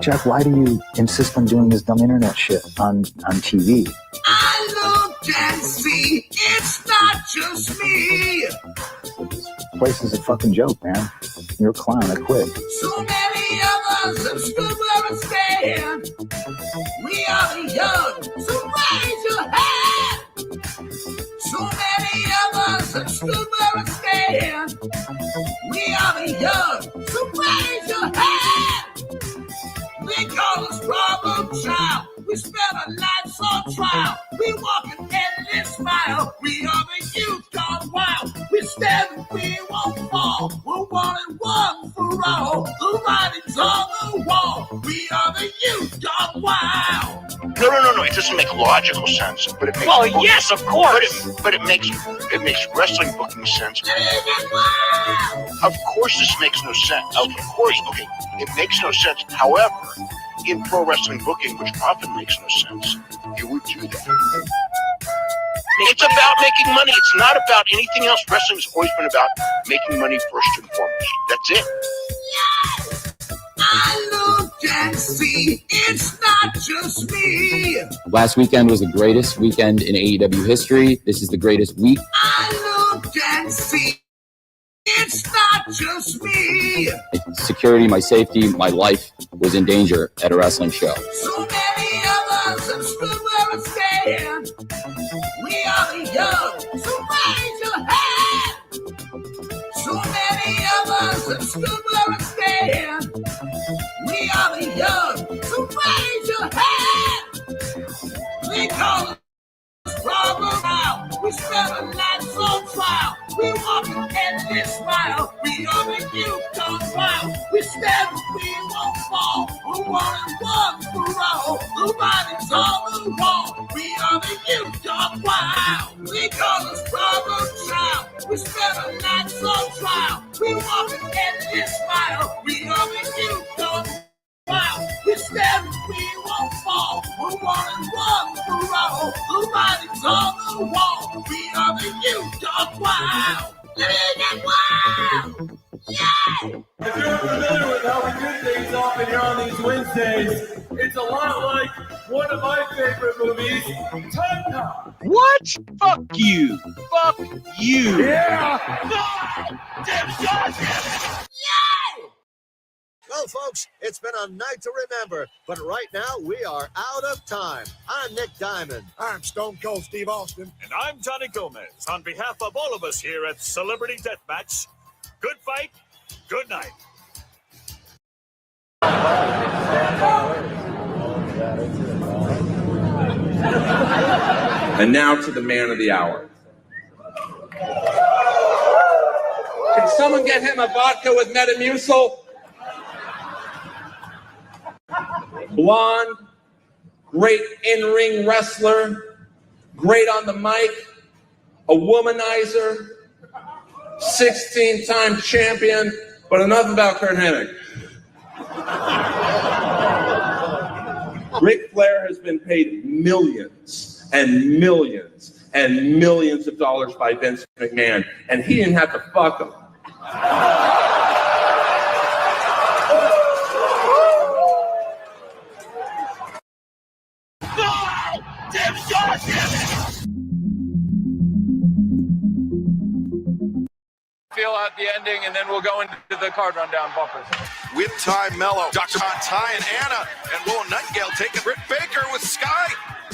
Jeff, why do you insist on doing this dumb internet shit on TV? I look and see, it's not just me. This place is a fucking joke, man. You're a clown, I quit. So many of us have stood where we stand. We are the young, so raise your hand. So many of us have stood where we stand. We are the young, so raise your hand. They call us problem child. We spend our lives on trial. We walk an endless mile. We are the youth gone wild. We stand and we won't fall. We're one and one for all. The writing's on the wall. We are the youth gone wild. No. It doesn't make logical sense, but it makes. Well, yes, of course. But it makes wrestling booking sense. Of course, this makes no sense. Of course, okay, it makes no sense. However, in pro wrestling booking, which often makes no sense, you would do that. It's about making money. It's not about anything else. Wrestling's always been about making money first and foremost. That's it. Yes! I look and see, it's not just me. Last weekend was the greatest weekend in AEW history. This is the greatest week. I look and see, it's not just me. Security, my safety, my life was in danger at a wrestling show. So many of us have stood where we stand. We are the young, so raise your hand. So many of us have stood where we stand. We are the young, so raise your hand. They call us problem now. We spend our lives on trial. We walk an endless mile. We are the youth gone wild. We stand and we won't fall. We're one and one for all. The writing's on the wall. We are the youth gone wild. They call us problem child. We spend our lives on trial. We walk an endless mile. We are the youth gone wild. We stand and we won't fall. We're one and one for all. The writing's on the wall. We are the youth gone wild. Living wild. Yeah. If you're familiar with how we do things often here on these Wednesdays, it's a lot like one of my favorite movies, Time Cop. What? Fuck you. Fuck you. Yeah. Yeah. Well, folks, it's been a night to remember, but right now we are out of time. I'm Nick Diamond. I'm Stone Cold Steve Austin. And I'm Johnny Gomez. On behalf of all of us here at Celebrity Deathmatch, good fight, good night. And now to the man of the hour. Can someone get him a vodka with Metamucil? Blonde, great in-ring wrestler, great on the mic, a womanizer, 16-time champion, but enough about Kurt Hennig. Ric Flair has been paid millions and millions and millions of dollars by Vince McMahon, and he didn't have to fuck him. Feel out the ending, and then we'll go into the card rundown bumpers. With Ty Mello, Dr. Ty and Anna, and Will Nightingale taking Britt Baker with Sky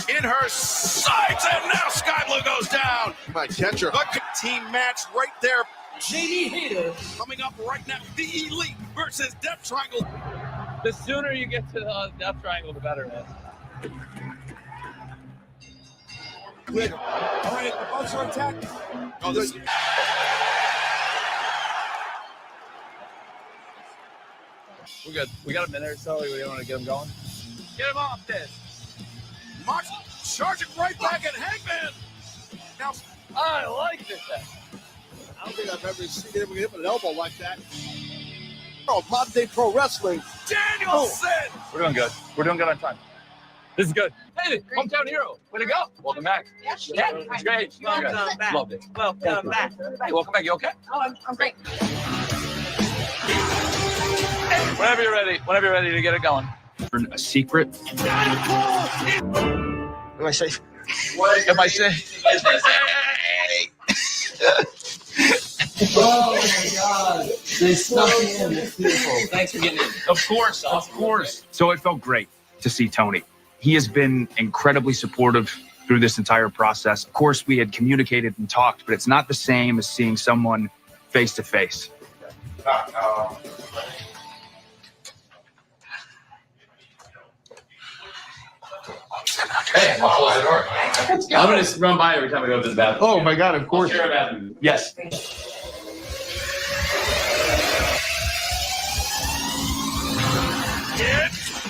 in her sights, and now Sky Blue goes down. My catcher. The team match right there. JD Hater Coming up right now, the Elite versus Death Triangle. The sooner you get to the Death Triangle, the better, man. Good. All right, the Bucks are attacking. Oh, this. We're good. We got a minute or so. We want to get him going. Get him off this. March charging right back at Hangman. Now, I like this. I don't think I've ever seen him hit with an elbow like that. Oh, modern day pro wrestling. Danielson. We're doing good. We're doing good on time. This is good. Hey, hometown hero. Way to go. Welcome back. Yeah, it's great. Welcome back. Loved it. Welcome back. Hey, welcome back. You okay? Oh, I'm great. Whenever you're ready to get it going. a secret. Am I safe? What? Am I safe? Oh my God. They snuck me in. It's beautiful. Thanks for getting in. Of course. So it felt great to see Tony. He has been incredibly supportive through this entire process. Of course, we had communicated and talked, but it's not the same as seeing someone face to face. Hey, I'll close the door. I'm going to run by every time I go to the bathroom. Oh my God, of course. Share a bathroom. Yes. It's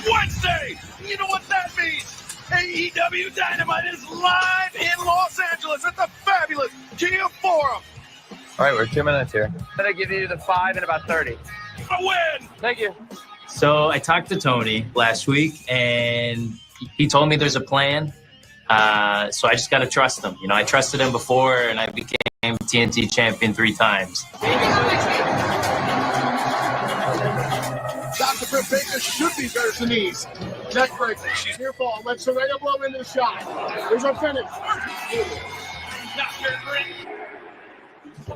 Wednesday. You know what that means? AEW Dynamite is live in Los Angeles at the fabulous Kia Forum. All right, we're 2 minutes here. I'm going to give you the 5 in about 30. A win. Thank you. So I talked to Tony last week, and he told me there's a plan. So I just got to trust him. You know, I trusted him before, and I became TNT champion 3 times. Dr. Britt Baker should be better than these. Neck breaker. She's here for. Let Serena blow into the shot. Here's our finish.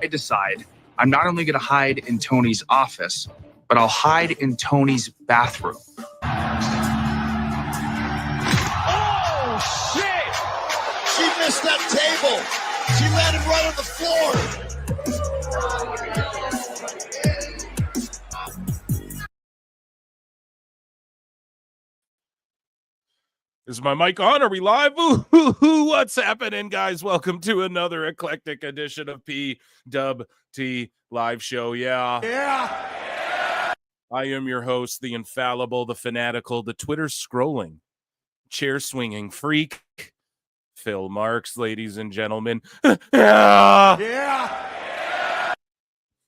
I decide I'm not only going to hide in Tony's office, but I'll hide in Tony's bathroom. Oh, shit! She missed that table. She landed right on the floor. Is my mic on? Are we live? Ooh, what's happening, guys? Welcome to another eclectic edition of PWT Live Show. Yeah. I am your host, the infallible, the fanatical, the Twitter scrolling, chair swinging freak, Phil Marks, ladies and gentlemen. How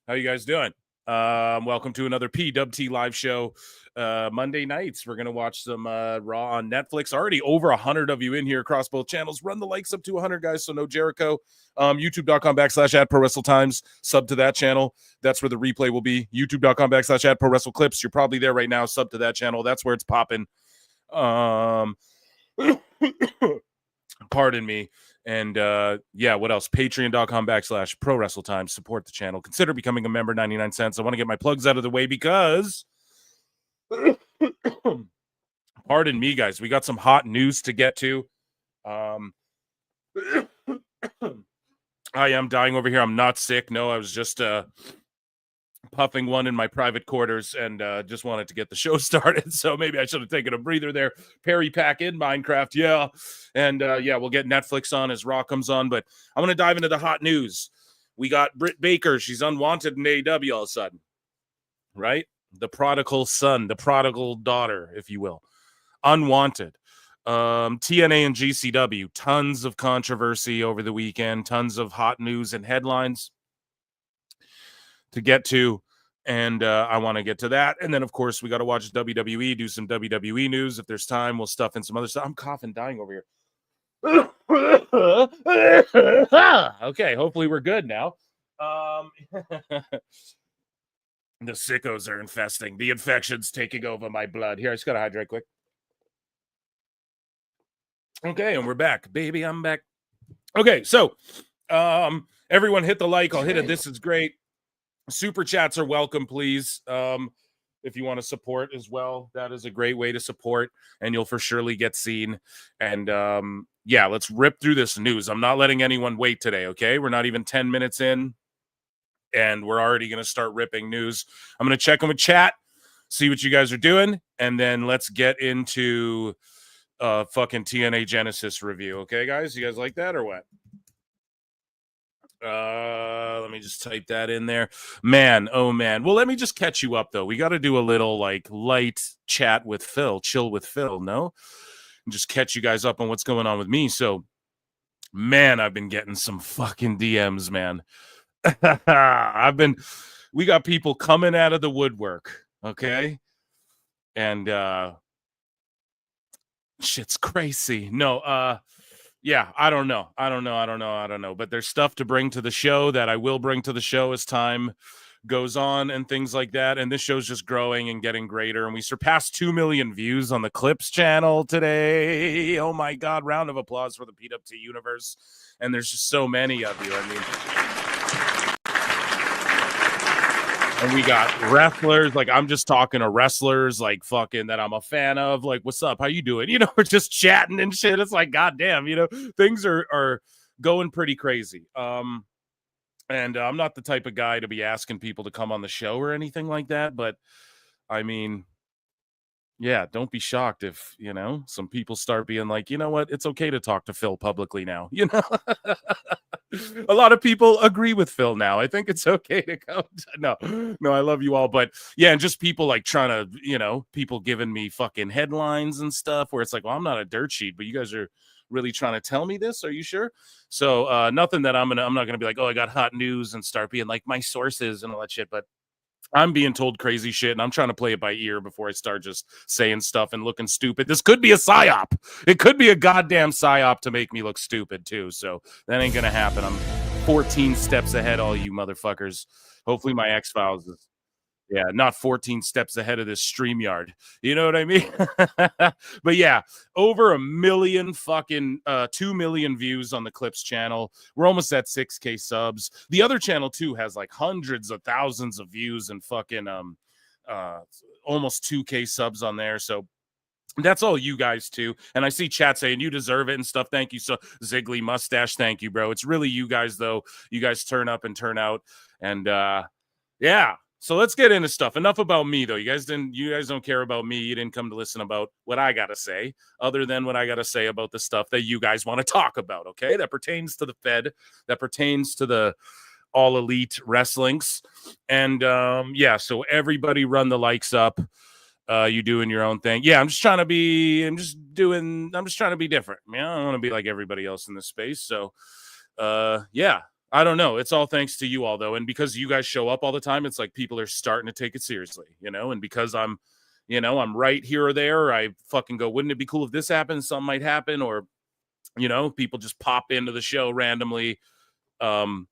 you guys doing? Welcome to another PWT Live Show. Monday nights, we're going to watch some Raw on Netflix. Already over 100 of you in here across both channels. Run the likes up to 100, guys, so no Jericho. YouTube.com/@prowrestletimes. Sub to that channel. That's where the replay will be. YouTube.com/@prowrestleclips. You're probably there right now. Sub to that channel. That's where it's popping. Pardon me. And what else? Patreon.com/prowrestletimes. Support the channel. Consider becoming a member, 99 cents. I want to get my plugs out of the way because pardon me, guys. We got some hot news to get to. I am dying over here. I'm not sick. No, I was just puffing one in my private quarters and just wanted to get the show started. So maybe I should have taken a breather there. Perry Pack in Minecraft. Yeah. And we'll get Netflix on as Raw comes on. But I'm going to dive into the hot news. We got Britt Baker. She's unwanted in AEW all of a sudden. Right? The prodigal son, the prodigal daughter, if you will. Unwanted. TNA and GCW. Tons of controversy over the weekend. Tons of hot news and headlines to get to. And I want to get to that. And then, of course, we got to watch WWE, do some WWE news. If there's time, we'll stuff in some other stuff. I'm coughing, dying over here. Okay, hopefully we're good now. The sickos are infesting. The infection's taking over my blood. Here, I just got to hydrate quick. Okay, and we're back. Baby, I'm back. Okay, so everyone hit the like. I'll hit it. This is great. Super chats are welcome, please. If you want to support as well, that is a great way to support, and you'll for surely get seen. And let's rip through this news. I'm not letting anyone wait today, okay? We're not even 10 minutes in, and we're already going to start ripping news. I'm going to check in with chat, see what you guys are doing, and then let's get into fucking TNA Genesis review, okay, guys? You guys like that or what? Let me just type that in there. Man, oh man. Well, let me just catch you up though. We got to do a little like light chat with Phil, chill with Phil, no? And just catch you guys up on what's going on with me. So, man, I've been getting some fucking DMs, man. We got people coming out of the woodwork, okay? And shit's crazy. No, I don't know. But there's stuff to bring to the show that I will bring to the show as time goes on and things like that. And this show's just growing and getting greater. And we surpassed 2 million views on the Clips channel today. Oh my God. Round of applause for the PWT universe. And there's just so many of you. I mean, and we got wrestlers. Like, I'm just talking to wrestlers, like, fucking, that I'm a fan of. Like, what's up? How you doing? You know, we're just chatting and shit. It's like, goddamn, you know, things are going pretty crazy. And I'm not the type of guy to be asking people to come on the show or anything like that. But I mean, yeah, don't be shocked if, you know, some people start being like, you know what? It's okay to talk to Phil publicly now. You know, a lot of people agree with Phil now. I think it's okay to come. No, I love you all. But yeah, and just people like trying to, you know, people giving me fucking headlines and stuff where it's like, well, I'm not a dirt sheet, but you guys are really trying to tell me this. Are you sure? So nothing that I'm not gonna be like, oh, I got hot news and start being like my sources and all that shit. But I'm being told crazy shit and I'm trying to play it by ear before I start just saying stuff and looking stupid. This could be a psyop. It could be a goddamn psyop to make me look stupid too. So that ain't gonna happen. I'm 14 steps ahead, all you motherfuckers. Hopefully my X-Files is, yeah, not 14 steps ahead of this StreamYard. You know what I mean? But yeah, over 1 million fucking 2 million views on the Clips channel. We're almost at 6K subs. The other channel too has like hundreds of thousands of views and fucking almost 2K subs on there. So that's all you guys too. And I see chat saying you deserve it and stuff. Thank you. So Ziggly Mustache, thank you, bro. It's really you guys though. You guys turn up and turn out. And yeah. So let's get into stuff. Enough about me, though. You guys don't care about me. You didn't come to listen about what I got to say, other than what I got to say about the stuff that you guys want to talk about, okay? That pertains to the Fed, that pertains to the All Elite Wrestlings. And, yeah, so everybody run the likes up. You doing your own thing. Yeah, I'm just trying to be different. I mean, I don't want to be like everybody else in this space. So, yeah. I don't know. It's all thanks to you all, though. And because you guys show up all the time, it's like people are starting to take it seriously, you know? And because I'm right here or there, I fucking go, wouldn't it be cool if this happened? Something might happen. Or, you know, people just pop into the show randomly. You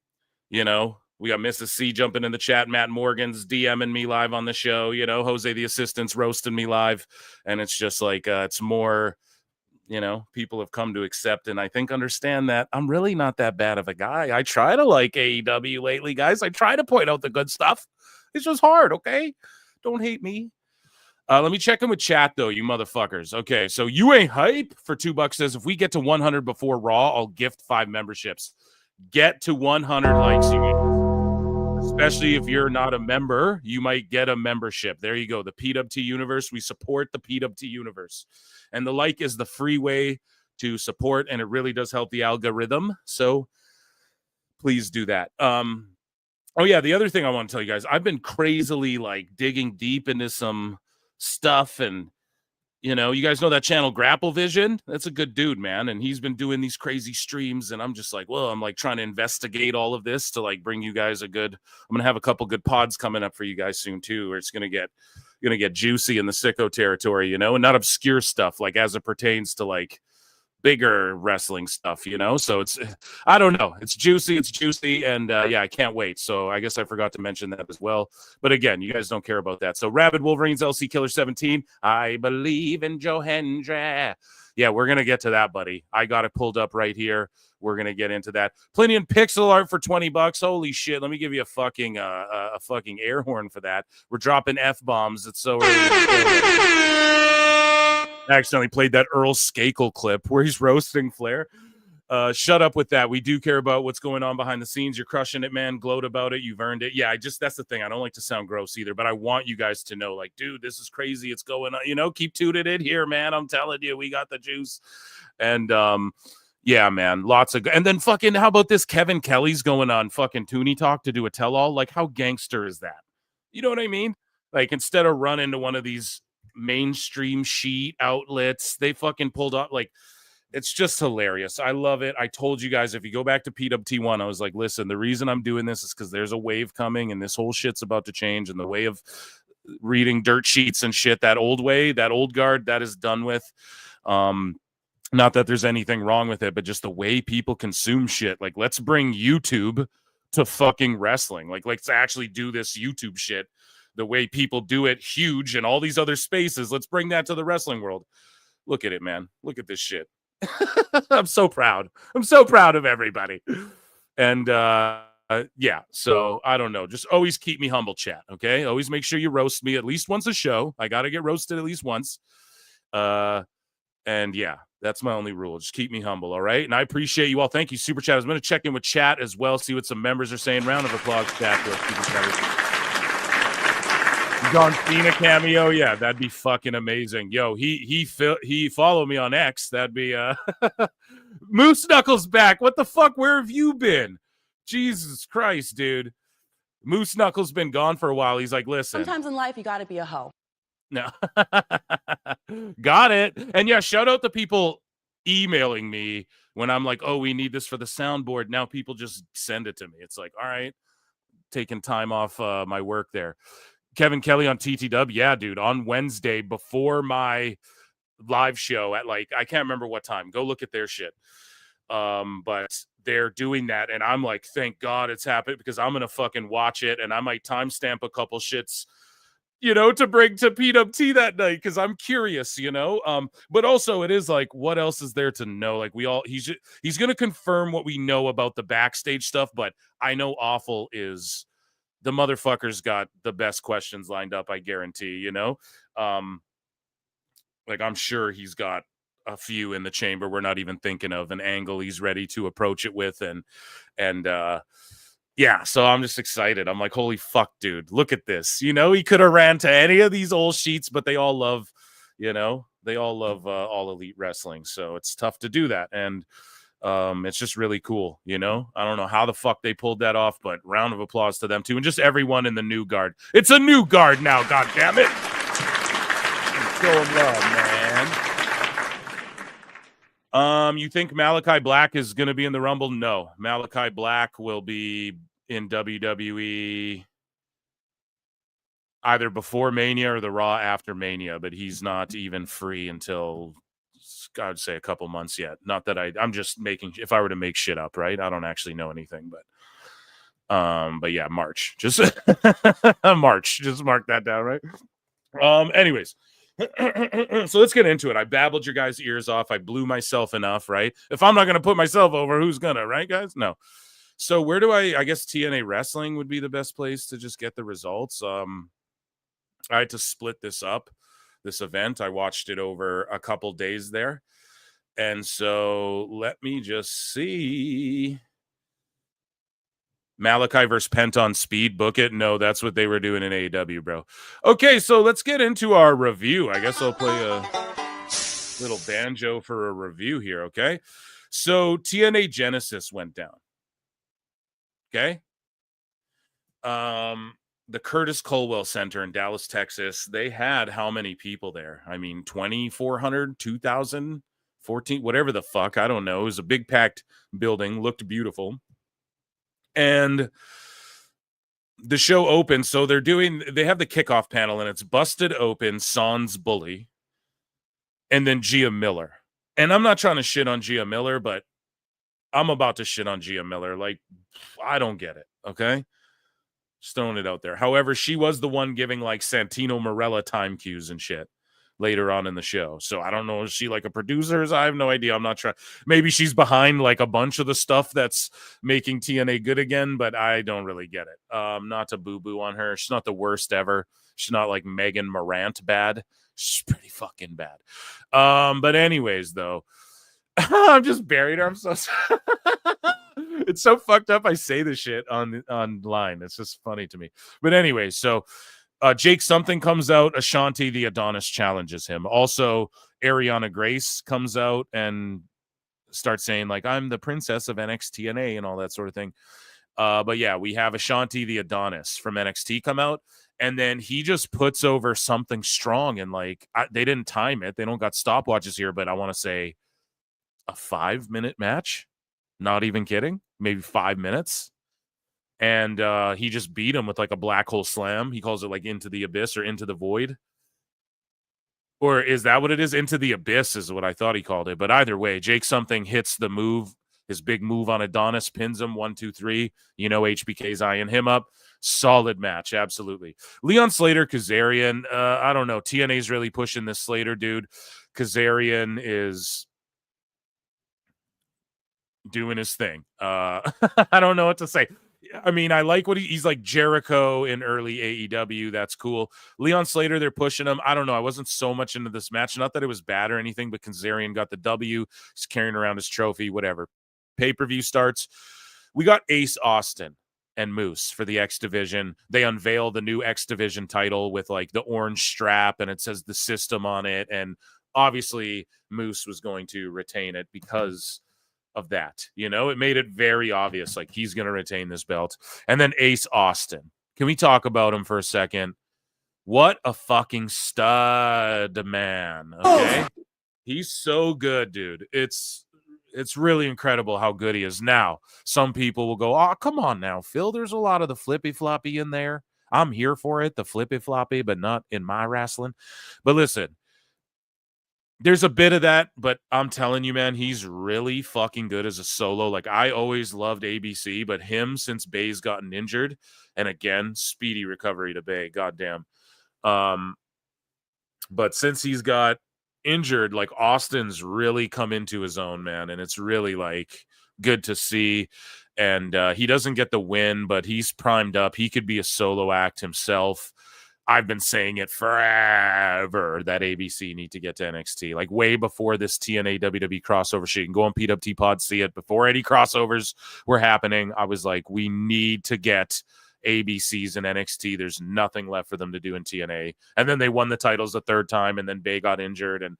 know, we got Mrs. C jumping in the chat. Matt Morgan's DMing me live on the show. You know, Jose the assistant's roasting me live. And it's just like, it's more... You know, people have come to accept and I think understand that I'm really not that bad of a guy. I try to like AEW lately, guys. I try to point out the good stuff. It's just hard, okay? Don't hate me. Let me check in with chat, though, you motherfuckers. Okay, so You Ain't Hype for $2 says, if we get to 100 before Raw, I'll gift 5 memberships. Get to 100 likes, you guys. Especially if you're not a member, you might get a membership. There you go. The PWT universe. We support the PWT universe. And the like is the free way to support, and it really does help the algorithm. So please do that. Oh, yeah, the other thing I want to tell you guys, I've been crazily, like, digging deep into some stuff, and, you know, you guys know that channel Grapple Vision? That's a good dude, man, and he's been doing these crazy streams, and I'm just like, well, I'm, like, trying to investigate all of this to, like, bring you guys I'm going to have a couple good pods coming up for you guys soon, too, where it's going to get juicy in the sicko territory, you know, and not obscure stuff, like, as it pertains to, like, bigger wrestling stuff, you know? So it's, I don't know. It's juicy. And yeah, I can't wait. So I guess I forgot to mention that as well. But again, you guys don't care about that. So Rabid Wolverines, LC Killer 17. I believe in Joe Hendra. Yeah, we're going to get to that, buddy. I got it pulled up right here. We're going to get into that. Plenty in pixel art for $20. Holy shit. Let me give you a fucking air horn for that. We're dropping F-bombs. It's so early. I accidentally played that Earl Skakel clip where he's roasting Flair. Shut up with that. We do care about what's going on behind the scenes. You're crushing it, man. Gloat about it. You've earned it. Yeah, that's the thing. I don't like to sound gross either, but I want you guys to know, like, dude, this is crazy. It's going on. You know, keep tuning in here, man. I'm telling you, we got the juice. And yeah, man, lots of. And then fucking, how about this? Kevin Kelly's going on fucking Toonie Talk to do a tell-all. Like, how gangster is that? You know what I mean? Like, instead of running to one of these mainstream sheet outlets, they fucking pulled up. Like, it's just hilarious. I love it. I told you guys, if you go back to PWT1, I was like, listen, the reason I'm doing this is because there's a wave coming and this whole shit's about to change, and the way of reading dirt sheets and shit, that old way, that old guard, that is done with. Not that there's anything wrong with it, but just the way people consume shit. Like, let's bring YouTube to fucking wrestling. Like, let's actually do this YouTube shit the way people do it huge in all these other spaces. Let's bring that to the wrestling world. Look at it, man. Look at this shit. I'm so proud. I'm so proud of everybody. And yeah, so I don't know. Just always keep me humble, chat. Okay, always make sure you roast me at least once a show. I got to get roasted at least once. And yeah, that's my only rule. Just keep me humble, all right? And I appreciate you all. Thank you, Super Chat. I was going to check in with chat as well, see what some members are saying. Round of applause, chat, for Super Chatters. John Cena cameo, yeah, that'd be fucking amazing. Yo, he followed me on X. That'd be Moose Knuckles back. What the fuck? Where have you been? Jesus Christ, dude. Moose Knuckles been gone for a while. He's like, listen. Sometimes in life you got to be a hoe. No. Got it. And yeah, shout out to people emailing me when I'm like, oh, we need this for the soundboard. Now people just send it to me. It's like, all right, taking time off my work there. Kevin Kelly on TTW. Yeah, dude, on Wednesday before my live show at like, I can't remember what time. Go look at their shit. But they're doing that. And I'm like, thank God it's happened because I'm going to fucking watch it. And I might timestamp a couple shits, you know, to bring to PWT that night because I'm curious, you know. But also it is like, what else is there to know? Like he's going to confirm what we know about the backstage stuff. But I know Awful is the motherfucker's got the best questions lined up, I guarantee, you know. Like I'm sure he's got a few in the chamber we're not even thinking of, an angle he's ready to approach it with. And yeah, so I'm just excited. I'm like, holy fuck, dude, look at this. You know, he could have ran to any of these old sheets, but they all love, you know, they all love All Elite Wrestling. So it's tough to do that. And it's just really cool, you know. I don't know how the fuck they pulled that off, but round of applause to them too. And just everyone in the new guard. It's a new guard now, god damn it. Show them love, man. You think Malachi Black is going to be in the Rumble? No. Malachi Black will be in WWE either before Mania or the Raw after Mania, but he's not even free until, I would say, a couple months yet. Not that I'm just making, if I were to make shit up, right? I don't actually know anything, but yeah, March. Just March. Just mark that down, right? Anyways. So let's get into it. I babbled your guys' ears off. I blew myself enough, right? If I'm not going to put myself over, who's going to, right, guys? No. So where do I guess TNA Wrestling would be the best place to just get the results. I had to split this up, this event. I watched it over a couple days there. And so let me just see. Malachi versus Penton Speed, book it. No, that's what they were doing in AEW, bro. Okay, so let's get into our review. I guess I'll play a little banjo for a review here, okay? So TNA Genesis went down. Okay? The Curtis Colwell Center in Dallas, Texas, they had how many people there? I mean, 2,400, 2,000, 14, whatever the fuck. I don't know. It was a big packed building, looked beautiful. And the show opens, so they have the kickoff panel, and it's Busted Open, Sans Bully, and then Gia Miller. And I'm not trying to shit on Gia Miller, but I'm about to shit on Gia Miller. Like, I don't get it, okay? Just throwing it out there. However, she was the one giving, like, Santino Marella time cues and shit later on in the show. So I don't know, is she like a producer? I have no idea. I'm not trying. Maybe she's behind like a bunch of the stuff that's making TNA good again, but I don't really get it. Not to boo-boo on her. She's not the worst ever. She's not like Megan Morant bad. She's pretty fucking bad. But anyways, though, I'm just buried her. I'm so it's so fucked up. I say this shit online. It's just funny to me. But anyway, so Jake something comes out. Ashanti the Adonis challenges him. Also, Ariana Grace comes out and starts saying, like, I'm the princess of NXT and all that sort of thing. But yeah, we have Ashanti the Adonis from NXT come out, and then he just puts over something strong. And like, they didn't time it. They don't got stopwatches here, but I want to say a 5-minute match. Not even kidding. Maybe 5 minutes. And he just beat him with like a black hole slam. He calls it like Into the Abyss or Into the Void. Or is that what it is? Into the Abyss is what I thought he called it. But either way, Jake something hits the move His big move on Adonis pins him 1, 2, 3. You know, HBK's eyeing him up. Solid match, absolutely. Leon Slater, Kazarian. I don't know. TNA's really pushing this Slater dude. Kazarian is doing his thing. I don't know what to say. I mean, I like what he's like Jericho in early AEW. That's cool. Leon Slater, they're pushing him. I don't know. I wasn't so much into this match. Not that it was bad or anything, but Kazarian got the W. He's carrying around his trophy, whatever. Pay-per-view starts. We got Ace Austin and Moose for the X Division. They unveil the new X Division title with like the orange strap and it says the system on it. And obviously Moose was going to retain it because of that. You know, it made it very obvious, like he's going to retain this belt. And then Ace Austin. Can we talk about him for a second? What a fucking stud, man. Okay. He's so good, dude. It's really incredible how good he is. Now, some people will go, oh, come on now, Phil. There's a lot of the flippy floppy in there. I'm here for it, the flippy floppy, but not in my wrestling. But listen, there's a bit of that, but I'm telling you, man, he's really fucking good as a solo. Like, I always loved ABC, but him, since Bay's gotten injured, and again, speedy recovery to Bay, goddamn. But since he's got injured, like, Austin's really come into his own, man, and it's really, like, good to see. And he doesn't get the win, but he's primed up. He could be a solo act himself. I've been saying it forever that ABC need to get to NXT, like way before this TNA WWE crossover shit. You can go on PWT Pod, see it. Before any crossovers were happening, I was like, we need to get ABCs in NXT. There's nothing left for them to do in TNA. And then they won the titles the third time, and then Bay got injured. And,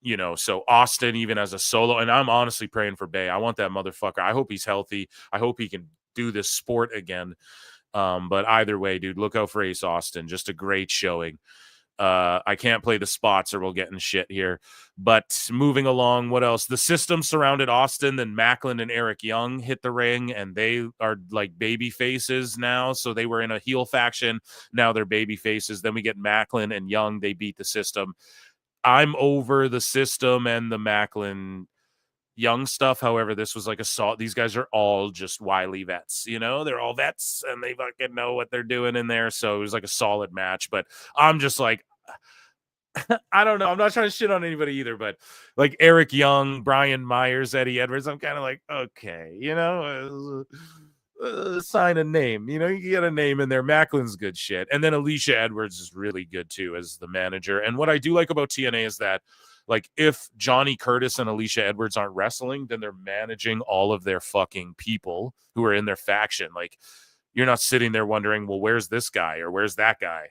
you know, so Austin, even as a solo, and I'm honestly praying for Bay. I want that motherfucker. I hope he's healthy. I hope he can do this sport again. But either way, dude, look out for Ace Austin. Just a great showing. I can't play the spots or we'll get in shit here. But moving along, what else? The system surrounded Austin, then MacLeod and Eric Young hit the ring, and they are like baby faces now. So they were in a heel faction. Now they're baby faces. Then we get MacLeod and Young. They beat the system. I'm over the system and the MacLeod Young stuff. However, this was like assault. These guys are all just wily vets, you know, they're all vets and they fucking know what they're doing in there. So it was like a solid match, but I'm just like, I don't know. I'm not trying to shit on anybody either, but like Eric Young, Brian Myers, Eddie Edwards, I'm kind of like, okay, you know, sign a name, you know, you get a name in there. Macklин's good shit. And then Alicia Edwards is really good too as the manager. And what I do like about TNA is that, like, if Johnny Curtis and Alicia Edwards aren't wrestling, then they're managing all of their fucking people who are in their faction. Like, you're not sitting there wondering, well, where's this guy or where's that guy?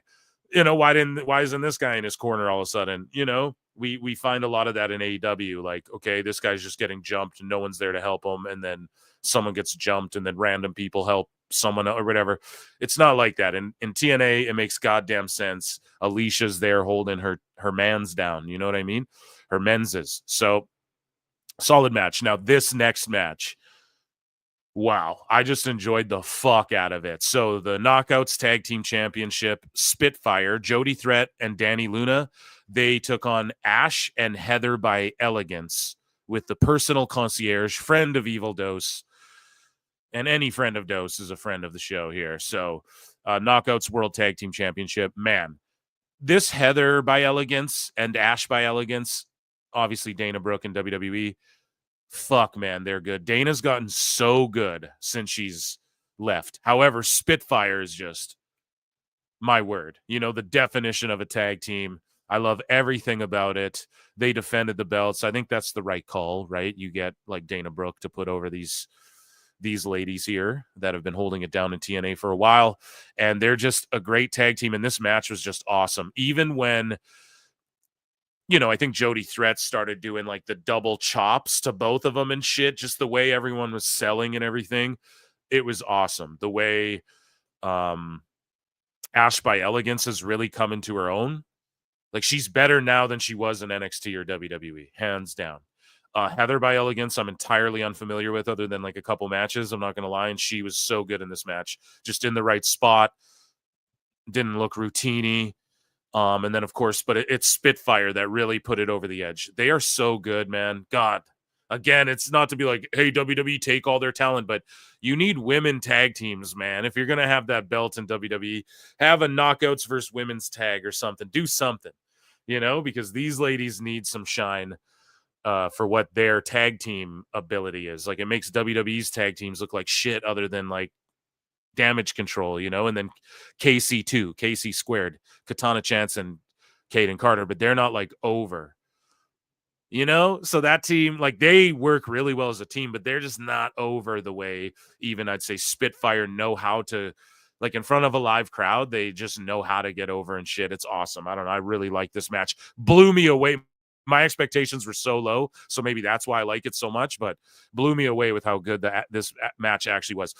You know, why isn't this guy in his corner all of a sudden? You know, we find a lot of that in AEW. Like, okay, this guy's just getting jumped and no one's there to help him. And then someone gets jumped and then random people help someone or whatever. It's not like that. In TNA, it makes goddamn sense. Alicia's there holding her mans down. You know what I mean? Her menses. So solid match. Now this next match, wow, I just enjoyed the fuck out of it. So the Knockouts Tag Team Championship, Spitfire, Jody Threat and Danny Luna, they took on Ash and Heather by Elegance with the personal concierge, friend of Evil Dose. And any friend of Dose is a friend of the show here. So Knockouts World Tag Team Championship, man. This Heather by Elegance and Ash by Elegance, obviously Dana Brooke and WWE, fuck, man, they're good. Dana's gotten so good since she's left. However, Spitfire is just my word. You know, the definition of a tag team. I love everything about it. They defended the belts. I think that's the right call, right? You get like Dana Brooke to put over these ladies here that have been holding it down in TNA for a while, and they're just a great tag team. And this match was just awesome. Even when, you know, I think Jody Threat started doing like the double chops to both of them and shit, just the way everyone was selling and everything. It was awesome. The way Ash by Elegance has really come into her own. Like, she's better now than she was in NXT or WWE, hands down. Heather by Elegance, I'm entirely unfamiliar with other than like a couple matches. I'm not going to lie. And she was so good in this match, just in the right spot. Didn't look routine-y. And then, of course, but it's Spitfire that really put it over the edge. They are so good, man. God, Again, it's not to be like, hey, WWE, take all their talent, but you need women tag teams, man. If you're going to have that belt in WWE, have a knockouts versus women's tag or something. Do something, because these ladies need some shine for what their tag team ability is. Like, it makes WWE's tag teams look like shit other than like Damage Control, and then KC squared, Katana Chance and Kaden Carter, but they're not like over. So that team, like, they work really well as a team, but they're just not over the way even I'd say Spitfire know how to, like, in front of a live crowd, they just know how to get over and shit. It's awesome. I don't know. I really like this match. Blew me away. My expectations were so low, so maybe that's why I like it so much, but blew me away with how good this match actually was.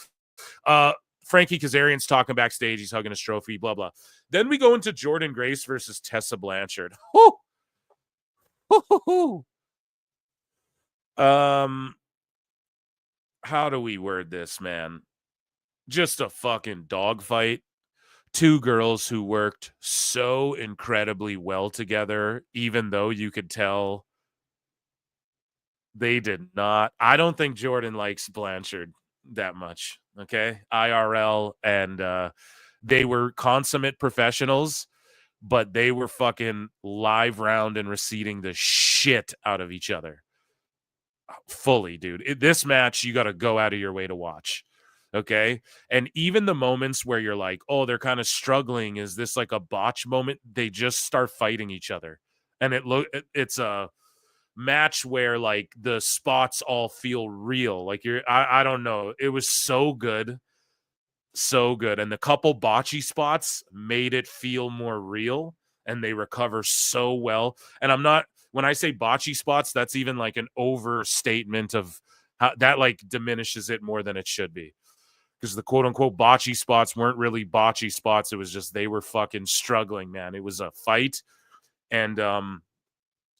Frankie Kazarian's talking backstage. He's hugging his trophy, blah, blah. Then we go into Jordan Grace versus Tessa Blanchard. Woo! How do we word this, man? Just a fucking dogfight. Two girls who worked so incredibly well together, even though you could tell they did not. I don't think Jordan likes Blanchard that much, okay? IRL, and they were consummate professionals, but they were fucking live round and receding the shit out of each other. Fully, dude. This match, you got to go out of your way to watch. Okay. And even the moments where you're like, oh, they're kind of struggling. Is this like a botch moment? They just start fighting each other. And it's a match where like the spots all feel real. Like I don't know. It was so good. So good. And the couple botchy spots made it feel more real, and they recover so well. And when I say botchy spots, that's even like an overstatement of how that like diminishes it more than it should be. Because the quote unquote botchy spots weren't really botchy spots. It was just they were fucking struggling, man. It was a fight. And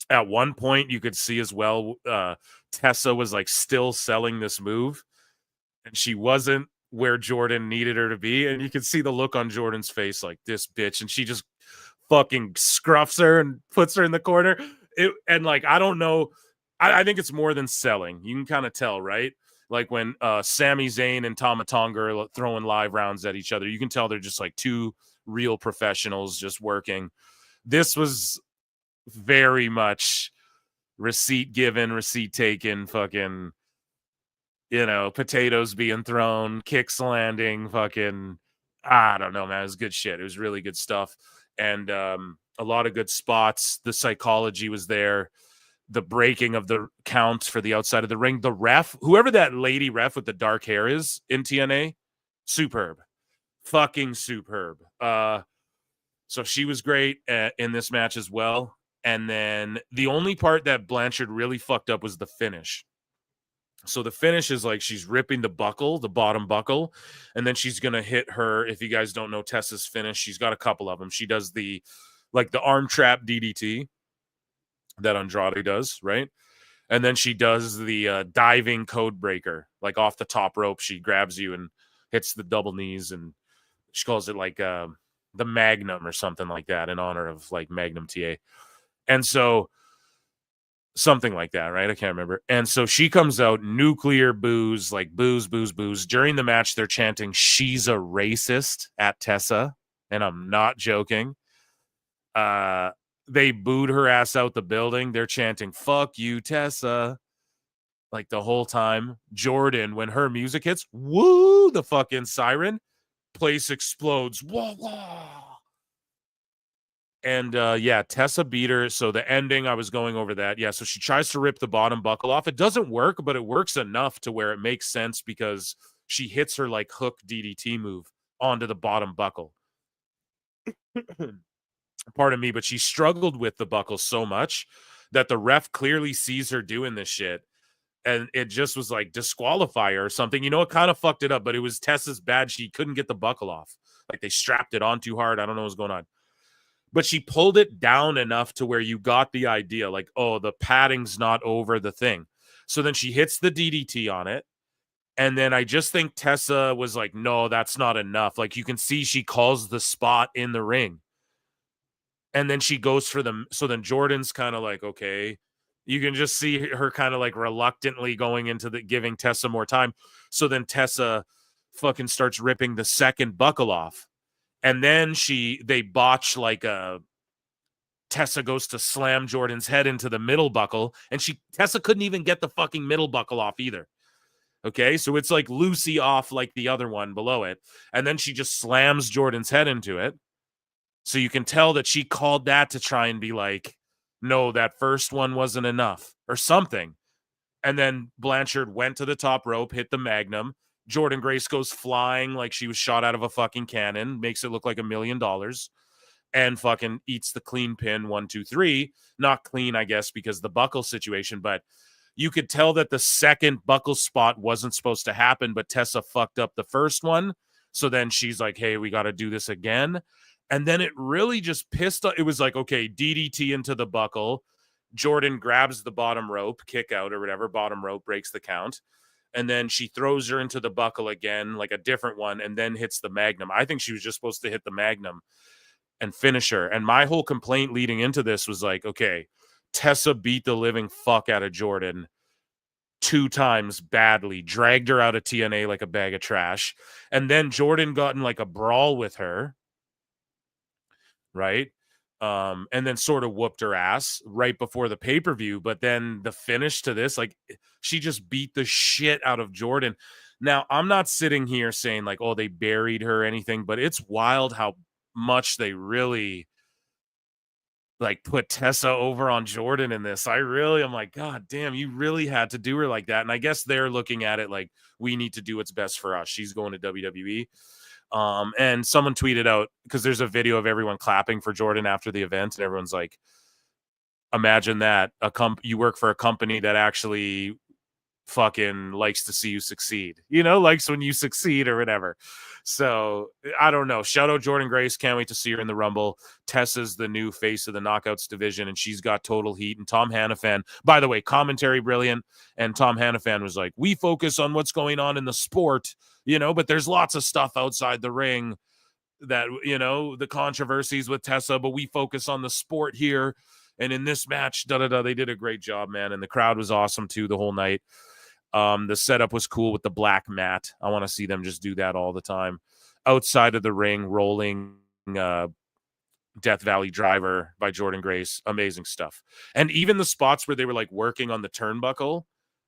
at one point you could see as well, Tessa was like still selling this move, and she wasn't where Jordan needed her to be. And you could see the look on Jordan's face, like, this bitch. And she just fucking scruffs her and puts her in the corner. And like, I don't know. I think it's more than selling. You can kind of tell, right? Like when Sami Zayn and Tama Tonga are throwing live rounds at each other, you can tell they're just like two real professionals just working. This was very much receipt given, receipt taken, fucking, potatoes being thrown, kicks landing, fucking, I don't know, man. It was good shit. It was really good stuff. And a lot of good spots. The psychology was there. The breaking of the count for the outside of the ring. The ref, whoever that lady ref with the dark hair is in TNA, superb. Fucking superb. So she was great in this match as well. And then the only part that Blanchard really fucked up was the finish. So the finish is like she's ripping the buckle, the bottom buckle, and then she's going to hit her. If you guys don't know Tessa's finish, she's got a couple of them. She does the arm trap DDT that Andrade does, right? And then she does the diving code breaker, like off the top rope. She grabs you and hits the double knees, and she calls it like the Magnum or something like that in honor of like Magnum TA. And so something like that, right? I can't remember. And so she comes out, nuclear boos, like boos, boos, boos. During the match, they're chanting, "She's a racist" at Tessa. And I'm not joking. They booed her ass out the building. They're chanting, "Fuck you, Tessa," like the whole time. Jordan, when her music hits, woo, the fucking siren, place explodes. Whoa, whoa. And Tessa beat her. So the ending, I was going over that. Yeah, so she tries to rip the bottom buckle off. It doesn't work, but it works enough to where it makes sense because she hits her like hook DDT move onto the bottom buckle. Pardon me, but she struggled with the buckle so much that the ref clearly sees her doing this shit. And it just was like disqualify her or something. It kind of fucked it up, but it was Tessa's bad. She couldn't get the buckle off. Like they strapped it on too hard. I don't know what's going on. But she pulled it down enough to where you got the idea, like, oh, the padding's not over the thing. So then she hits the DDT on it. And then I just think Tessa was like, no, that's not enough. Like you can see she calls the spot in the ring. And then she goes for them. So then Jordan's kind of like, okay. You can just see her kind of like reluctantly going into giving Tessa more time. So then Tessa fucking starts ripping the second buckle off. And then they botch like Tessa goes to slam Jordan's head into the middle buckle, and Tessa couldn't even get the fucking middle buckle off either. Okay, so it's like Lucy off like the other one below it, and then she just slams Jordan's head into it. So you can tell that she called that to try and be like, no, that first one wasn't enough or something. And then Blanchard went to the top rope, hit the Magnum. Jordan Grace goes flying like she was shot out of a fucking cannon, makes it look like $1 million, and fucking eats the clean pin 1, 2, 3. Not clean, I guess, because the buckle situation, but you could tell that the second buckle spot wasn't supposed to happen, but Tessa fucked up the first one. So then she's like, hey, we got to do this again. And then it really just pissed off. It was like, okay, DDT into the buckle. Jordan grabs the bottom rope, kick out or whatever. Bottom rope breaks the count. And then she throws her into the buckle again, like a different one, and then hits the Magnum. I think she was just supposed to hit the Magnum and finish her. And my whole complaint leading into this was like, okay, Tessa beat the living fuck out of Jordan 2 times badly, dragged her out of TNA like a bag of trash. And then Jordan got in like a brawl with her. Right. And then sort of whooped her ass right before the pay-per-view. But then the finish to this, like, she just beat the shit out of Jordan. Now, I'm not sitting here saying like, oh, they buried her or anything, but it's wild how much they really like put Tessa over on Jordan in this. I'm like, God damn, you really had to do her like that. And I guess they're looking at it like, we need to do what's best for us. She's going to WWE. And someone tweeted out, because there's a video of everyone clapping for Jordan after the event, and everyone's like, imagine that you work for a company that actually fucking likes to see you succeed, likes when you succeed or whatever. So I don't know. Shout out Jordan Grace. Can't wait to see her in the Rumble. Tessa's the new face of the Knockouts division, and she's got total heat. And Tom Hannafan, by the way, commentary brilliant. And Tom Hannafan was like, we focus on what's going on in the sport, but there's lots of stuff outside the ring that, the controversies with Tessa, but we focus on the sport here. And in this match, they did a great job, man. And the crowd was awesome too the whole night. The setup was cool with the black mat. I want to see them just do that all the time. Outside of the ring, rolling Death Valley Driver by Jordan Grace. Amazing stuff. And even the spots where they were like working on the turnbuckle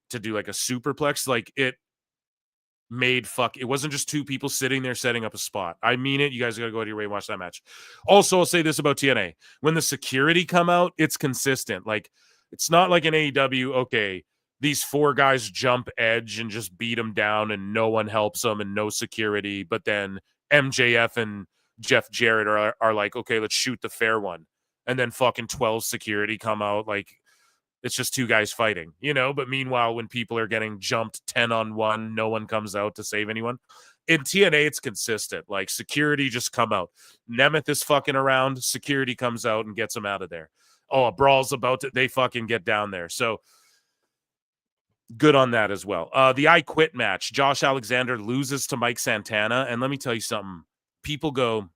to do like a superplex, like it wasn't just 2 people sitting there setting up a spot. I mean it. You guys got to go out of your way and watch that match. Also, I'll say this about TNA. When the security come out, it's consistent. Like, it's not like an AEW, okay, these 4 guys jump Edge and just beat him down and no one helps them and no security. But then MJF and Jeff Jarrett are like, okay, let's shoot the fair one. And then fucking 12 security come out. Like, it's just 2 guys fighting, But meanwhile, when people are getting jumped 10-on-1, no one comes out to save anyone. In TNA, it's consistent. Like, security just come out. Nemeth is fucking around. Security comes out and gets them out of there. Oh, a brawl's about to, they fucking get down there. So good on that as well. The I Quit match. Josh Alexander loses to Mike Santana. And let me tell you something. People go,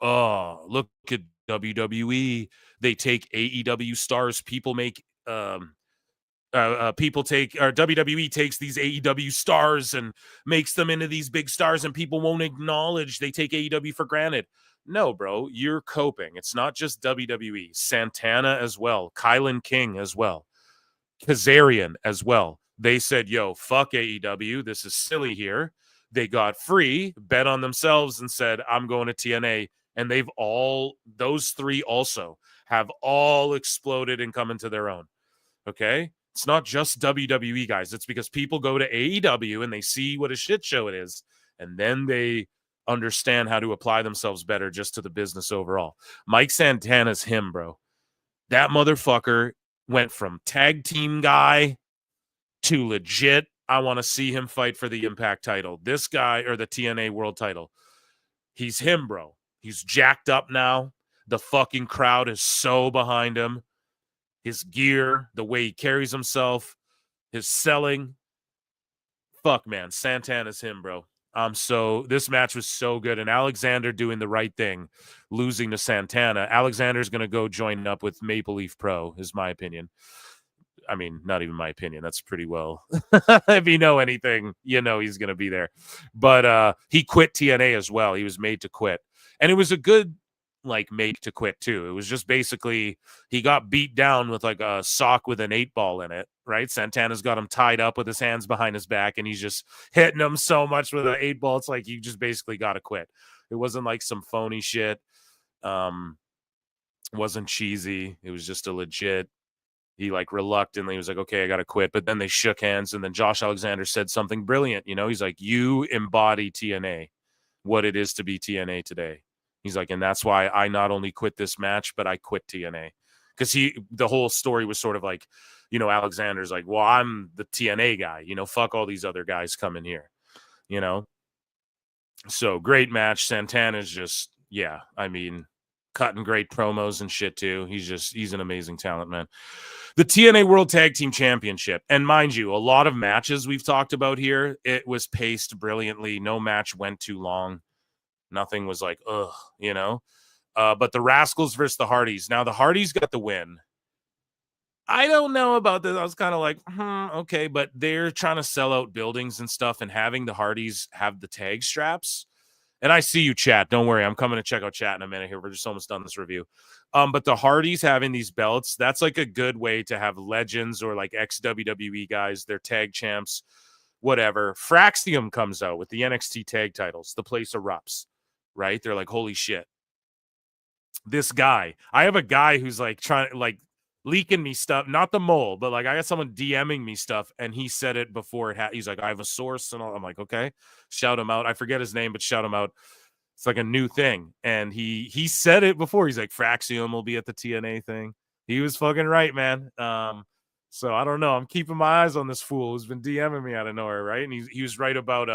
oh, look at WWE. They take AEW stars. People make WWE takes these AEW stars and makes them into these big stars, and people won't acknowledge they take AEW for granted. No, bro, you're coping. It's not just WWE. Santana as well. Kylan King as well. Kazarian as well. They said, yo, fuck AEW. This is silly here. They got free, bet on themselves, and said, I'm going to TNA. And those 3 also have all exploded and come into their own. Okay? It's not just WWE, guys. It's because people go to AEW and they see what a shit show it is. And then they understand how to apply themselves better just to the business overall. Mike Santana's him, bro. That motherfucker went from tag team guy to legit. I want to see him fight for the Impact title. This guy, or the TNA World title. He's him, bro. He's jacked up now. The fucking crowd is so behind him. His gear, the way he carries himself, his selling. Fuck, man. Santana's him, bro. So this match was so good, and Alexander doing the right thing, losing to Santana. Alexander's going to go join up with Maple Leaf Pro, is my opinion. I mean, not even my opinion. That's pretty well. If you know anything, you know he's going to be there. But he quit TNA as well. He was made to quit. And it was a good, like, make to quit, too. It was just basically he got beat down with, like, a sock with an 8-ball in it, right? Santana's got him tied up with his hands behind his back, and he's just hitting him so much with an 8-ball. It's like you just basically got to quit. It wasn't like some phony shit. Wasn't cheesy. It was just a legit. He like reluctantly was like, okay, I got to quit. But then they shook hands, and then Josh Alexander said something brilliant. You know, he's like, you embody TNA, what it is to be TNA today. He's like, and that's why I not only quit this match, but I quit TNA. Because the whole story was sort of like, you know, Alexander's like, well, I'm the TNA guy. You know, fuck all these other guys coming here. You know? So great match. Santana's just, yeah, I mean, cutting great promos and shit too. He's an amazing talent, man. The TNA World Tag Team Championship. And mind you, a lot of matches we've talked about here, it was paced brilliantly. No match went too long. Nothing was like, ugh, you know. But the Rascals versus the Hardys. Now, the Hardys got the win. I don't know about this. I was kind of like, okay. But they're trying to sell out buildings and stuff, and having the Hardys have the tag straps. And I see you, chat. Don't worry. I'm coming to check out chat in a minute here. We're just almost done this review. But the Hardys having these belts, that's like a good way to have legends or like ex-WWE guys, they're tag champs, whatever. Fraxium comes out with the NXT tag titles. The place erupts, right? They're like, holy shit. This guy. I have a guy who's like trying, like, leaking me stuff. Not the mole, but like I got someone DMing me stuff, and he said it before it he's like, I have a source and all. I'm like, okay, shout him out. I forget his name, but shout him out. It's like a new thing. And he said it before. He's like, Fraxium will be at the TNA thing. He was fucking right, man. So I don't know. I'm keeping my eyes on this fool who's been DMing me out of nowhere, right? And he was right about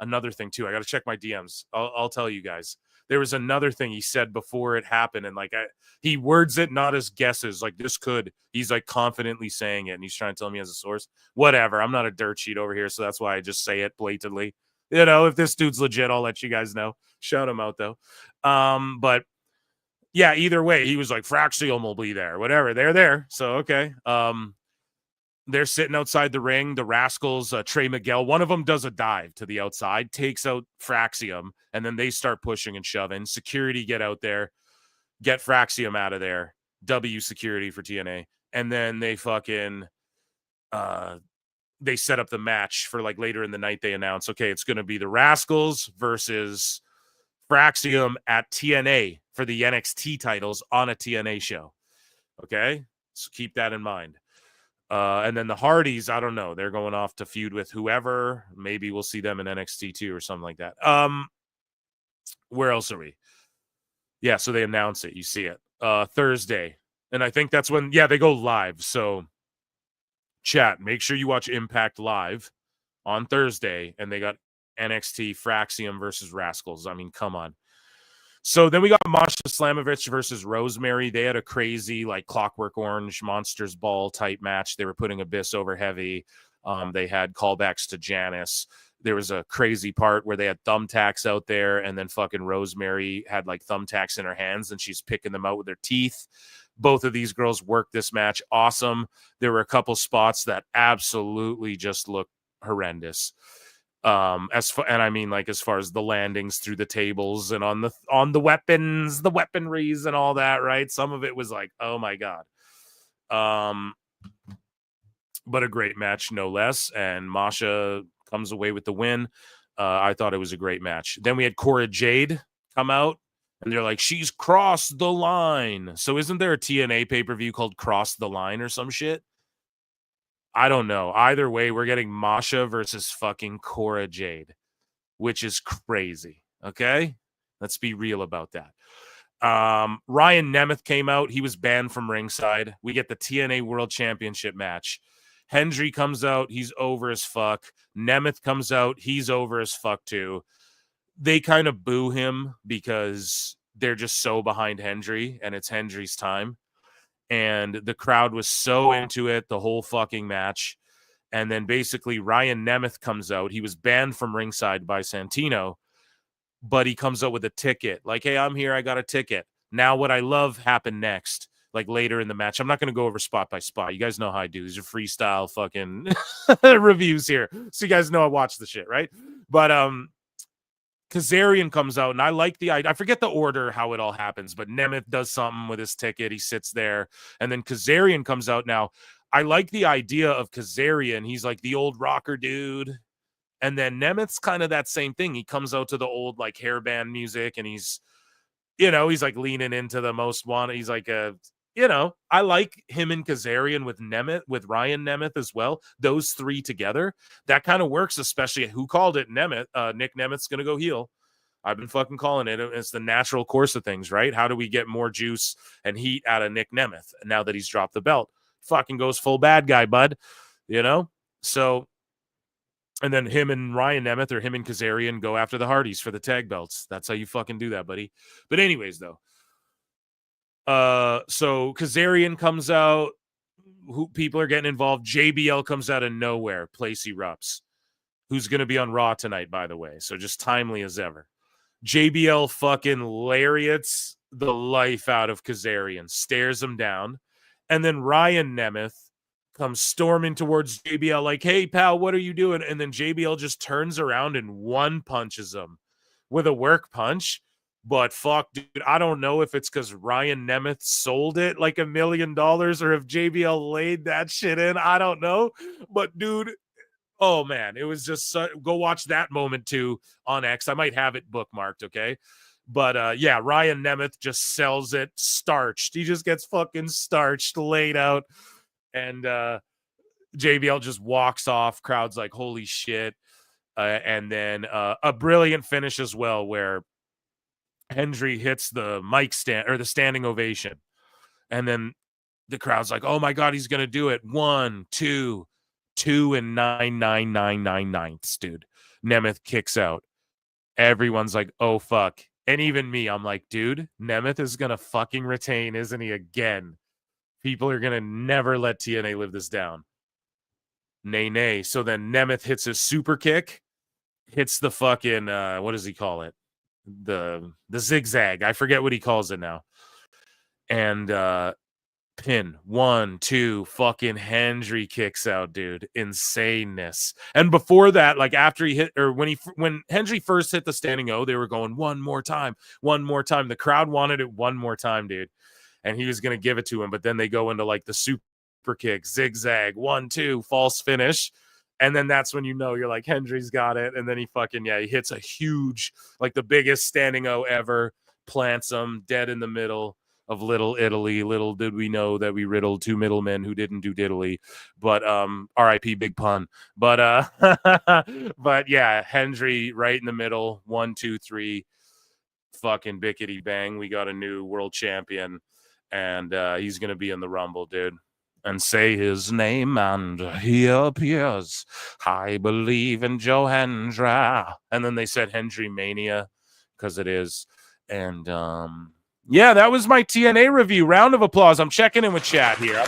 another thing too. I got to check my DMs. I'll tell you guys. There was another thing he said before it happened, and like he words it not as guesses. Like this could. He's like confidently saying it, and he's trying to tell me as a source. Whatever. I'm not a dirt sheet over here, so that's why I just say it blatantly. You know, if this dude's legit, I'll let you guys know. Shout him out though. But yeah, either way, he was like Fraxium will be there. Whatever. They're there. So okay. They're sitting outside the ring. The Rascals, Trey Miguel, one of them does a dive to the outside, takes out Fraxium, and then they start pushing and shoving. Security get out there, get Fraxium out of there. W security for TNA. And then they fucking they set up the match for like later in the night. They announce, okay, it's going to be the Rascals versus Fraxium at TNA for the NXT titles on a TNA show. Okay? So keep that in mind. And then the Hardys, I don't know. They're going off to feud with whoever. Maybe we'll see them in NXT too or something like that. Where else are we? Yeah, so they announce it. You see it. Thursday. And I think that's when, they go live. So chat, make sure you watch Impact live on Thursday. And they got NXT Fraxium versus Rascals. I mean, come on. So then we got Masha Slamovich versus Rosemary. They had a crazy, like, Clockwork Orange Monsters Ball type match. They were putting Abyss over heavy. They had callbacks to Janice. There was a crazy part where they had thumbtacks out there, and then fucking Rosemary had, like, thumbtacks in her hands, and she's picking them out with her teeth. Both of these girls worked this match awesome. There were a couple spots that absolutely just looked horrendous. As far as the landings through the tables and on the weapons, the weaponries and all that, right? Some of it was like, oh my god. But a great match no less, and Masha comes away with the win. I thought it was a great match. Then we had Cora Jade come out, and they're like, she's crossed the line. So isn't there a TNA pay-per-view called Cross the Line or some shit? I don't know. Either way, we're getting Masha versus fucking Cora Jade, which is crazy. Okay? Let's be real about that. Ryan Nemeth came out. He was banned from ringside. We get the TNA World Championship match. Hendry comes out. He's over as fuck. Nemeth comes out. He's over as fuck too. They kind of boo him because they're just so behind Hendry, and it's Hendry's time. And the crowd was so into it the whole fucking match. And then basically Ryan Nemeth comes out. He was banned from ringside by Santino, but he comes out with a ticket. Like, hey, I'm here. I got a ticket. Now what I love happened next, like later in the match. I'm not going to go over spot by spot. You guys know how I do. These are freestyle fucking reviews here. So you guys know I watch the shit, right? But Kazarian comes out, and I like the idea. I forget the order, how it all happens, but Nemeth does something with his ticket. He sits there, and then Kazarian comes out. Now, I like the idea of Kazarian. He's like the old rocker dude. And then Nemeth's kind of that same thing. He comes out to the old like hairband music, and he's, he's like leaning into the most wanted. He's like I like him and Kazarian with Nemeth, with Ryan Nemeth as well. Those three together, that kind of works, especially who called it Nemeth. Nick Nemeth's going to go heel. I've been fucking calling it. It's the natural course of things, right? How do we get more juice and heat out of Nick Nemeth now that he's dropped the belt? Fucking goes full bad guy, bud. So, and then him and Ryan Nemeth or him and Kazarian go after the Hardys for the tag belts. That's how you fucking do that, buddy. But anyways, though, so Kazarian comes out. People are getting involved. JBL comes out of nowhere. Place erupts. Who's going to be on Raw tonight, by the way? So just timely as ever. JBL fucking lariats the life out of Kazarian, stares him down, and then Ryan Nemeth comes storming towards JBL like, hey, pal, what are you doing? And then JBL just turns around and one punches him with a work punch. But fuck, dude, I don't know if it's because Ryan Nemeth sold it like $1 million or if JBL laid that shit in. I don't know. But, dude, oh, man, it was just go watch that moment, too, on X. I might have it bookmarked, okay? But, yeah, Ryan Nemeth just sells it starched. He just gets fucking starched, laid out. And JBL just walks off. Crowd's like, holy shit. And then a brilliant finish as well where Hendry hits the mic stand or the standing ovation. And then the crowd's like, oh my God, he's going to do it. 1, 2, 2 and 9.9999, dude. Nemeth kicks out. Everyone's like, oh fuck. And even me, I'm like, dude, Nemeth is going to fucking retain, isn't he? Again. People are going to never let TNA live this down. Nay. So then Nemeth hits his super kick, hits the fucking, what does he call it? The zigzag. I forget what he calls it now. And pin. 1, 2, fucking Hendry kicks out, dude. Insaneness. And before that, like after he hit, or when Hendry first hit the standing O, they were going one more time. The crowd wanted it one more time, dude. And he was going to give it to him. But then they go into like the super kick, zigzag, 1, 2, false finish. And then that's when you're like, Hendry's got it. And then he hits a huge, like the biggest standing O ever, plants him dead in the middle of Little Italy. Little did we know that we riddled 2 middlemen who didn't do diddly. But R.I.P. big pun. But but yeah, Hendry right in the middle, 1, 2, 3, fucking bickety bang. We got a new world champion. And he's going to be in the Rumble, dude. And say his name, and he appears. I believe in Joe Hendry. And then they said Hendry Mania, because it is. And, yeah, that was my TNA review. Round of applause. I'm checking in with chat here.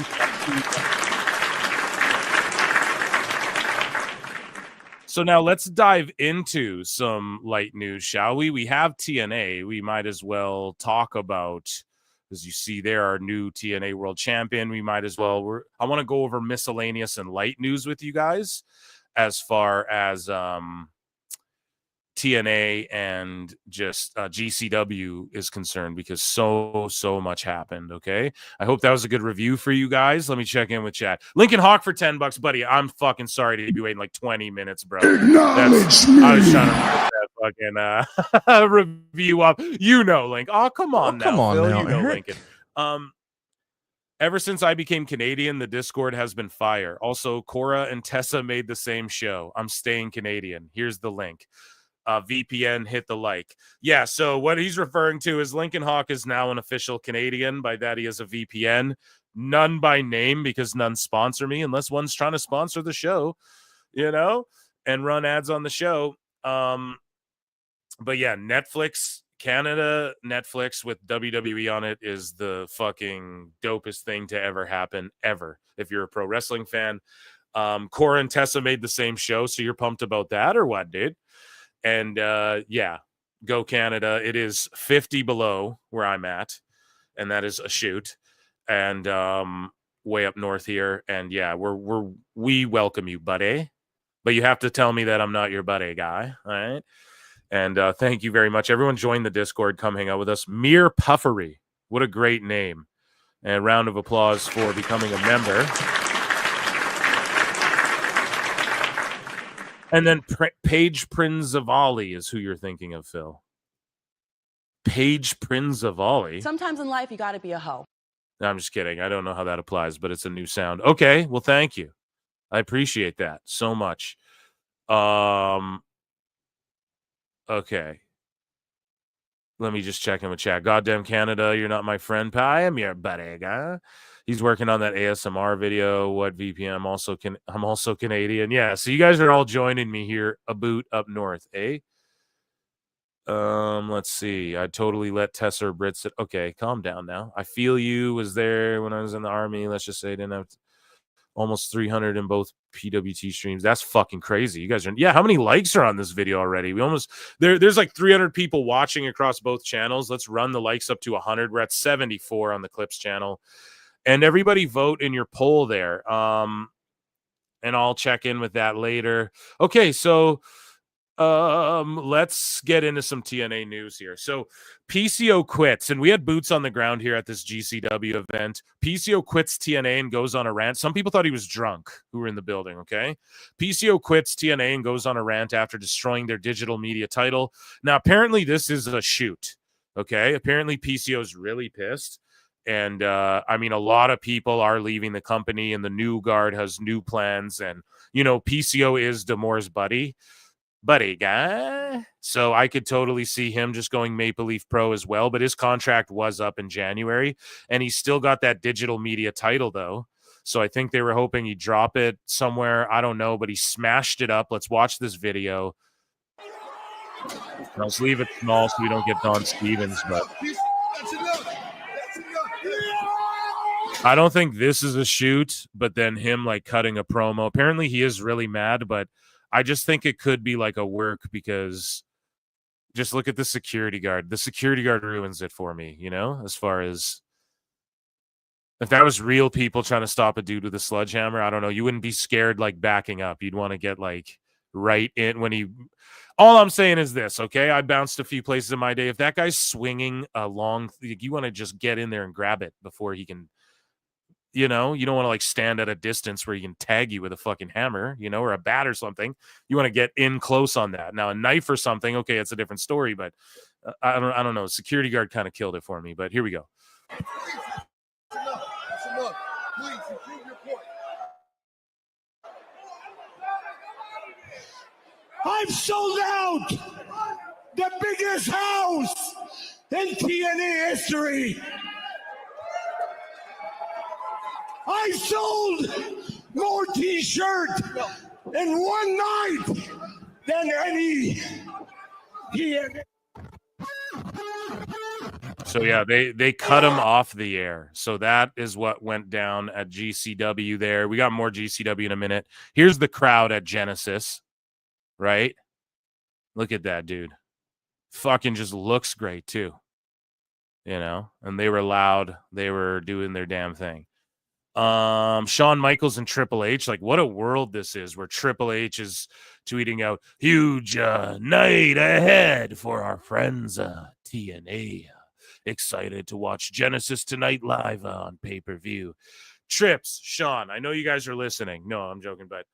So now let's dive into some light news, shall we? We have TNA. We might as well talk about... As you see there, our new TNA World Champion. We might as well. I want to go over miscellaneous and light news with you guys as far as TNA and just GCW is concerned, because so much happened. Okay, I hope that was a good review for you guys. Let me check in with chat. Lincoln Hawk for $10, buddy. I'm fucking sorry to be waiting like 20 minutes, bro. I was trying to put that fucking review up. Link. Oh, come on now, come on Phil. now, Eric. Lincoln. Ever since I became Canadian, the Discord has been fire. Also, Cora and Tessa made the same show. I'm staying Canadian. Here's the link. VPN, hit the like. Yeah, so what he's referring to is Lincoln Hawk is now an official Canadian. By that, he is a VPN. None by name, because none sponsor me unless one's trying to sponsor the show, and run ads on the show. But yeah, Netflix, Canada Netflix with WWE on it is the fucking dopest thing to ever happen, ever. If you're a pro wrestling fan, Cora and Tessa made the same show, so you're pumped about that or what, dude? And yeah, go Canada. It is 50 below where I'm at, and that is a shoot. And way up north here. And yeah, we welcome you, buddy. But you have to tell me that I'm not your buddy guy. All right. And thank you very much. Everyone join the Discord. Come hang out with us. Mere Puffery. What a great name. And a round of applause for becoming a member. And then Paige Prinzavali is who you're thinking of, Phil. Paige Prinzavali. Sometimes in life, you got to be a hoe. No, I'm just kidding. I don't know how that applies, but it's a new sound. Okay, well, thank you. I appreciate that so much. Okay. Let me just check in with chat. Goddamn Canada, you're not my friend. I am your buddy, guy. He's working on that ASMR video. What VPN? I'm also Canadian. Yeah, so you guys are all joining me here a boot up north, eh? Let's see. I totally let Tessa or Britt sit. Okay, calm down now. I feel you was there when I was in the army. Let's just say I didn't have almost 300 in both PWT streams. That's fucking crazy. You guys are, yeah, how many likes are on this video already? We almost there's like 300 people watching across both channels. Let's run the likes up to 100. We're at 74 on the Clips channel. And everybody vote in your poll there. And I'll check in with that later. Okay, so let's get into some TNA news here. So PCO quits, and we had boots on the ground here at this GCW event. PCO quits TNA and goes on a rant. Some people thought he was drunk who were in the building, okay? PCO quits TNA and goes on a rant after destroying their digital media title. Now, apparently this is a shoot, okay? Apparently PCO is really pissed. And I mean, a lot of people are leaving the company, and the new guard has new plans. And, you know, PCO is D'Amour's buddy guy. So I could totally see him just going Maple Leaf Pro as well. But his contract was up in January, and he's still got that digital media title, though. So I think they were hoping he'd drop it somewhere. I don't know, but he smashed it up. Let's watch this video. Let's leave it small so we don't get Don Stevens, but I don't think this is a shoot, but then him like cutting a promo. Apparently he is really mad, but I just think it could be like a work, because just look at the security guard. The security guard ruins it for me, you know, as far as if that was real people trying to stop a dude with a sledgehammer, I don't know. You wouldn't be scared like backing up. You'd want to get like right in when he. All I'm saying is this, okay? I bounced a few places in my day. If that guy's swinging a long, you want to just get in there and grab it before he can. You know, you don't want to like stand at a distance where he can tag you with a fucking hammer, you know, or a bat or something. You want to get in close on that. Now, a knife or something, okay, it's a different story, but I don't know. Security guard kind of killed it for me, but here we go. I've sold out the biggest house in TNA history. I sold more T-shirts in one night than any TNA. So yeah, they cut him off the air. So that is what went down at GCW there. We got more GCW in a minute. Here's the crowd at Genesis, right? Look at that dude. Fucking just looks great too. You know, and they were loud. They were doing their damn thing. Shawn Michaels and Triple H, like what a world this is, where Triple H is tweeting out huge night ahead for our friends TNA. Excited to watch Genesis tonight live on pay-per-view. Trips, Shawn, I know you guys are listening. No, I'm joking, but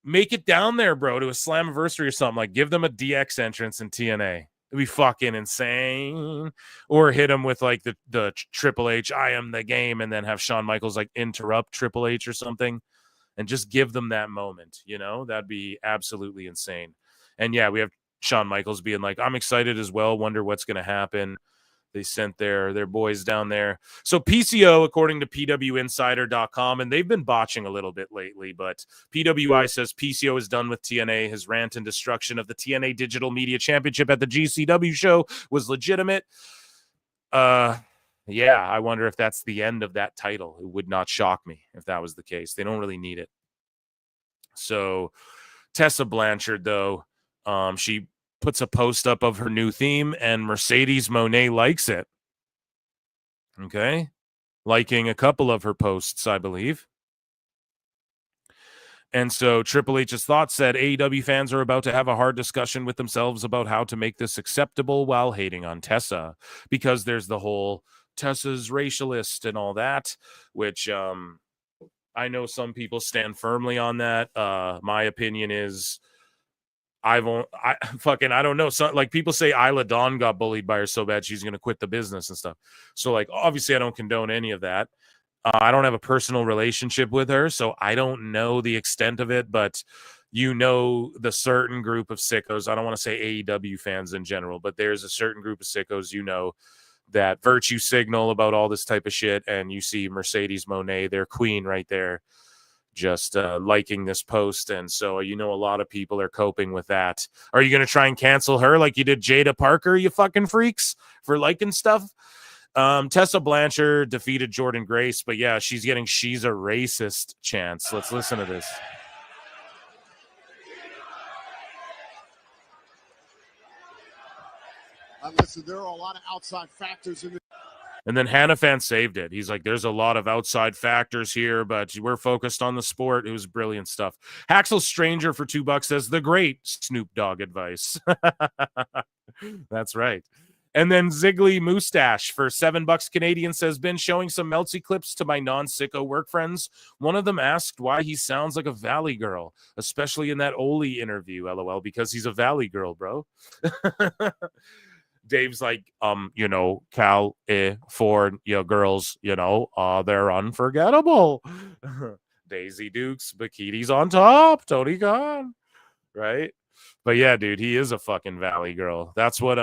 make it down there, bro, to a Slammiversary or something. Like give them a DX entrance in TNA. It'd be fucking insane. Or hit him with like the Triple H, I am the game, and then have Shawn Michaels like interrupt Triple H or something and just give them that moment, you know? That'd be absolutely insane. And yeah, we have Shawn Michaels being like, I'm excited as well, wonder what's going to happen. They sent their boys down there. So PCO, according to PWInsider.com, and they've been botching a little bit lately, but PWI says PCO is done with TNA. His rant and destruction of the TNA Digital Media Championship at the GCW show was legitimate. Yeah, I wonder if that's the end of that title. It would not shock me if that was the case. They don't really need it. So Tessa Blanchard, though, she puts a post up of her new theme, and Mercedes Moné likes it. Okay. Liking a couple of her posts, I believe. And so Triple H's thoughts said AEW fans are about to have a hard discussion with themselves about how to make this acceptable while hating on Tessa, because there's the whole Tessa's racialist and all that, which I know some people stand firmly on that. My opinion is I don't know. So, like, people say Isla Dawn got bullied by her so bad she's going to quit the business and stuff. So, like, obviously I don't condone any of that. I don't have a personal relationship with her, so I don't know the extent of it, but the certain group of sickos, I don't want to say AEW fans in general, but there's a certain group of sickos, that virtue signal about all this type of shit, and you see Mercedes Moné, their queen right there, just liking this post, and so a lot of people are coping with that. Are you going to try and cancel her like you did Jada Parker, you fucking freaks, for liking stuff? Tessa Blanchard defeated Jordan Grace, but yeah, she's getting "she's a racist" chants. Let's listen to this. Listen, there are a lot of outside factors in this. And then Hannafan saved it. He's like, there's a lot of outside factors here, but we're focused on the sport. It was brilliant stuff. Haxel Stranger for $2 says the great Snoop Dogg advice. That's right. And then Ziggly Moustache for $7 Canadian says, been showing some Meltzy clips to my non-sicko work friends. One of them asked why he sounds like a Valley girl, especially in that Oli interview, LOL, because he's a Valley girl, bro. Dave's like, Cal, Ford, girls, they're unforgettable. Daisy Dukes, bikinis on top, Tony Khan, right? But yeah, dude, he is a fucking Valley girl. That's what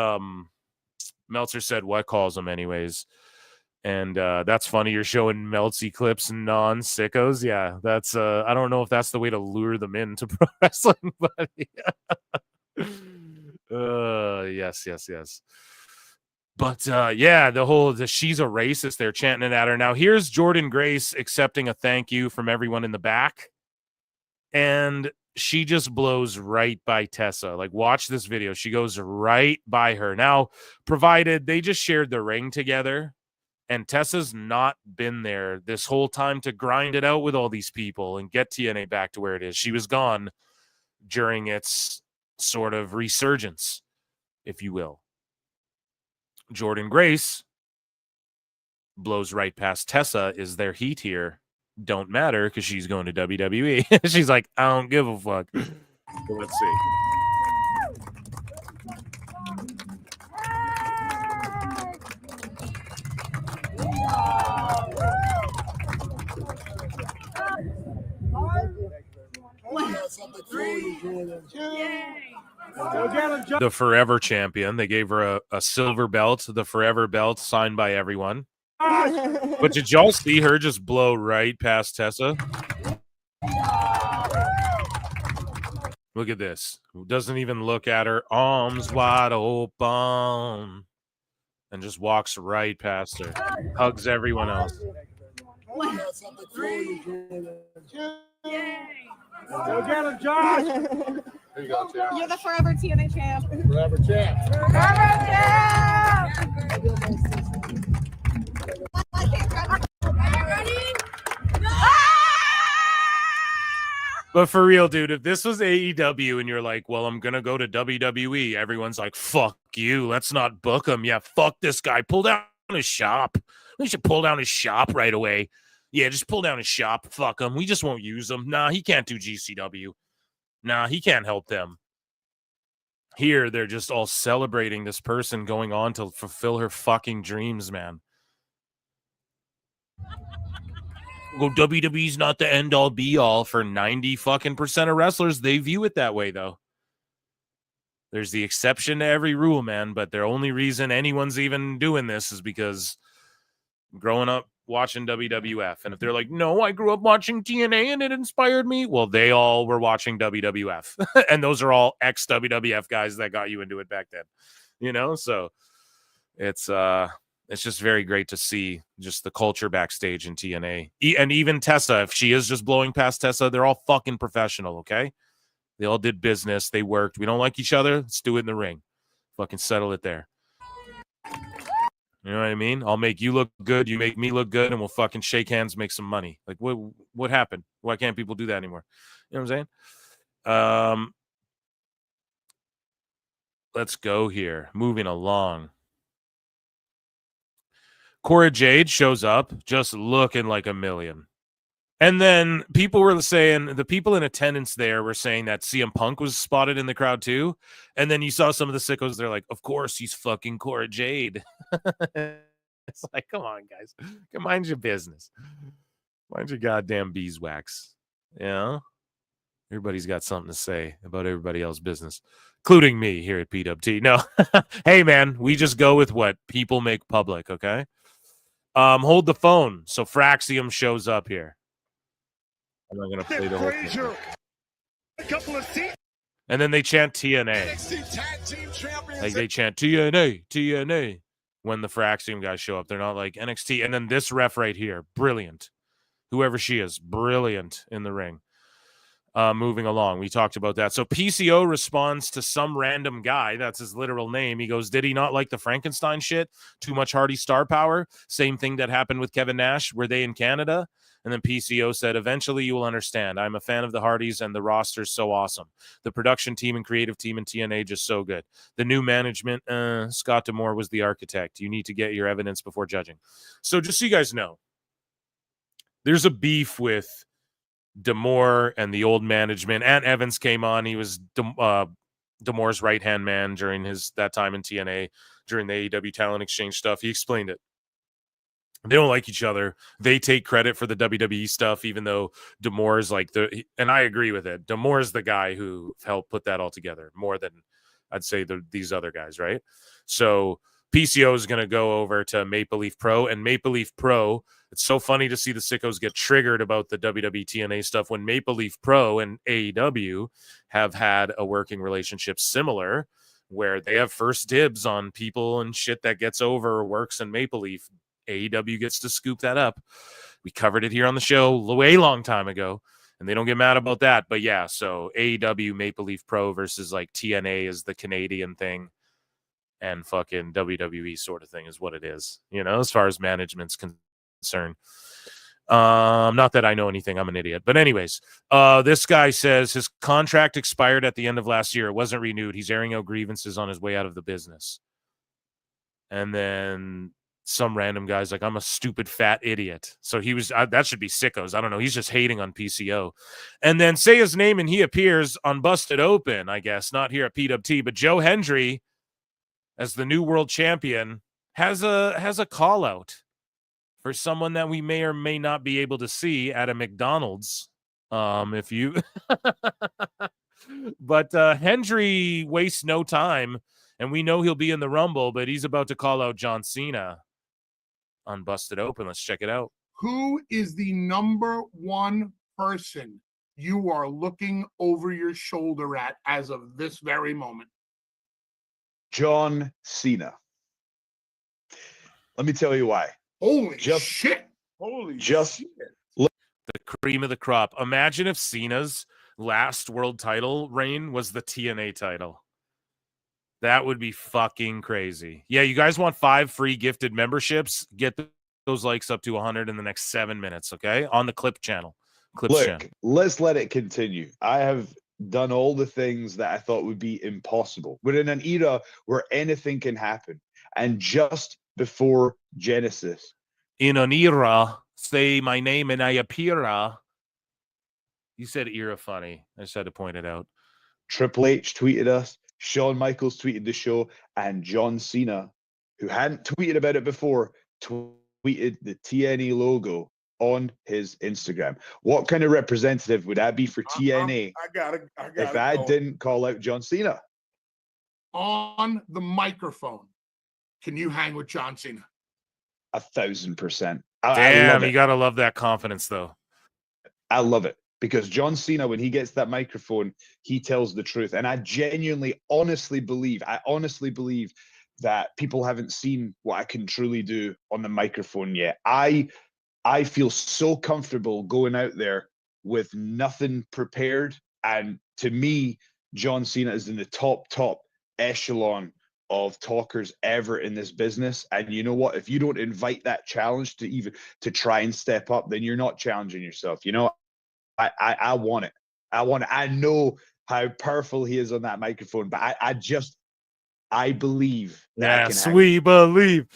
Meltzer said what calls him anyways. And that's funny. You're showing Meltzy clips non-sickos. Yeah, that's I don't know if that's the way to lure them into pro wrestling, but yes. But yeah, the she's a racist, they're chanting it at her. Now here's Jordan Grace accepting a thank you from everyone in the back. And she just blows right by Tessa. Like, watch this video. She goes right by her. Now, provided they just shared the ring together, and Tessa's not been there this whole time to grind it out with all these people and get TNA back to where it is. She was gone during its sort of resurgence, if you will. Jordan Grace blows right past Tessa. Is there heat here? Don't matter, because she's going to WWE. She's like, I don't give a fuck. So let's see. The Forever Champion. They gave her a silver belt, the Forever belt, signed by everyone. But did y'all see her just blow right past Tessa? Look at this. Doesn't even look at her. Arms wide open. And just walks right past her. Hugs everyone else. Go get him, Josh. Here you go, champ. You're the forever TNA champ. Forever champ. Forever champ. But for real, dude, if this was AEW and you're like, well, I'm going to go to WWE, everyone's like, fuck you. Let's not book him. Yeah, fuck this guy. Pull down his shop. We should pull down his shop right away. Yeah, just pull down his shop. Fuck him. We just won't use him. Nah, he can't do GCW. Nah, he can't help them. Here, they're just all celebrating this person going on to fulfill her fucking dreams, man. Well, WWE's not the end all be all for 90 fucking % of wrestlers. They view it that way, though. There's the exception to every rule, man. But the only reason anyone's even doing this is because growing up watching WWF. And if they're like, no, I grew up watching TNA and it inspired me. Well, they all were watching WWF. And those are all ex-WWF guys that got you into it back then. So it's it's just very great to see just the culture backstage in TNA. And even Tessa, if she is just blowing past Tessa, they're all fucking professional, okay? They all did business. They worked. We don't like each other. Let's do it in the ring. Fucking settle it there. You know what I mean? I'll make you look good. You make me look good, and we'll fucking shake hands, make some money. Like, what happened? Why can't people do that anymore? You know what I'm saying? Let's go here. Moving along. Cora Jade shows up just looking like a million. And then people were saying, the people in attendance there were saying that CM Punk was spotted in the crowd too. And then you saw some of the sickos, they're like, of course, he's fucking Cora Jade. It's like, come on, guys. Mind your business. Mind your goddamn beeswax. You know? Everybody's got something to say about everybody else's business, including me here at PWT. No. Hey, man, we just go with what people make public, okay? Hold the phone. So Fraxium shows up here. I'm not going to play the whole thing. A couple of seats. And then they chant TNA. Like they chant TNA, TNA. When the Fraxium guys show up, they're not like NXT. And then this ref right here, brilliant. Whoever she is, brilliant in the ring. Moving along, we talked about that. So PCO responds to some random guy. That's his literal name. He goes, did he not like the Frankenstein shit? Too much Hardy star power? Same thing that happened with Kevin Nash. Were they in Canada? And then PCO said, eventually you will understand. I'm a fan of the Hardys and the roster's so awesome. The production team and creative team in TNA just so good. The new management, Scott D'Amore was the architect. You need to get your evidence before judging. So just so you guys know, there's a beef with D'Amore and the old management. Ant Evans came on. He was D'Amore's right-hand man during that time in TNA, during the AEW talent exchange stuff. He explained it. They don't like each other. They take credit for the WWE stuff, even though D'Amore is like and I agree with it. D'Amore is the guy who helped put that all together more than I'd say these other guys, right? So PCO is going to go over to Maple Leaf Pro, and Maple Leaf Pro, it's so funny to see the sickos get triggered about the WWE TNA stuff when Maple Leaf Pro and AEW have had a working relationship similar where they have first dibs on people and shit that gets over or works in Maple Leaf. AEW gets to scoop that up. We covered it here on the show a way long time ago, and they don't get mad about that. But yeah, so AEW Maple Leaf Pro versus like TNA is the Canadian thing, and fucking WWE sort of thing is what it is, you know, as far as management's concerned. Not that I know anything. I'm an idiot. But anyways, this guy says his contract expired at the end of last year. It wasn't renewed. He's airing out grievances on his way out of the business. And then some random guy's like, I'm a stupid fat idiot. So he was, that should be sickos. I don't know. He's just hating on PCO. And then say his name and he appears on Busted Open, I guess, not here at PWT, but Joe Hendry, as the new world champion, has a call out for someone that we may or may not be able to see at a McDonald's. If you, but Hendry wastes no time, and we know he'll be in the Rumble, but he's about to call out John Cena on Busted Open. Let's check it out. Who is the number one person you are looking over your shoulder at as of this very moment? John Cena. Let me tell you why. Holy shit. Holy shit. The cream of the crop. Imagine if Cena's last world title reign was the TNA title. That would be fucking crazy. Yeah, you guys want 5 free gifted memberships? Get those likes up to 100 in the next 7 minutes, okay? On the Clip channel. Look, let's let it continue. I have done all the things that I thought would be impossible. We're in an era where anything can happen. And just before Genesis. In an era, say my name and I appear. You said era funny. I just had to point it out. Triple H tweeted us. Shawn Michaels tweeted the show, and John Cena, who hadn't tweeted about it before, tweeted the TNA logo on his Instagram. What kind of representative would I be for TNA if I didn't call out John Cena? On the microphone, can you hang with John Cena? 1,000%. Damn, you gotta love that confidence, though. I love it. Because John Cena, when he gets that microphone, he tells the truth. And I genuinely, honestly believe that people haven't seen what I can truly do on the microphone yet. I feel so comfortable going out there with nothing prepared. And to me, John Cena is in the top echelon of talkers ever in this business. And you know what? If you don't invite that challenge to try and step up, then you're not challenging yourself. You know, I want it. I know how powerful he is on that microphone, but I believe that Yes, we believe.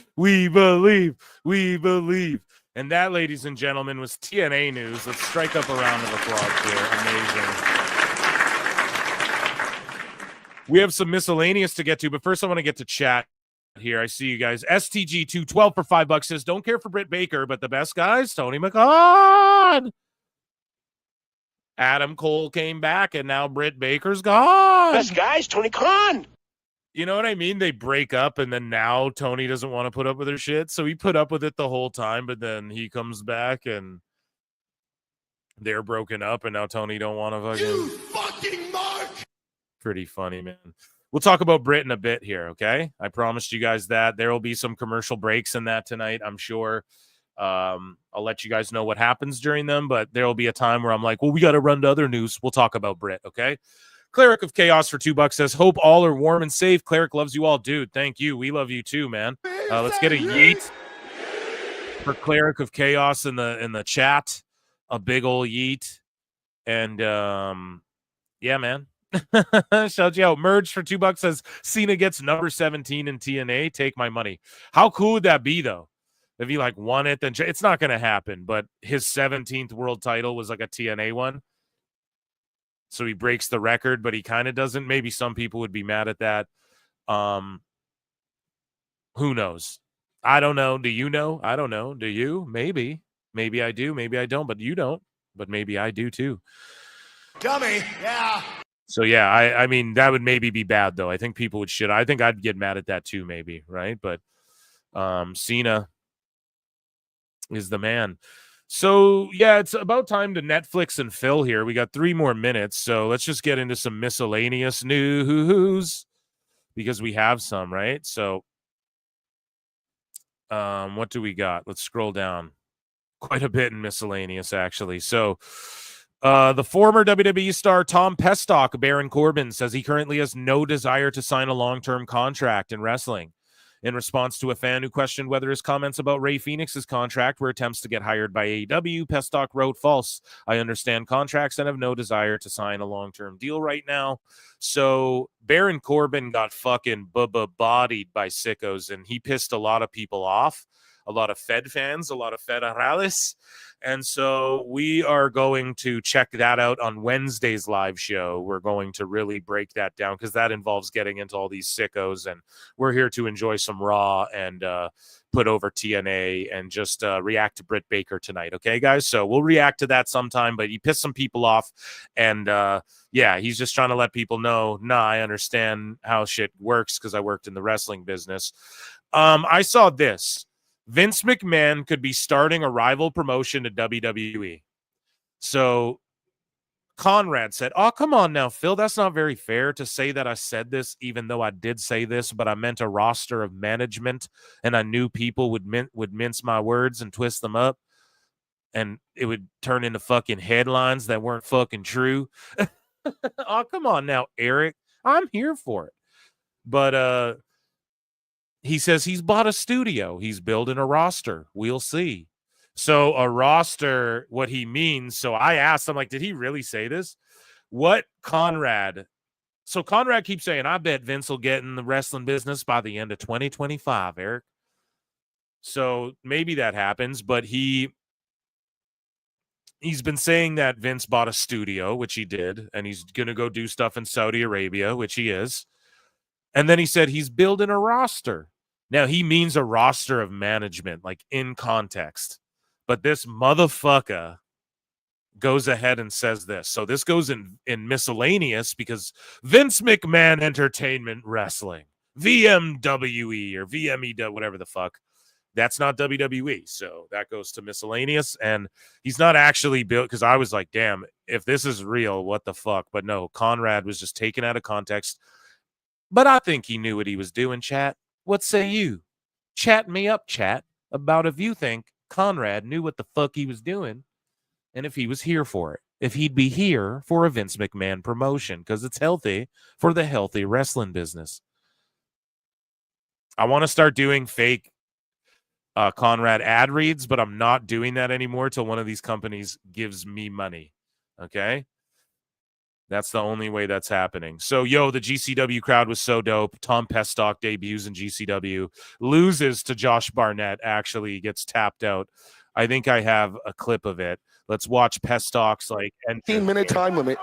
And that, ladies and gentlemen, was TNA news. Let's strike up a round of applause here. Amazing. We have some miscellaneous to get to, but first I want to get to chat here. I see you guys. STG212 for $5 says, don't care for Britt Baker, but the best guys, Tony McCon. Adam Cole came back, and now Britt Baker's gone. Best guys, Tony Khan. You know what I mean? They break up, and then now Tony doesn't want to put up with her shit. So he put up with it the whole time, but then he comes back, and they're broken up, and now Tony don't want to fucking... You fucking mark! Pretty funny, man. We'll talk about Britt in a bit here, okay? I promised you guys that. There will be some commercial breaks in that tonight, I'm sure. I'll let you guys know what happens during them, but there will be a time where I'm like, well, we got to run to other news. We'll talk about Britt, okay? Cleric of Chaos for $2 says, hope all are warm and safe. Cleric loves you all. Dude, thank you. We love you too, man. Let's get a yeet for Cleric of Chaos in the chat. A big old yeet. And yeah, man. Shout you out. Merge for $2 says, Cena gets number 17 in TNA. Take my money. How cool would that be, though? If he like won it, then it's not going to happen. But his 17th world title was like a TNA one. So he breaks the record, but he kind of doesn't. Maybe some people would be mad at that. Who knows? I don't know. Do you know? I don't know. Do you? Maybe. Maybe I do. Maybe I don't. But you don't. But maybe I do too. Dummy. Yeah. So yeah, I mean that would maybe be bad though. I think people would shit. I think I'd get mad at that too, maybe, right? But Cena is the man. So, yeah, it's about time to Netflix and Phil here. We got 3 more minutes, so let's just get into some miscellaneous news because we have some, right? So, what do we got? Let's scroll down. Quite a bit in miscellaneous, actually. So, the former WWE star Tom Pestock, Baron Corbin, says he currently has no desire to sign a long-term contract in wrestling. In response to a fan who questioned whether his comments about Rey Fenix's contract were attempts to get hired by AEW, Pestock wrote, false. I understand contracts and have no desire to sign a long-term deal right now. So Baron Corbin got fucking bodied by sickos, and he pissed a lot of people off, a lot of Fed fans, a lot of Federales. And so we are going to check that out on Wednesday's live show. We're going to really break that down because that involves getting into all these sickos. And we're here to enjoy some Raw and put over TNA and just react to Britt Baker tonight. Okay, guys? So we'll react to that sometime. But he pissed some people off. And yeah, he's just trying to let people know, nah, I understand how shit works because I worked in the wrestling business. I saw this. Vince McMahon could be starting a rival promotion to WWE. So Conrad said, oh, come on now, Phil. That's not very fair to say that I said this, even though I did say this, but I meant a roster of management, and I knew people would mince my words and twist them up, and it would turn into fucking headlines that weren't fucking true. Oh, come on now, Eric. I'm here for it. But, he says he's bought a studio. He's building a roster. We'll see. So a roster, what he means. So I asked him, like, did he really say this? What Conrad? So Conrad keeps saying, I bet Vince will get in the wrestling business by the end of 2025, Eric. So maybe that happens, but he's been saying that Vince bought a studio, which he did, and he's going to go do stuff in Saudi Arabia, which he is. And then he said he's building a roster. Now, he means a roster of management, like in context. But this motherfucker goes ahead and says this. So this goes in miscellaneous because Vince McMahon Entertainment Wrestling, VMWE or VMEW, whatever the fuck. That's not WWE. So that goes to miscellaneous. And he's not actually built because I was like, damn, if this is real, what the fuck? But no, Conrad was just taken out of context. But I think he knew what he was doing, chat. What say you? Chat me up, chat, about if you think Conrad knew what the fuck he was doing and if he was here for it. If he'd be here for a Vince McMahon promotion, because it's healthy for the healthy wrestling business. I want to start doing fake Conrad ad reads, but I'm not doing that anymore till one of these companies gives me money. Okay? That's the only way that's happening. So, the GCW crowd was so dope. Tom Pestock debuts in GCW, loses to Josh Barnett, actually gets tapped out. I think I have a clip of it. Let's watch Pestock's 15-minute time limit.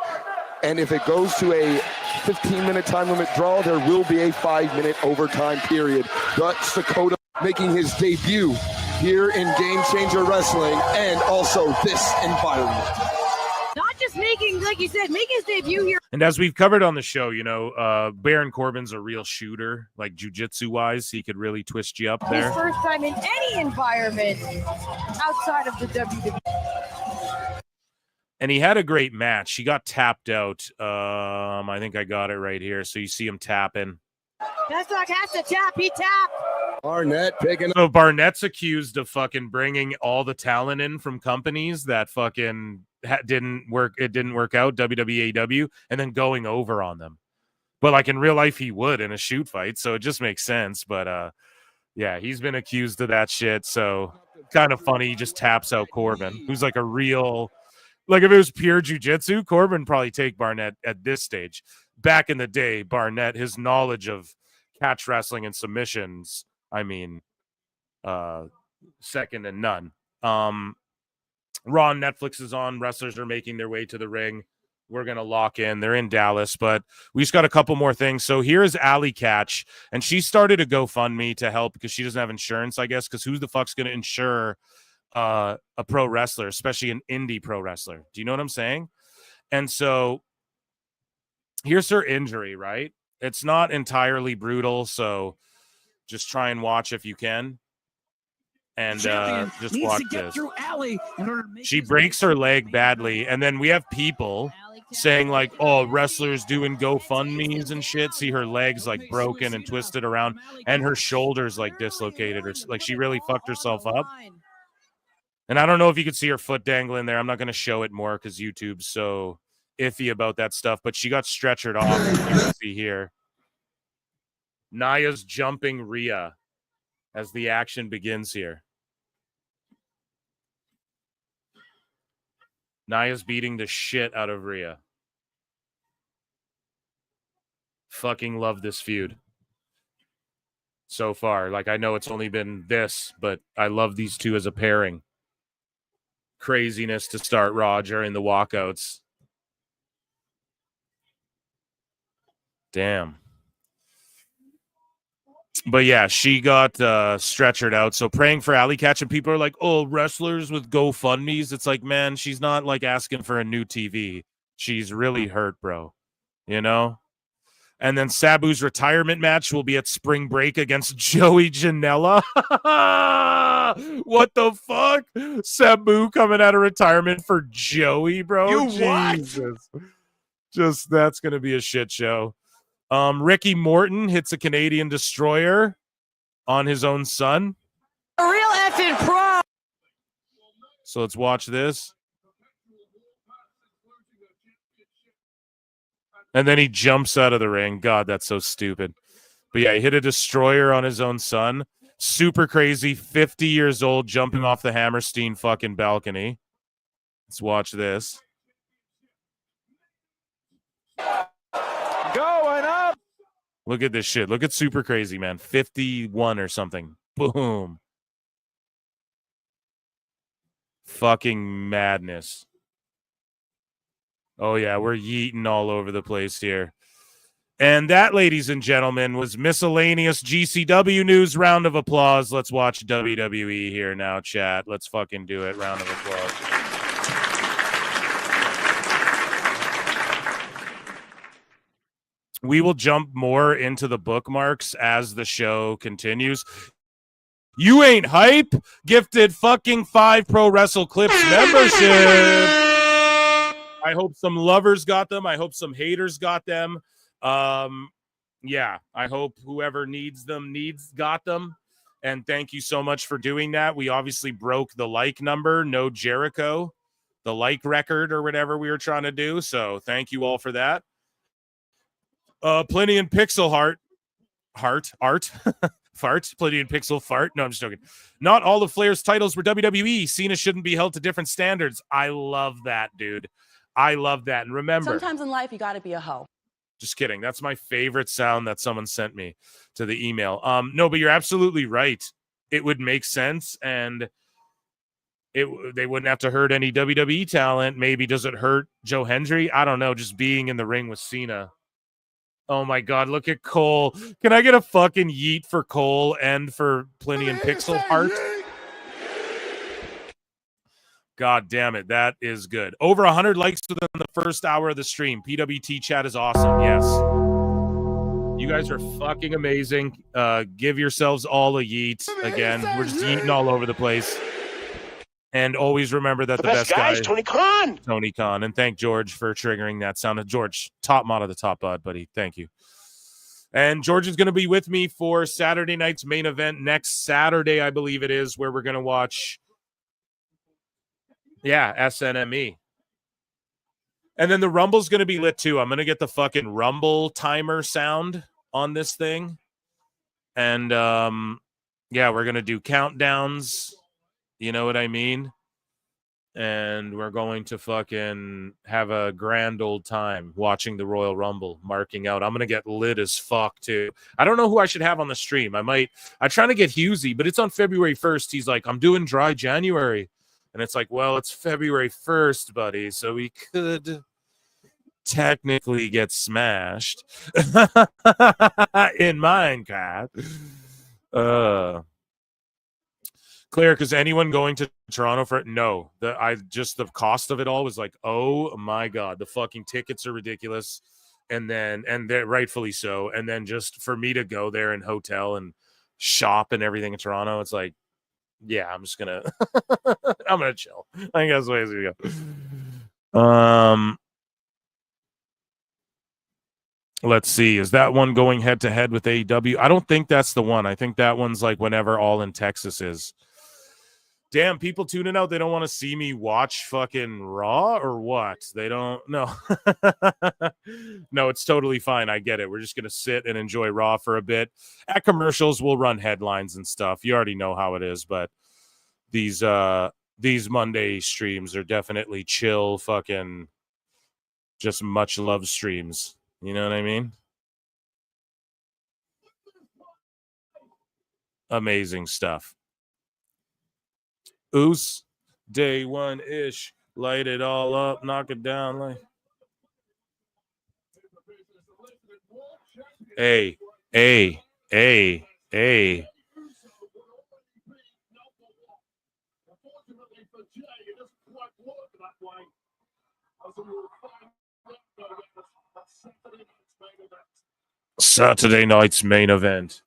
And if it goes to a 15-minute time limit draw, there will be a 5-minute overtime period. That's Dakota making his debut here in Game Changer Wrestling and also this environment. Not just making, like you said, making his debut here. And as we've covered on the show, Baron Corbin's a real shooter, like jiu-jitsu-wise. He could really twist you up there. His first time in any environment outside of the WWE. And he had a great match. He got tapped out. I think I got it right here. So you see him tapping. Pestock has to tap. He tapped. Barnett picking So Barnett's accused of fucking bringing all the talent in from companies that fucking didn't work. It didn't work out, WWE, AEW, and then going over on them. But in real life, he would in a shoot fight. So it just makes sense. But yeah, he's been accused of that shit. So kind of funny. He just taps out Corbin, who's like a real, if it was pure jiu-jitsu, Corbin probably take Barnett at this stage. Back in the day, Barnett, his knowledge of catch wrestling and submissions, second to none. Raw and Netflix is on. Wrestlers are making their way to the ring. We're going to lock in. They're in Dallas, but we just got a couple more things. So here's Allie Catch, and she started a GoFundMe to help because she doesn't have insurance, I guess, because who the fuck's going to insure a pro wrestler, especially an indie pro wrestler? Do you know what I'm saying? And so here's her injury, right? It's not entirely brutal, so just try and watch if you can. And just watch this. She breaks her leg badly, and then we have people saying wrestlers doing GoFundMes and shit. See her legs broken and twisted around, and her shoulders dislocated, or she really fucked herself up. And I don't know if you could see her foot dangling there. I'm not going to show it more because YouTube's so iffy about that stuff, but she got stretchered off, as you can see here. Naya's jumping Rhea as the action begins here. Naya's beating the shit out of Rhea. Fucking love this feud so far. I know it's only been this, but I love these two as a pairing. Craziness to start Raw during the walkouts. Damn. But yeah, she got stretchered out. So praying for Allie Catch, and people are like, oh, wrestlers with GoFundMes. It's man, she's not asking for a new TV. She's really hurt, bro. And then Sabu's retirement match will be at Spring Break against Joey Janela. What the fuck? Sabu coming out of retirement for Joey, bro. Jesus. Just that's going to be a shit show. Ricky Morton hits a Canadian Destroyer on his own son. A real effing pro. So let's watch this. And then he jumps out of the ring. God, that's so stupid. But yeah, he hit a Destroyer on his own son. Super crazy. 50 years old, jumping off the Hammerstein fucking balcony. Let's watch this. Going up. Look at this shit. Look at Super Crazy, man. 51 or something. Boom. Fucking madness. Oh, yeah, we're yeeting all over the place here. And that, ladies and gentlemen, was Miscellaneous GCW news. Round of applause. Let's watch WWE here now, chat. Let's fucking do it. Round of applause. We will jump more into the bookmarks as the show continues. You ain't hype. Gifted fucking 5 Pro Wrestle Clips membership. I hope some lovers got them. I hope some haters got them. yeah, I hope whoever needs them got them. And thank you so much for doing that. We obviously broke the like number, no Jericho, the like record or whatever we were trying to do. So thank you all for that. Plenty and Pixel art, fart, Plenty and Pixel fart. No, I'm just joking. Not all of Flair's titles were WWE. Cena shouldn't be held to different standards. I love that, dude. I love that. And remember, Sometimes in life, you got to be a hoe. just kidding. That's my favorite sound that someone sent me to the email. No, but you're absolutely right. It would make sense, and they wouldn't have to hurt any WWE talent. Maybe does it hurt Joe Hendry? I don't know. Just being in the ring with Cena. Oh my God! Look at Cole. Can I get a fucking yeet for Cole and for Plenty and Pixel Heart? God damn it. That is good. Over 100 likes within the first hour of the stream. PWT chat is awesome. Yes. You guys are fucking amazing. Give yourselves all a yeet. Again, we're just yeeting all over the place. And always remember that the best guy is Tony Khan. Tony Khan. And thank George for triggering that sound. George, top mod of the top bud, buddy. Thank you. And George is going to be with me for Saturday night's main event next Saturday, I believe it is, where we're going to watch SNME. And then the Rumble's going to be lit too. I'm going to get the fucking Rumble timer sound on this thing. And we're going to do countdowns. You know what I mean? And we're going to fucking have a grand old time watching the Royal Rumble, marking out. I'm going to get lit as fuck too. I don't know who I should have on the stream. I'm trying to get Husey, but it's on February 1st. He's like, I'm doing dry January. And it's like, well, it's February 1st, buddy. So we could technically get smashed in Minecraft. Claire, because anyone going to Toronto for it? No. The cost of it all was like, oh my God, the fucking tickets are ridiculous. And they're rightfully so. And then just for me to go there and hotel and shop and everything in Toronto, it's like, yeah, I'm just gonna I'm gonna chill. I think that's the way we go. Let's see. Is that one going head to head with AEW? I don't think that's the one. I think that one's like whenever All in Texas is. Damn, people tuning out. They don't want to see me watch fucking Raw or what? They don't. No. No, it's totally fine. I get it. We're just going to sit and enjoy Raw for a bit. At commercials, we'll run headlines and stuff. You already know how it is, but these Monday streams are definitely chill, fucking just much love streams. You know what I mean? Amazing stuff. Oos, day one-ish, light it all up, knock it down. Like, hey. Saturday night's main event.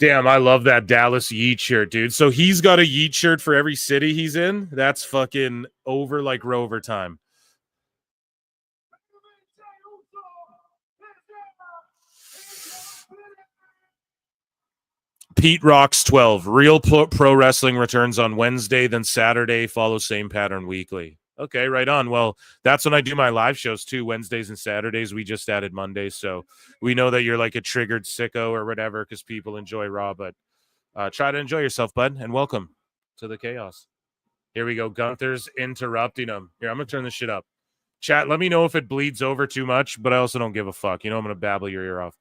Damn, I love that Dallas Yeet shirt, dude. So he's got a Yeet shirt for every city he's in. That's fucking over like Rover time. Pete Rocks 12. Real Pro Wrestling returns on Wednesday, then Saturday. Follow same pattern weekly. Okay, right on. Well, that's when I do my live shows too, Wednesdays and Saturdays. We just added Mondays, so we know that you're like a triggered sicko or whatever because people enjoy Raw, but try to enjoy yourself, bud, and welcome to the chaos. Here we go. Gunther's interrupting him. Here, I'm going to turn this shit up. Chat, let me know if it bleeds over too much, but I also don't give a fuck. You know, I'm going to babble your ear off.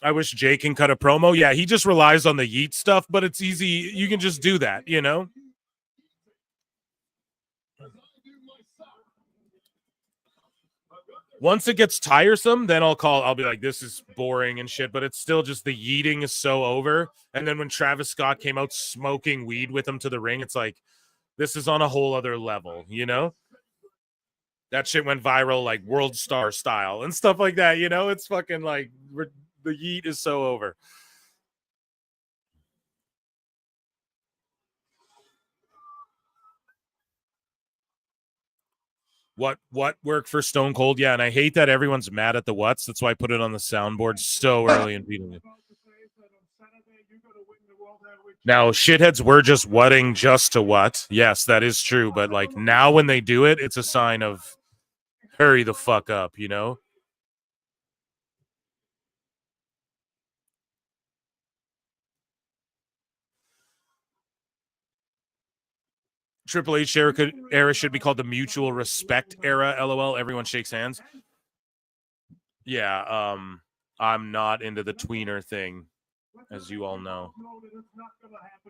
I wish Jay can cut a promo. Yeah, he just relies on the yeet stuff, but it's easy. You can just do that, you know? Once it gets tiresome, then I'll be like, this is boring and shit, but it's still just the yeeting is so over. And then when Travis Scott came out smoking weed with him to the ring, it's like, this is on a whole other level, you know? That shit went viral like World Star style and stuff like that, you know? It's fucking like The yeet is so over. What worked for Stone Cold? Yeah, and I hate that everyone's mad at the what's. That's why I put it on the soundboard so early in beating it. Now, shitheads were just whatting just to what. Yes, that is true. But like now when they do it, it's a sign of hurry the fuck up, you know? Triple H era should be called the mutual respect era. LOL. Everyone shakes hands. Yeah, I'm not into the tweener thing, as you all know.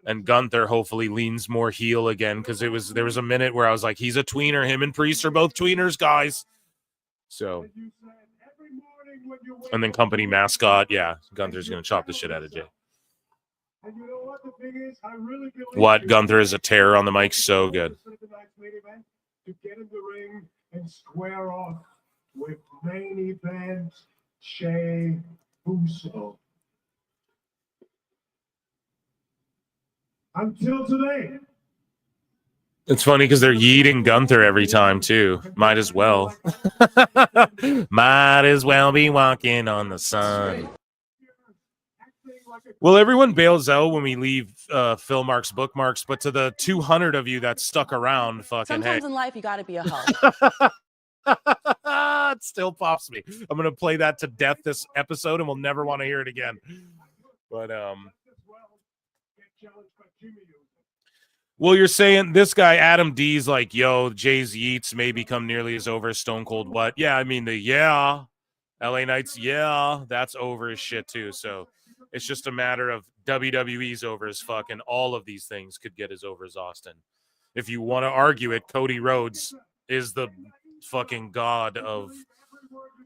And Gunther hopefully leans more heel again, because there was a minute where I was like, he's a tweener. Him and Priest are both tweeners, guys. So, and then company mascot, yeah, Gunther's gonna chop the shit out of Jay. And you know what the thing is? I really believe What? Gunther is a terror on the mic, so good. To get in the ring and square off with main event Jey Uso. Until today. It's funny because they're yeeting Gunther every time too. Might as well. Might as well be walking on the sun. Well, everyone bails out when we leave Phil Mark's bookmarks, but to the 200 of you that stuck around, fucking Sometimes hey. in life, you got to be a hoe. It still pops me. I'm gonna play that to death this episode, and we'll never want to hear it again. But well, you're saying this guy Adam D's like, yo, Jay's yeets may become nearly as over as Stone Cold. What? Yeah, I mean LA Knights. Yeah, that's over as shit too. So it's just a matter of WWE's over as fuck, and all of these things could get as over as Austin. If you want to argue it, Cody Rhodes is the fucking god of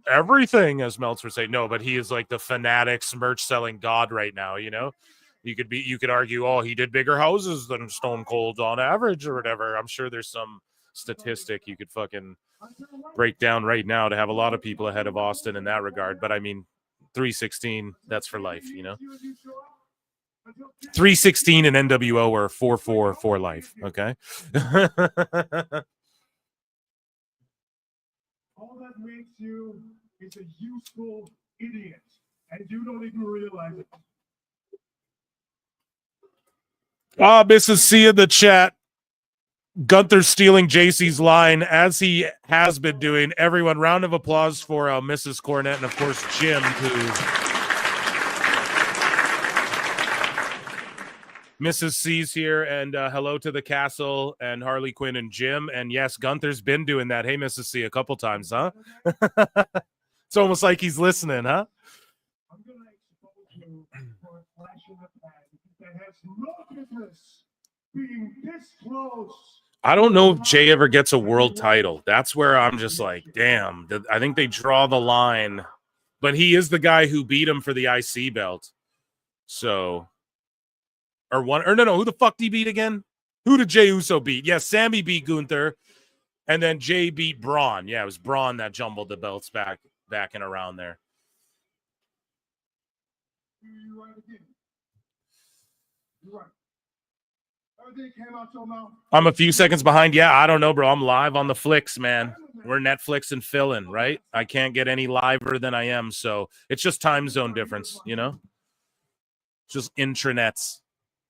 everything, as Meltzer would say. No, but he is like the Fanatics merch selling god right now, you know? You could argue, oh, he did bigger houses than Stone Cold on average or whatever. I'm sure there's some statistic you could fucking break down right now to have a lot of people ahead of Austin in that regard. But I mean, 316, that's for life, you know? 316 and NWO are 4-4 for life, okay? All that makes you is a useful idiot, and you don't even realize it. Mrs. C in the chat. Gunther stealing JC's line, as he has been doing. Everyone, round of applause for Mrs. Cornett and, of course, Jim, who... Mrs. C's here, and hello to the castle and Harley Quinn and Jim. And yes, Gunther's been doing that. Hey, Mrs. C, a couple times, huh? It's almost like he's listening, huh? I'm going to expose you for a flash in the pan that has no business being this close. I don't know if Jay ever gets a world title. That's where I'm just like, damn. I think they draw the line. But he is the guy who beat him for the IC belt. So... who the fuck did he beat again? Who did Jey Uso beat? Yeah, Sammy beat Gunther, and then Jay beat Braun. Yeah, it was Braun that jumbled the belts back and around there. You're right again. You're right. Everything came out your mouth. I'm a few seconds behind. Yeah, I don't know, bro. I'm live on the flicks, man. We're Netflix and fill-in, right? I can't get any liver than I am, so it's just time zone difference, you know? It's just intranets.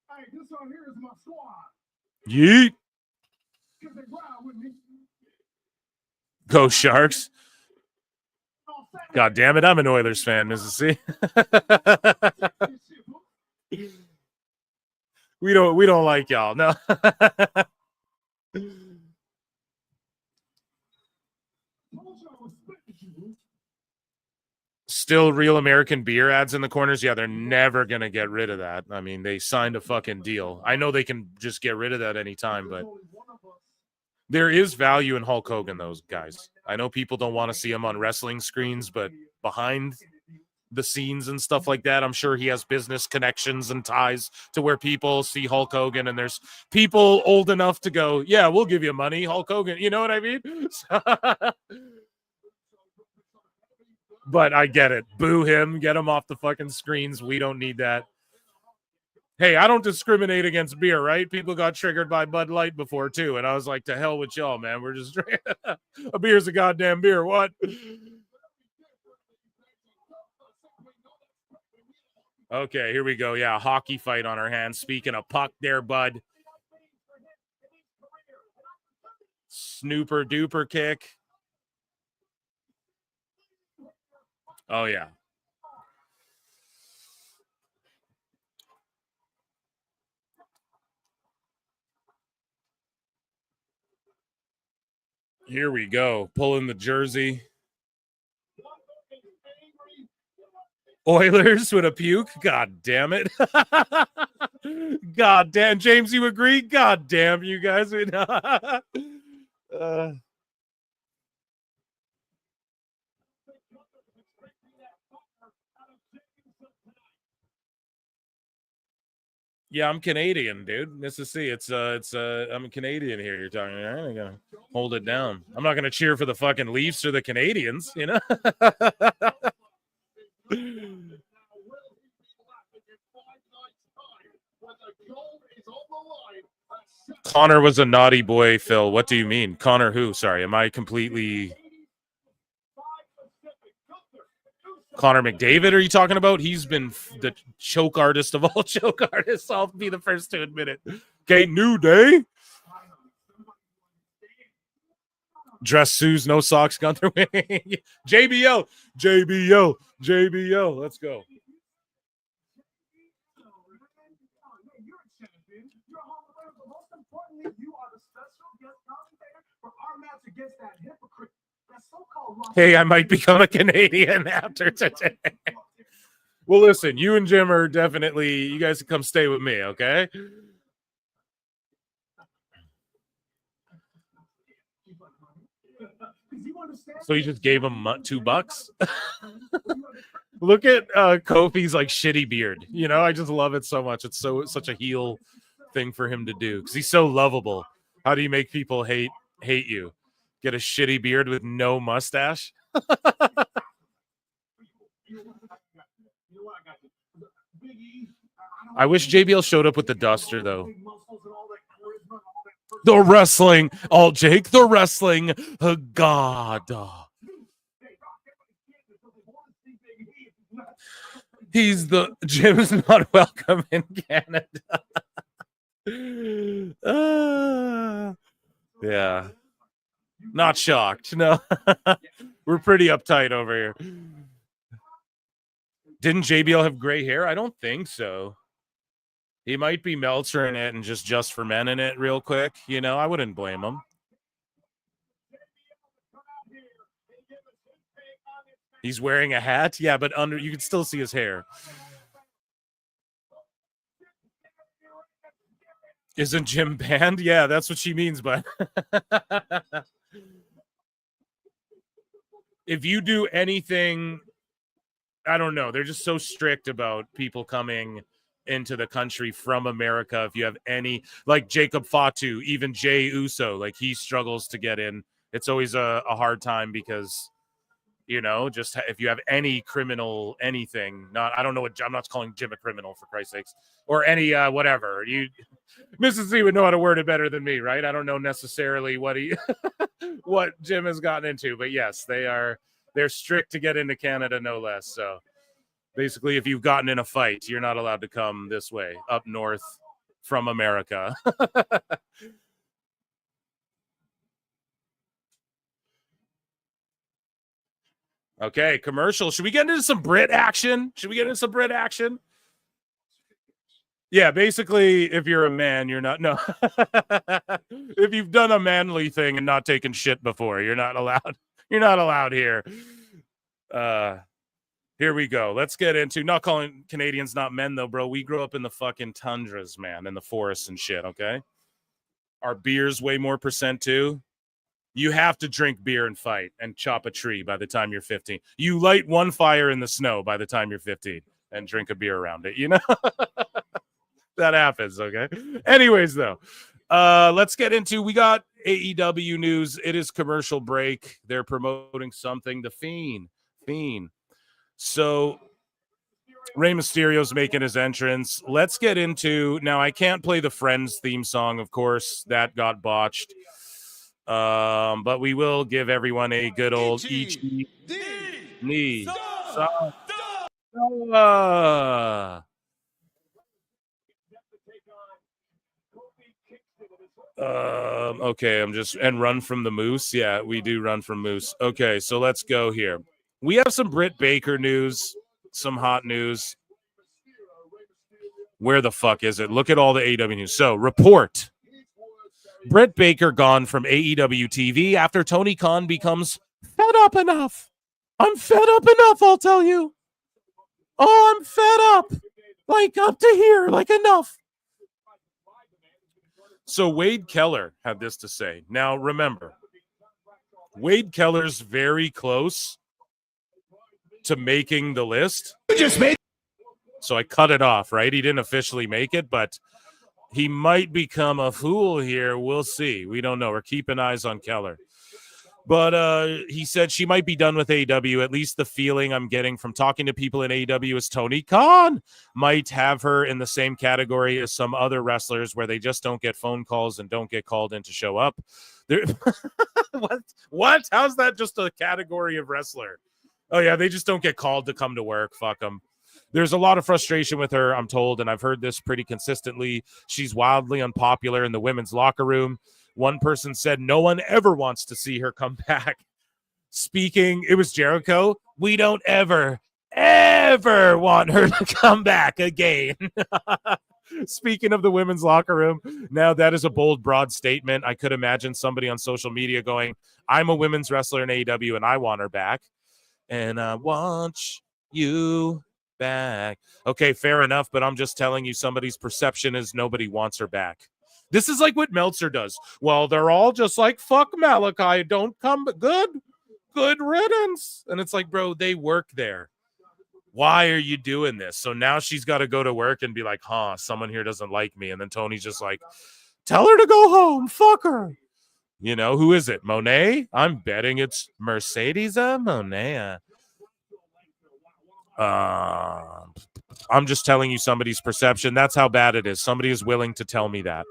Hey, this one here is my squad. Yeet. Because they ride with me. Go Sharks. God damn it, I'm an Oilers fan, Mrs. C. We don't like y'all. No. Still real American beer ads in the corners. Yeah, they're never going to get rid of that. I mean, they signed a fucking deal. I know they can just get rid of that anytime, but there is value in Hulk Hogan, those guys. I know people don't want to see him on wrestling screens, but behind the scenes and stuff like that, I'm sure he has business connections and ties to where people see Hulk Hogan, and there's people old enough to go, yeah, we'll give you money, Hulk Hogan. You know what I mean? But I get it. Boo him. Get him off the fucking screens. We don't need that. Hey, I don't discriminate against beer, right? People got triggered by Bud Light before, too. And I was like, to hell with y'all, man. We're just drinking. A beer's a goddamn beer. What? Okay, here we go. Yeah, hockey fight on our hands. Speaking of puck there, Bud. Snooper duper kick. Oh, yeah. Here we go. Pulling the jersey. Oilers with a puke. God damn it. God damn. James, you agree? God damn, you guys. Yeah, I'm Canadian, dude. Mississippi. I'm a Canadian here. You're talking. I'm gonna hold it down. I'm not gonna cheer for the fucking Leafs or the Canadians, you know. Connor was a naughty boy, Phil. What do you mean? Connor who? Sorry, am I completely... Connor McDavid, are you talking about? He's been the choke artist of all choke artists. I'll be the first to admit it. Okay, New Day. Dress shoes, no socks, Gunther Wing. JBL. Let's go. Hey, I might become a Canadian after today. Well, listen, you and Jim are definitely, you guys can come stay with me, okay? So you just gave him $2? Look at Kofi's like shitty beard. You know, I just love it so much. It's such a heel thing for him to do because he's so lovable. How do you make people hate you? Get a shitty beard with no mustache? I wish JBL showed up with the duster, though. The wrestling. Oh, Jake, the wrestling god. He's the... Jim's not welcome in Canada. Yeah. Not shocked. No. We're pretty uptight over here. Didn't JBL have gray hair? I don't think so. He might be Meltzer in it and just for men in it real quick. You know, I wouldn't blame him. He's wearing a hat? Yeah, but you can still see his hair. Isn't Jim banned? Yeah, that's what she means, but if you do anything, I don't know. They're just so strict about people coming into the country from America. If you have any, like Jacob Fatu, even Jay Uso, like he struggles to get in. It's always a hard time because, you know, just if you have any criminal anything, I don't know what, I'm not calling Jim a criminal for Christ's sakes, or any whatever. Mrs. Z would know how to word it better than me, right? I don't know necessarily what what Jim has gotten into, but yes, they're strict to get into Canada, no less. So basically, if you've gotten in a fight, you're not allowed to come this way up north from America. Okay, commercial. Should we get into some Britt action? Yeah, basically, if you're a man, you're not. No, if you've done a manly thing and not taken shit before, you're not allowed. You're not allowed here. Here we go. Let's get into not calling Canadians not men, though, bro. We grew up in the fucking tundras, man, in the forests and shit. Okay, our beer's way more percent too. You have to drink beer and fight and chop a tree by the time you're 15. You light one fire in the snow by the time you're 15 and drink a beer around it. You know. That happens, okay? Anyways, though, let's get into, we got AEW news. It is commercial break. They're promoting something. The Fiend Fiend. So Rey Mysterio's making his entrance. Let's get into now. I can't play the Friends theme song, of course. That got botched. But we will give everyone a good old Ichi knee. Okay, and Run from the Moose. Yeah, we do Run from Moose. Okay, so let's go here. We have some Britt Baker news, some hot news. Where the fuck is it? Look at all the AEW news. So, report. Britt Baker gone from AEW TV after Tony Khan becomes fed up enough. I'm fed up enough, I'll tell you. Oh, I'm fed up. Like, up to here. Like, enough. So Wade Keller had this to say. Now, remember, Wade Keller's very close to making the list. So I cut it off, right? He didn't officially make it, but he might become a fool here. We'll see. We don't know. We're keeping eyes on Keller. But he said she might be done with AEW. At least the feeling I'm getting from talking to people in AEW is Tony Khan might have her in the same category as some other wrestlers where they just don't get phone calls and don't get called in to show up. What? How's that just a category of wrestler? Oh, yeah, they just don't get called to come to work. Fuck them. There's a lot of frustration with her, I'm told, and I've heard this pretty consistently. She's wildly unpopular in the women's locker room. One person said no one ever wants to see her come back. Speaking, it was Jericho. We don't ever want her to come back again. Speaking of the women's locker room, now that is a bold, broad statement. I could imagine somebody on social media going, I'm a women's wrestler in AEW and I want her back. And I want you back. Okay, fair enough, but I'm just telling you somebody's perception is nobody wants her back. This is like what Meltzer does. Well, they're all just like, fuck Malachi, don't come. Good riddance. And it's like, bro, they work there. Why are you doing this? So now she's got to go to work and be like, someone here doesn't like me. And then Tony's just like, tell her to go home. Fuck her. You know, who is it? Monet? I'm betting it's Mercedes Monet. I'm just telling you somebody's perception. That's how bad it is. Somebody is willing to tell me that.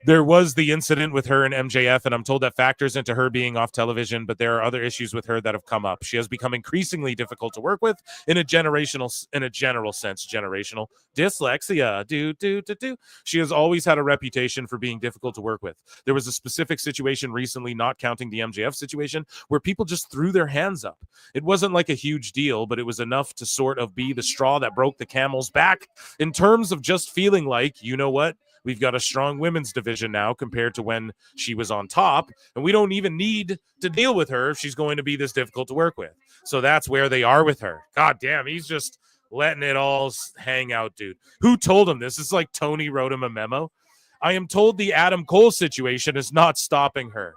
There was the incident with her and MJF, and I'm told that factors into her being off television, but there are other issues with her that have come up. She has become increasingly difficult to work with in a general sense. Generational dyslexia. She has always had a reputation for being difficult to work with. There was a specific situation recently, not counting the MJF situation, where people just threw their hands up. It wasn't like a huge deal, but it was enough to sort of be the straw that broke the camel's back in terms of just feeling like, you know what? We've got a strong women's division now compared to when she was on top, and we don't even need to deal with her if she's going to be this difficult to work with. So that's where they are with her. God damn, he's just letting it all hang out, dude. Who told him this? It's like Tony wrote him a memo. I am told the Adam Cole situation is not stopping her.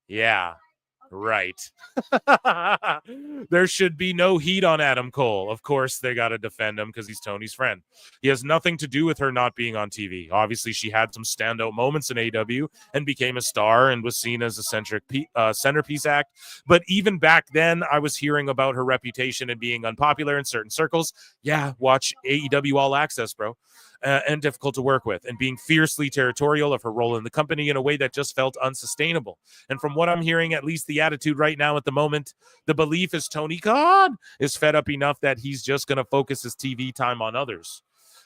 Yeah. Right. There should be no heat on Adam Cole. Of course, they got to defend him because he's Tony's friend. He has nothing to do with her not being on TV. Obviously, she had some standout moments in AEW and became a star and was seen as a centerpiece act. But even back then, I was hearing about her reputation and being unpopular in certain circles. Yeah, watch AEW All Access, bro. And difficult to work with, and being fiercely territorial of her role in the company in a way that just felt unsustainable. And from what I'm hearing, at least the attitude right now at the moment, the belief is Tony Khan is fed up enough that he's just going to focus his TV time on others.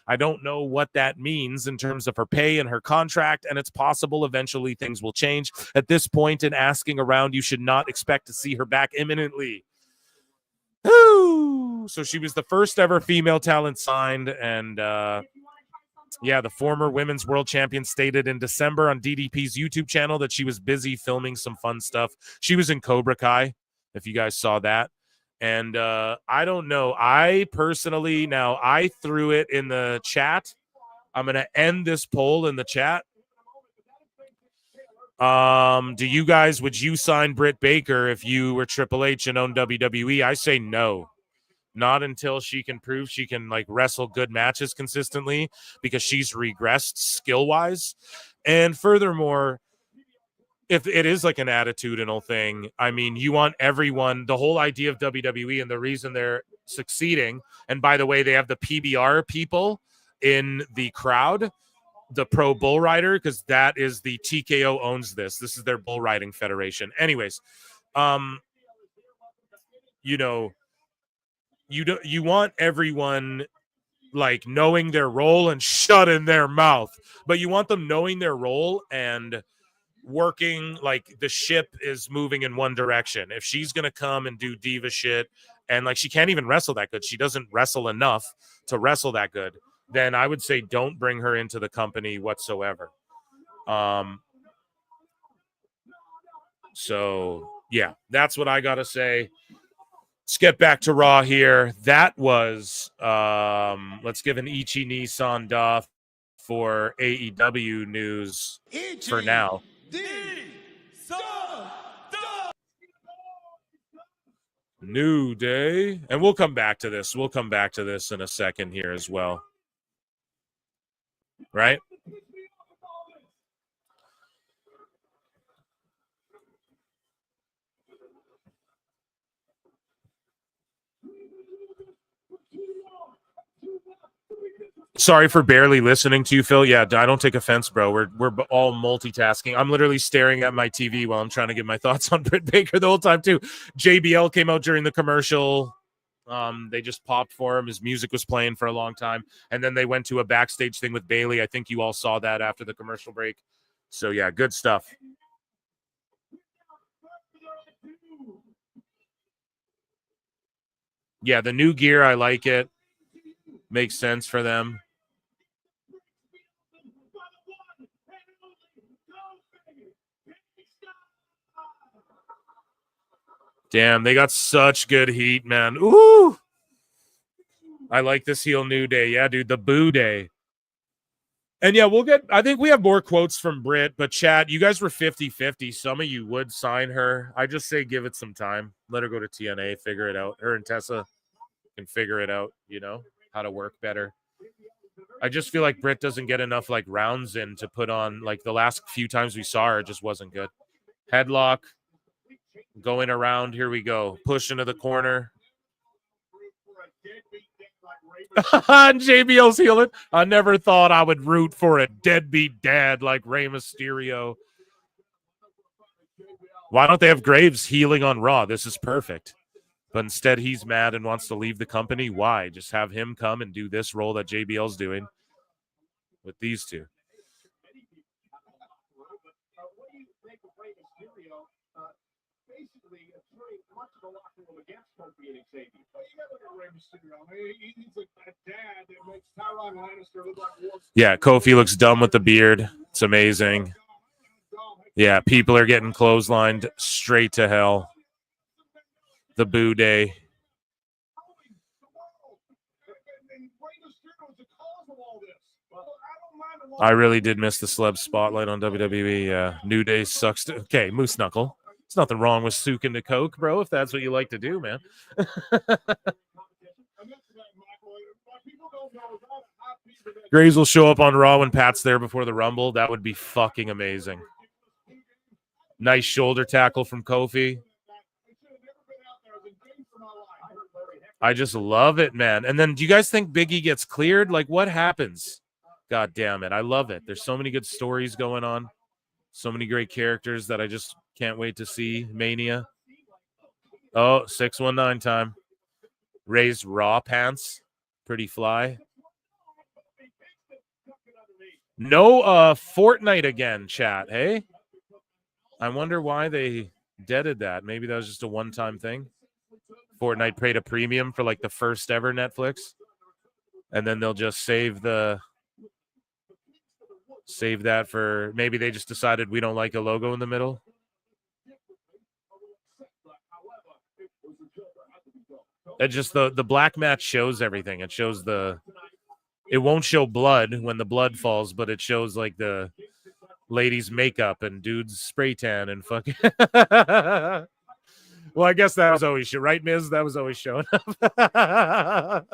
I don't know what that means in terms of her pay and her contract, and it's possible eventually things will change. At this point in asking around, you should not expect to see her back imminently. Ooh. So she was the first ever female talent signed, and yeah, the former women's world champion stated in December on DDP's YouTube channel that she was busy filming some fun stuff. She was in Cobra Kai, if you guys saw that. And I don't know. I personally, now I threw it in the chat. I'm going to end this poll in the chat. Would you sign Britt Baker if you were Triple H and owned WWE? I say no. Not until she can prove she can like wrestle good matches consistently, because she's regressed skill-wise. And furthermore, if it is like an attitudinal thing, I mean, you want everyone, the whole idea of WWE and the reason they're succeeding, and by the way, they have the PBR people in the crowd, the Pro Bull Rider, because that is the TKO owns this. This is their bull riding federation. Anyways, you know, you want everyone like knowing their role and shutting their mouth, but you want them knowing their role and working like the ship is moving in one direction. If she's gonna come and do diva shit and like she can't even wrestle that good, she doesn't wrestle enough to wrestle that good, then I would say don't bring her into the company whatsoever. So yeah, that's what I gotta say. Let's get back to Raw here. That was let's give an Ichi Nissan Duff for AEW news for now. New Day. And we'll come back to this. We'll come back to this in a second here as well. Right? Sorry for barely listening to you, Phil. Yeah, I don't take offense, bro. We're all multitasking. I'm literally staring at my TV while I'm trying to get my thoughts on Britt Baker the whole time too. JBL came out during the commercial. They just popped for him. His music was playing for a long time, and then they went to a backstage thing with Bailey. I think you all saw that after the commercial break. So yeah, good stuff. Yeah, the new gear, I like it. Makes sense for them. Damn, they got such good heat, man. Ooh! I like this heel New Day. Yeah, dude, the Boo Day. And yeah, I think we have more quotes from Britt, but chat, you guys were 50-50. Some of you would sign her. I just say give it some time. Let her go to TNA, figure it out. Her and Tessa can figure it out, you know, how to work better. I just feel like Britt doesn't get enough like rounds in to put on. Like the last few times we saw her, it just wasn't good. Headlock. Going around, here we go. Push into the corner. And JBL's healing. I never thought I would root for a deadbeat dad like Rey Mysterio. Why don't they have Graves healing on Raw? This is perfect. But instead, he's mad and wants to leave the company. Why? Just have him come and do this role that JBL's doing with these two. Yeah, Kofi looks dumb with the beard. It's amazing. Yeah, people are getting clotheslined straight to hell. The Boo Day. I really did miss the celeb spotlight on WWE. New Day sucks. Okay, Moose Knuckle. There's nothing wrong with soaking the Coke, bro, if that's what you like to do, man. Graves will show up on Raw when Pat's there before the Rumble. That would be fucking amazing. Nice shoulder tackle from Kofi. I just love it, man. And then do you guys think Big E gets cleared? Like, what happens? God damn it. I love it. There's so many good stories going on. So many great characters that I just can't wait to see. Mania. Oh, 619 time. Raised Raw pants. Pretty fly. No Fortnite again, chat, hey? I wonder why they deaded that. Maybe that was just a one-time thing. Fortnite paid a premium for like the first ever Netflix. And then they'll just save that for, maybe they just decided we don't like a logo in the middle. It just the black match shows everything. It shows it won't show blood when the blood falls, but it shows like the ladies' makeup and dudes' spray tan and fucking. Well, I guess that was always right, Miz? That was always showing up.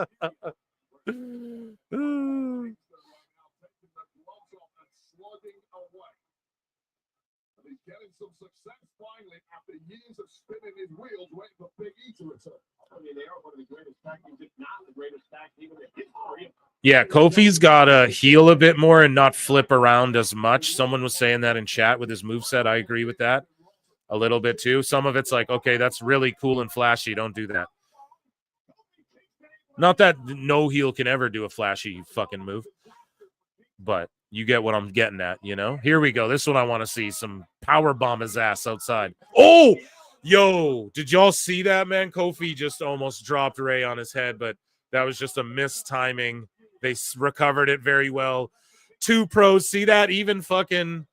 He's getting some success finally after years of spinning his wheels waiting for Big E to return. I mean, they are one of the greatest tag teams, if not the greatest tag team in the history. Yeah, Kofi's got to heal a bit more and not flip around as much. Someone was saying that in chat with his moveset. I agree with that a little bit too. Some of it's like, okay, that's really cool and flashy. Don't do that. Not that no heel can ever do a flashy fucking move, but you get what I'm getting at, you know? Here we go. This one I want to see. Some power bomb his ass outside. Oh, yo, did y'all see that, man? Kofi just almost dropped Ray on his head, but that was just a mistiming. They recovered it very well. 2 pros, see that? Even fucking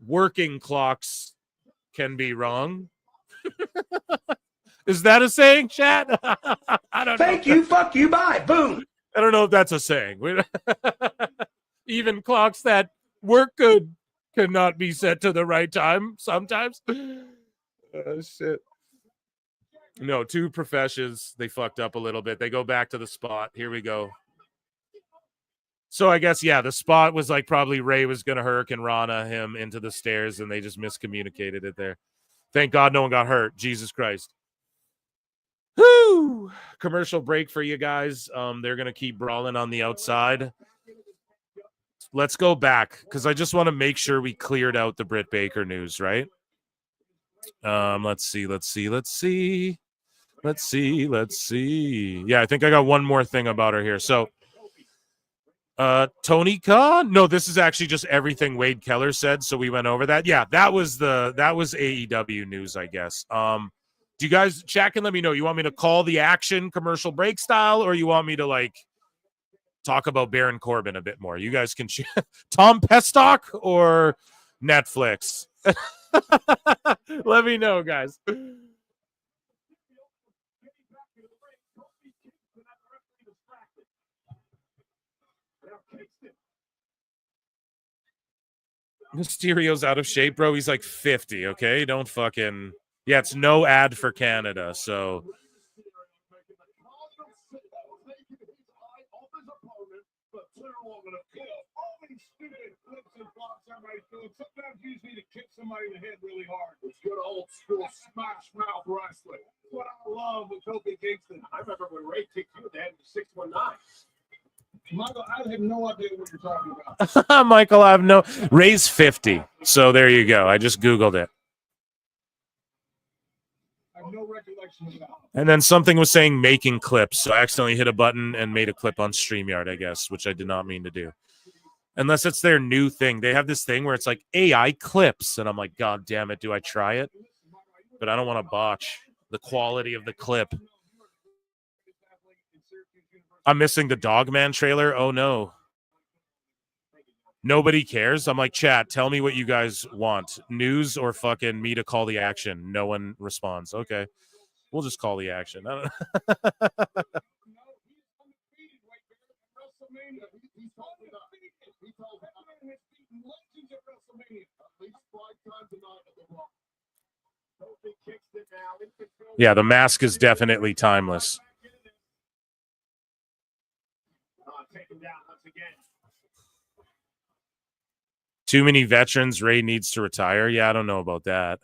working clocks can be wrong. Is that a saying, chat? I don't know. Thank you, fuck you, bye, boom. I don't know if that's a saying. Even clocks that work good cannot be set to the right time sometimes. Shit. No, 2 professions. They fucked up a little bit. They go back to the spot. Here we go. So I guess, yeah, the spot was like probably Ray was going to Hurricane Rana him into the stairs, and they just miscommunicated it there. Thank God no one got hurt. Jesus Christ. Whoo! Commercial break for you guys. They're going to keep brawling on the outside. Let's go back because I just want to make sure we cleared out the Britt Baker news, right? Let's see. Yeah, I think I got one more thing about her here. So, Tony Khan? No, this is actually just everything Wade Keller said. So we went over that. Yeah, that was AEW news, I guess. Do you guys check and let me know? You want me to call the action commercial break style, or you want me to like talk about Baron Corbin a bit more? You guys can choose. Tom Pestock or Netflix? Let me know, guys. Mysterio's out of shape, bro. He's like 50, okay? Don't fucking... Yeah, it's no ad for Canada, so... Sometimes you just need to kick somebody in the head really hard. It's good old school smash mouth wrestling. That's what I love with Kofi Kingston. I remember when Ray kicked you in the head with 619. Michael, I have no idea what you're talking about. Michael, I have no... Ray's 50, so there you go. I just Googled it. I have no recollection of that. And then something was saying making clips, so I accidentally hit a button and made a clip on StreamYard, I guess, which I did not mean to do. Unless it's their new thing. They have this thing where it's like AI clips, and I'm like, God damn it, do I try it? But I don't want to botch the quality of the clip. I'm missing the Dogman trailer. Oh, no. Nobody cares. I'm like, chat, tell me what you guys want. News or fucking me to call the action? No one responds. Okay. We'll just call the action. I don't... Yeah, the mask is definitely timeless. Too many veterans. Ray needs to retire. Yeah, I don't know about that.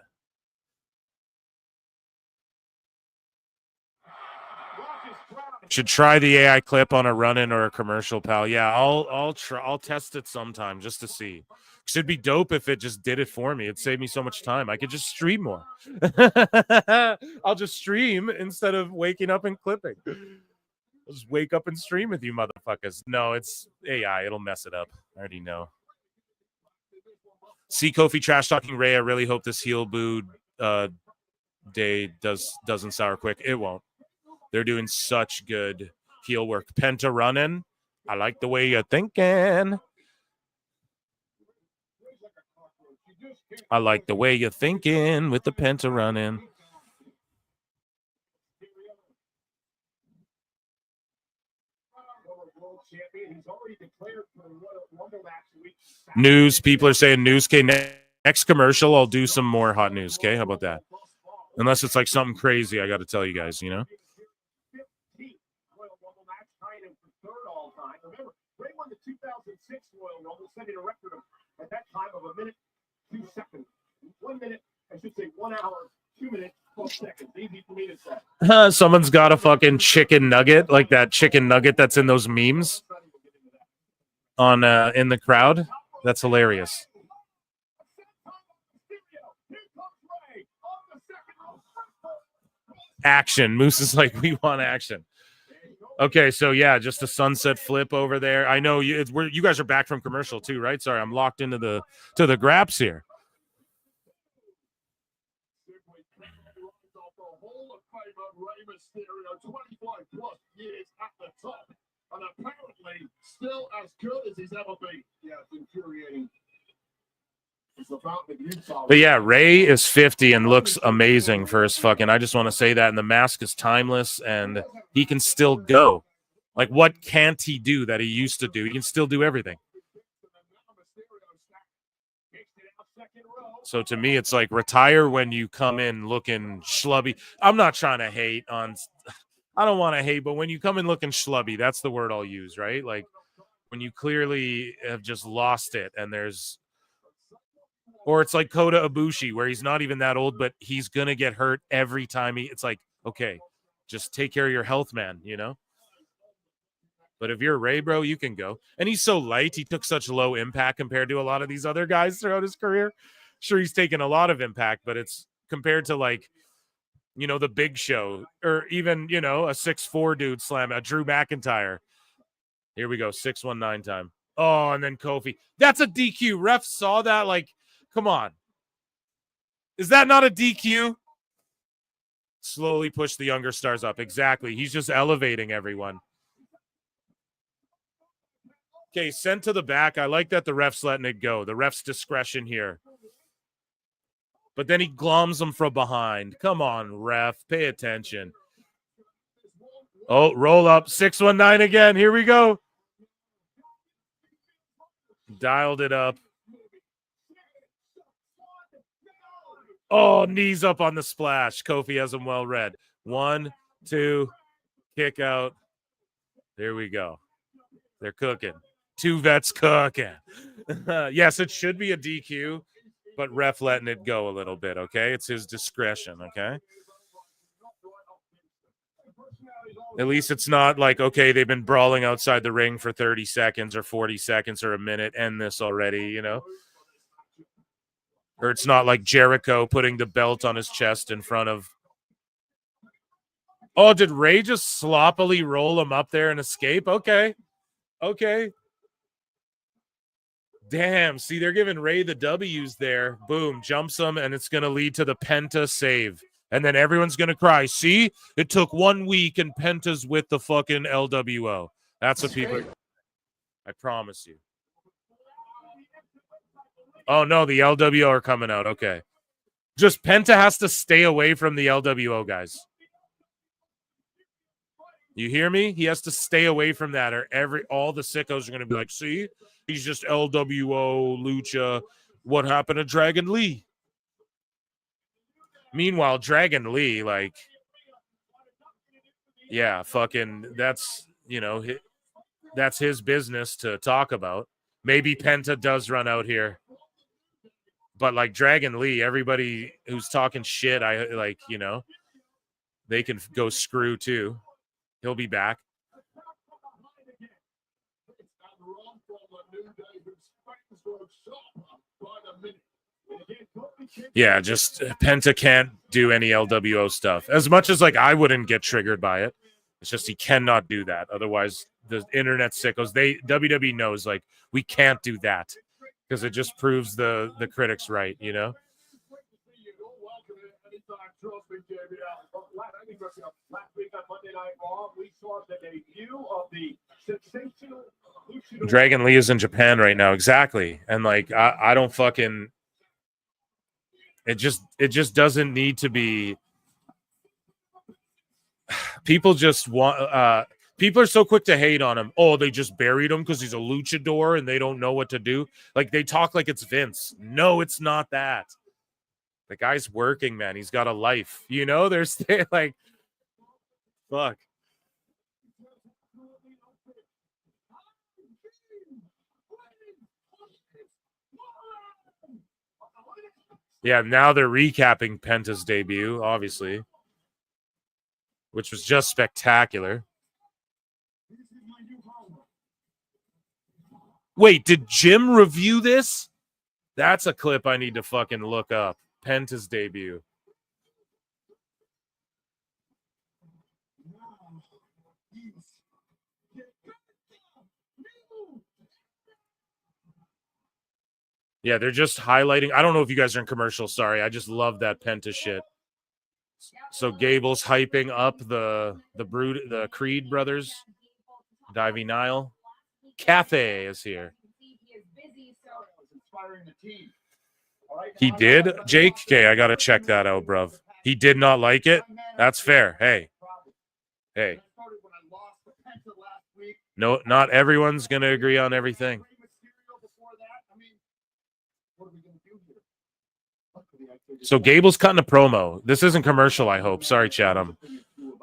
Should try the AI clip on a run-in or a commercial, pal. Yeah, I'll test it sometime just to see. Should be dope if it just did it for me. It'd save me so much time. I could just stream more. I'll just stream instead of waking up and clipping. I'll just wake up and stream with you motherfuckers. No, it's AI. It'll mess it up. I already know. See Kofi trash talking Ray. I really hope this heel boo day doesn't sour quick. It won't. They're doing such good heel work. Penta running. I like the way you're thinking. I like the way you're thinking with the Penta running. News. People are saying news. Okay, next commercial, I'll do some more hot news. Okay, how about that? Unless it's like something crazy, I got to tell you guys, you know? Ray won the 2006 Royal Rumble, setting a record at that time of 1 minute, 2 seconds. 1 minute, I should say 1 hour, 2 minutes, 12 seconds. Easy for me to say. Someone's got a fucking chicken nugget, like that chicken nugget that's in those memes on in the crowd. That's hilarious. Action. Moose is like, we want action. Okay, so yeah, just a sunset flip over there. I know you. You guys are back from commercial too, right? Sorry, I'm locked into the graps here. And apparently still as good as he's ever been. Yeah, it's infuriating. It's about the Utah. But yeah, Ray is 50 and looks amazing for his fucking. I just want to say that, and the mask is timeless, and he can still go. Like, what can't he do that he used to do? He can still do everything. So to me, it's like retire when you come in looking schlubby. I'm not trying to hate on. I don't want to hate, but when you come in looking schlubby, that's the word I'll use, right? Like when you clearly have just lost it, and there's, or it's like Kota Ibushi, where he's not even that old, but he's gonna get hurt every time it's like, okay, just take care of your health, man, you know? But if you're Ray, bro, you can go. And he's so light, he took such low impact compared to a lot of these other guys throughout his career. Sure, he's taken a lot of impact, but it's compared to, like, you know, the Big Show, or even, you know, a 6'4" dude slam, a Drew McIntyre. Here we go, 619 time. Oh, and then Kofi. That's a DQ. Ref saw that, like, come on. Is that not a DQ? Slowly push the younger stars up. Exactly. He's just elevating everyone. Okay, sent to the back. I like that the ref's letting it go. The ref's discretion here. But then he gloms him from behind. Come on, ref. Pay attention. Oh, roll up. 619 again. Here we go. Dialed it up. Oh, knees up on the splash. Kofi has him well read. 1, 2, kick out. There we go. They're cooking. Two vets cooking. Yes, it should be a DQ, but ref letting it go a little bit, okay? It's his discretion, okay? At least it's not like, okay, they've been brawling outside the ring for 30 seconds or 40 seconds or a minute. End this already, you know? Or it's not like Jericho putting the belt on his chest in front of... Oh, did Ray just sloppily roll him up there and escape? Okay. Okay. Damn, see, they're giving Ray the W's there. Boom, jumps him, and it's going to lead to the Penta save. And then everyone's going to cry. See, it took 1 week, and Penta's with the fucking LWO. That's what people... I promise you. Oh, no, the LWO are coming out. Okay. Just Penta has to stay away from the LWO, guys. You hear me? He has to stay away from that, or all the sickos are going to be like, see, he's just LWO, Lucha. What happened to Dragon Lee? Meanwhile, Dragon Lee, like, yeah, fucking, that's, you know, that's his business to talk about. Maybe Penta does run out here. But, like, Dragon Lee, everybody who's talking shit, I like, you know, they can go screw too. He'll be back. Yeah, just Penta can't do any LWO stuff. As much as, like, I wouldn't get triggered by it. It's just he cannot do that. Otherwise, the internet sickos, WWE knows, like, we can't do that. Because it just proves the critics right, you know? Dragon Lee is in Japan right now, exactly. And, like, I don't fucking... It just doesn't need to be... People just want... People are so quick to hate on him. Oh, they just buried him because he's a luchador and they don't know what to do. Like, they talk like it's Vince. No, it's not that. The guy's working, man. He's got a life. You know, there's like, fuck. Yeah, now they're recapping Penta's debut, obviously, which was just spectacular. Wait, did Jim review this? That's a clip I need to fucking look up. Penta's debut. Yeah, they're just highlighting. I don't know if you guys are in commercial. Sorry, I just love that Penta shit. So Gable's hyping up the Creed brothers. Divey Nile. Cafe is here. He did, Jake? Okay, I gotta check that out, bruv. He did not like it? That's fair. Hey. No, not everyone's gonna agree on everything. So Gable's cutting a promo. This isn't commercial, I hope. Sorry, Chad. I'm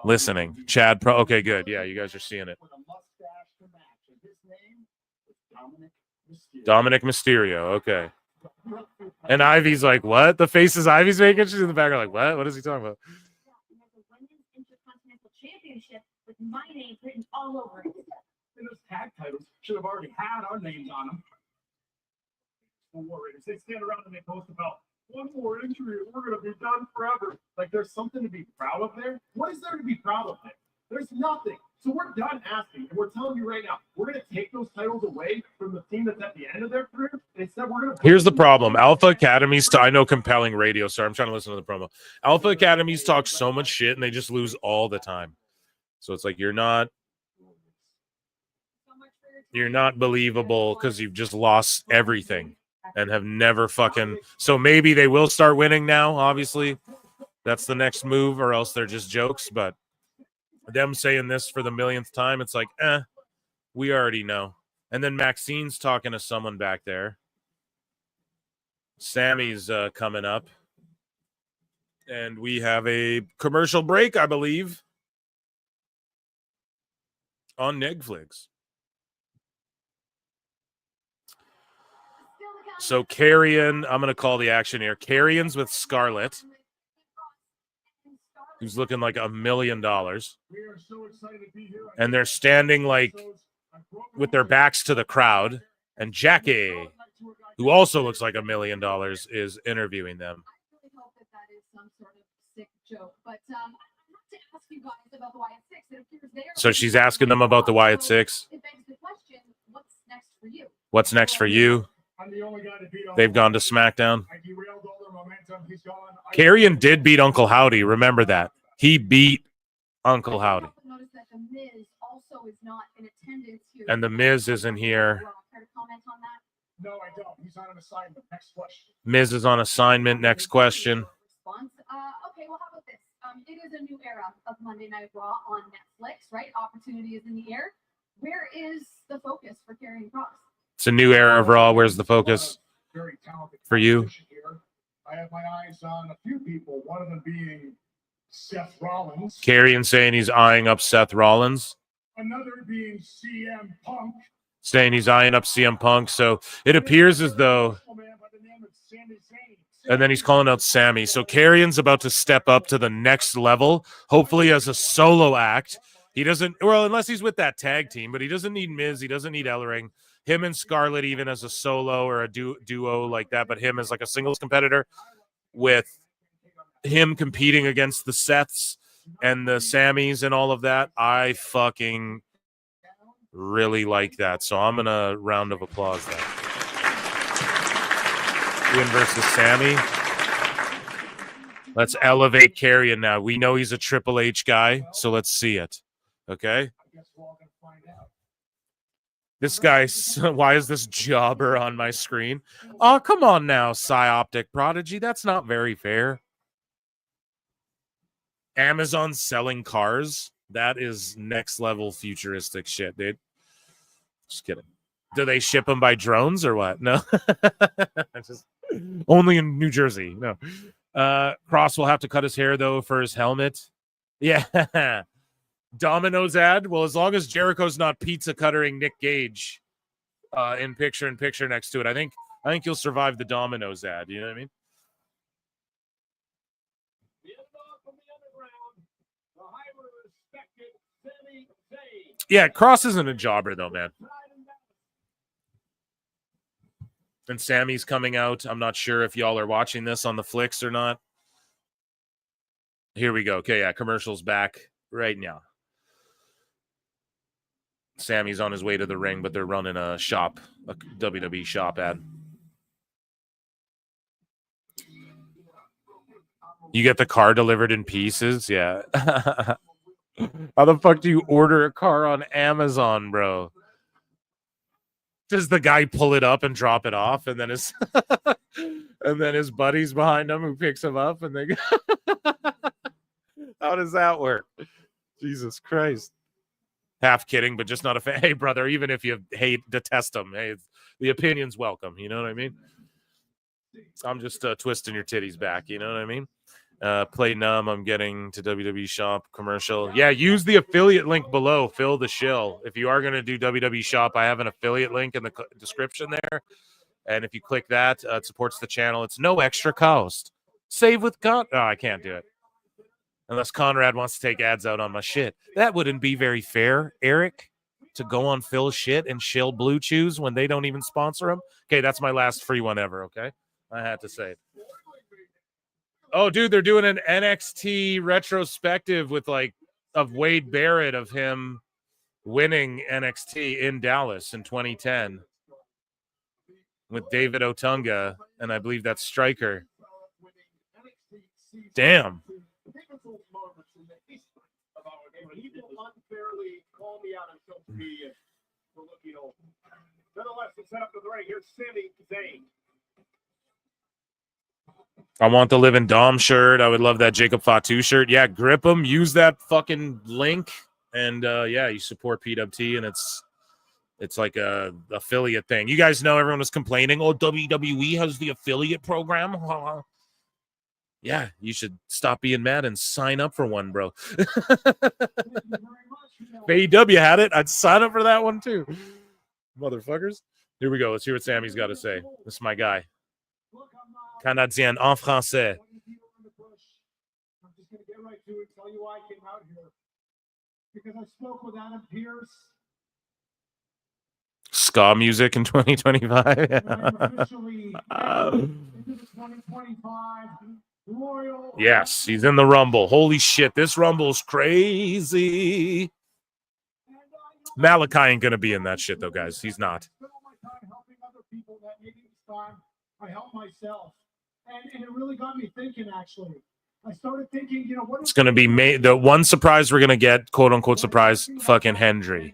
listening. Chad Pro. Okay, good. Yeah, you guys are seeing it. Dominic Mysterio. Okay. And Ivy's like, what? The faces Ivy's making? She's in the back, like, what? What is he talking about? Championship with my name written all over it. And those tag titles should have already had our names on them. The Warriors, they stand around and they post about one more injury, we're going to be done forever. Like, there's something to be proud of there. What is there to be proud of there? There's nothing. So we're done asking, and we're telling you right now, we're going to take those titles away from the team that's at the end of their career. Instead, we're going to. Here's the problem. Alpha Academies, I know compelling radio, sorry, I'm trying to listen to the promo. Alpha Academies talk so much shit, and they just lose all the time. So it's like you're not believable because you've just lost everything and have never fucking. So maybe they will start winning now. Obviously, that's the next move, or else they're just jokes. But them saying this for the millionth time, it's like, we already know. And then Maxine's talking to someone back there. Sammy's coming up, and we have a commercial break, I believe, on Netflix. So Carrion, I'm going to call the action here. Carrion's with Scarlett, who's looking like $1 million. And they're standing like with their backs to the crowd. And Jackie, who also looks like $1 million, is interviewing them. So she's asking them about the Wyatt Six. What's next for you? They've gone to SmackDown. Carrion did beat Uncle Howdy. Remember that. He beat Uncle Howdy. And the Miz isn't here. No, I don't. He's on an assignment. Next question. Miz is on assignment. Next question. Okay, well, how about this? It is a new era of Monday Night Raw on Netflix, right? Opportunity is in the air. Where is the focus for Karrion Kross? It's a new era of Raw. Where's the focus for you? I have my eyes on a few people, one of them being Seth Rollins. Carrion saying he's eyeing up Seth Rollins. Another being CM Punk. Saying he's eyeing up CM Punk. So it appears as though. And then he's calling out Sammy. So Carrion's about to step up to the next level, hopefully as a solo act. He doesn't, well, unless he's with that tag team, but he doesn't need Miz. He doesn't need Ellering. Him and Scarlett, even as a solo or a duo like that, but him as like a singles competitor with him competing against the Seths and the Sammys and all of that. I fucking really like that. So I'm going to round of applause that. Ian versus Sammy. Let's elevate Carrion now. We know he's a Triple H guy, so let's see it. Okay? This guy, why is this jobber on my screen? Oh, come on now, Psyoptic Prodigy. That's not very fair. Amazon selling cars. That is next level futuristic shit, dude. Just kidding. Do they ship them by drones or what? No. Just only in New Jersey. No. Cross will have to cut his hair, though, for his helmet. Yeah. Domino's ad. Well, as long as Jericho's not pizza cuttering Nick Gage in picture next to it, I think you'll survive the Domino's ad. You know what I mean? Yeah, Cross isn't a jobber though, man. And Sammy's coming out. I'm not sure if y'all are watching this on the flicks or not. Here we go. Okay, yeah, commercial's back right now. Sammy's on his way to the ring, but they're running a WWE shop ad. You get the car delivered in pieces? Yeah. How the fuck do you order a car on Amazon, bro? Does the guy pull it up and drop it off, and then his and then his buddy's behind him who picks him up, and they how does that work? Jesus Christ. Half kidding, but just not a fan. Hey, brother, even if you detest him, hey, the opinion's welcome. You know what I mean? I'm just twisting your titties back. You know what I mean? Play numb. I'm getting to WWE Shop commercial. Yeah, use the affiliate link below. Fill the shill. If you are going to do WWE Shop, I have an affiliate link in the description there. And if you click that, it supports the channel. It's no extra cost. Save with Oh, I can't do it. Unless Conrad wants to take ads out on my shit. That wouldn't be very fair, Eric, to go on Phil's shit and shill Blue Chews when they don't even sponsor him. Okay, that's my last free one ever, okay? I had to say it. Oh, dude, they're doing an NXT retrospective with of Wade Barrett of him winning NXT in Dallas in 2010 with David Otunga, and I believe that's Stryker. Damn. I want the Living Dom shirt. I would love that Jacob Fatu shirt. Yeah, grip them. Use that fucking link. And yeah, you support PWT, and it's like a affiliate thing. You guys know everyone was complaining, oh, WWE has the affiliate program. Yeah, you should stop being mad and sign up for one, bro. If AEW had it, I'd sign up for that one too. Motherfuckers. Here we go. Let's hear what Sammy's got to say. This is my guy. Canadien en français. I'm just going to get right to it, tell you why I came out here. Because I spoke with Adam Pearce. Ska music in 2025. Yes, he's in the Rumble. Holy shit, this Rumble's crazy. Malachi ain't going to be in that shit, though, guys. He's not. I helped myself. And it really got me thinking, actually. I started thinking, you know, what it's going to be the one surprise we're going to get, quote unquote surprise, fucking Hendry.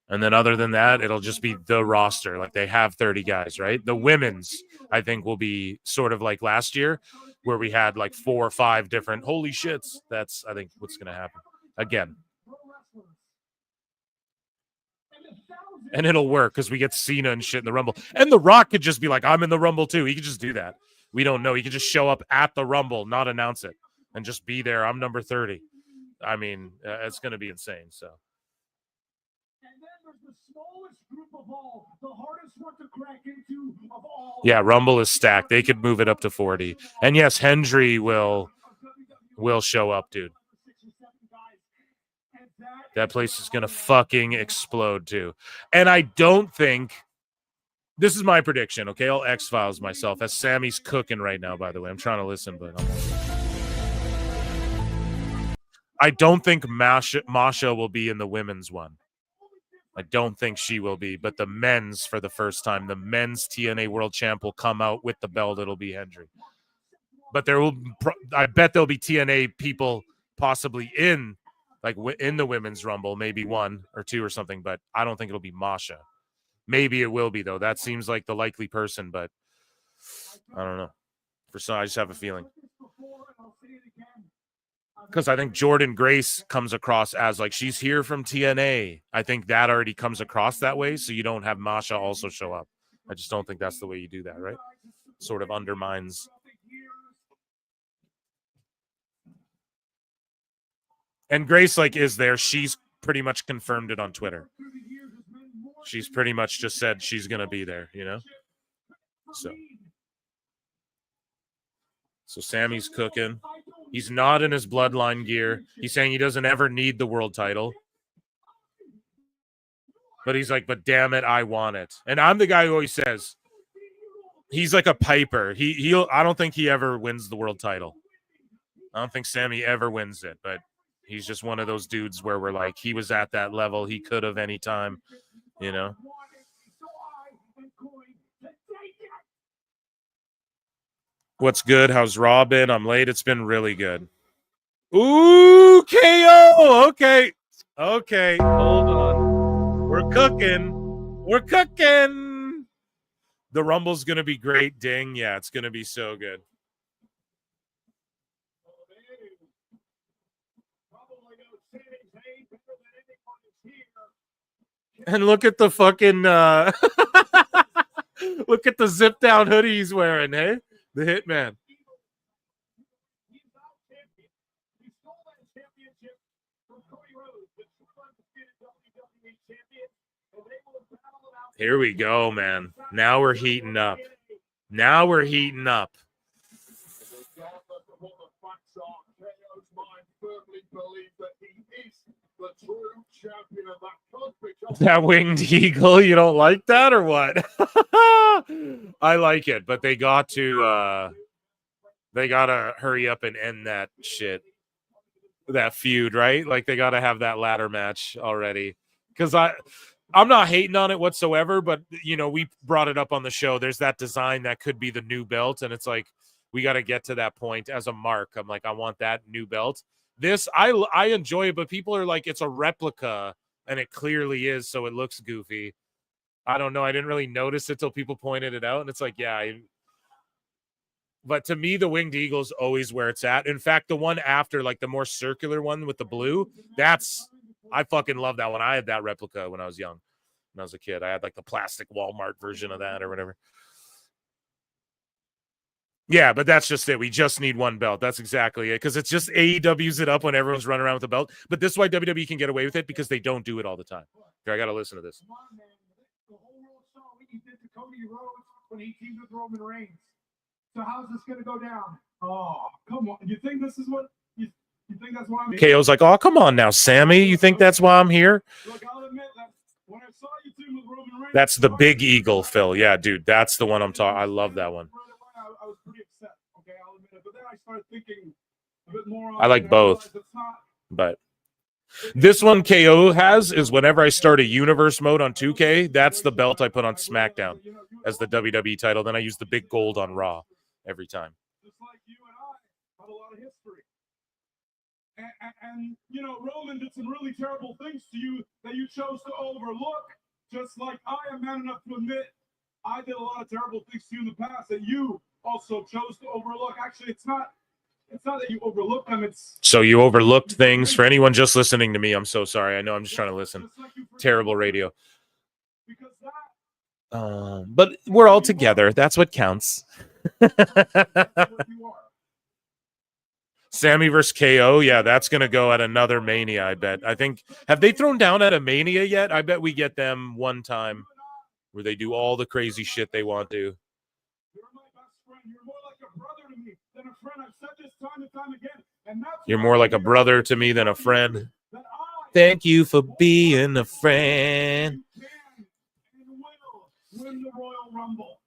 And then other than that, it'll just be the roster. Like they have 30 guys, right? The women's, I think, will be sort of like last year where we had like 4 or 5 different holy shits. That's, I think, what's going to happen again. And it'll work because we get Cena and shit in the Rumble. And The Rock could just be like, I'm in the Rumble too. He could just do that. We don't know. He could just show up at the Rumble, not announce it, and just be there. I'm number 30. I mean, it's going to be insane. So. Yeah, Rumble is stacked. They could move it up to 40. And yes, Hendry will show up, dude. That place is going to fucking explode, too. And I don't think... This is my prediction, okay? I'll X-Files myself as Sammy's cooking right now, by the way. I'm trying to listen, but I don't think Masha will be in the women's one. I don't think she will be, but the men's for the first time, the men's TNA World Champ will come out with the belt. It'll be Hendry. But I bet there'll be TNA people possibly in the women's Rumble, maybe 1 or 2 or something, but I don't think it'll be Masha. Maybe it will be, though. That seems like the likely person, but I don't know. For some, I just have a feeling. Because I think Jordan Grace comes across as like she's here from TNA. I think that already comes across that way, so you don't have Masha also show up. I just don't think that's the way you do that, right? Sort of undermines. And Grace is there. She's pretty much confirmed it on Twitter. She's pretty much just said she's going to be there, you know? So Sammy's cooking. He's not in his bloodline gear. He's saying he doesn't ever need the world title. But he's like, but damn it, I want it. And I'm the guy who always says, he's like a piper. I don't think he ever wins the world title. I don't think Sammy ever wins it, but he's just one of those dudes where we're like, he was at that level. He could have any time, you know? What's good? How's Raw been? I'm late. It's been really good. Ooh, KO. Okay. Okay. Hold on. We're cooking. We're cooking. The Rumble's going to be great. Ding. Yeah, it's going to be so good. And look at the fucking look at the zip down hoodie he's wearing, hey? The Hitman. Here we go, man. Now we're heating up. Now we're heating up. That winged eagle, you don't like that or what? I like it, but they got to hurry up and end that shit. That feud, right? Like they gotta have that ladder match already. Because I'm not hating on it whatsoever, but you know, we brought it up on the show. There's that design that could be the new belt, and it's like we got to get to that point as a mark. I'm like, I want that new belt. This I enjoy it, but people are like, it's a replica, and it clearly is, so it looks goofy. I don't know. I didn't really notice it till people pointed it out, and it's like, yeah. But to me, the winged eagle's always where it's at. In fact, the one after, like the more circular one with the blue, I fucking love that one. I had that replica when I was young. When I was a kid, I had like the plastic Walmart version of that or whatever. Yeah, but that's just it. We just need one belt. That's exactly it. Because it's just AEW's it up when everyone's running around with a belt. But this is why WWE can get away with it, because they don't do it all the time. Here, I got to listen to this. The whole world saw what he did to Cody Rhodes when he teamed with Roman Reigns. So how's this going to go down? Oh, come on. You think this is what... You think that's why I'm here? KO's like, oh, come on now, Sammy. You think that's why I'm here? Look, I'll admit that when I saw you team with Roman Reigns... That's the big eagle, Phil. Yeah, dude, that's the one I'm talking. I love that one. I was pretty upset. Okay, I'll admit it. But then I started thinking a bit more on I like both. But this one KO has is whenever I start a universe mode on 2K, that's the belt I put on SmackDown as the WWE title. Then I use the big gold on Raw every time. Just like you and I have a lot of history. And you know, Roman did some really terrible things to you that you chose to overlook. Just like I am man enough to admit I did a lot of terrible things to you in the past that you also chose to overlook. Actually, it's not that you overlooked them. So you overlooked things. For anyone just listening to me, I'm so sorry. I know I'm just trying to listen. Terrible radio. But we're all together. That's what counts. Sammy versus KO. Yeah, that's going to go at another Mania, I bet. I think, have they thrown down at a Mania yet? I bet we get them one time where they do all the crazy shit they want to. You're my best friend. You're more like a brother to me than a friend. I've said this time and time again. And that's You're more like a brother to me than a friend. Thank you for being a friend. Win the Royal Rumble.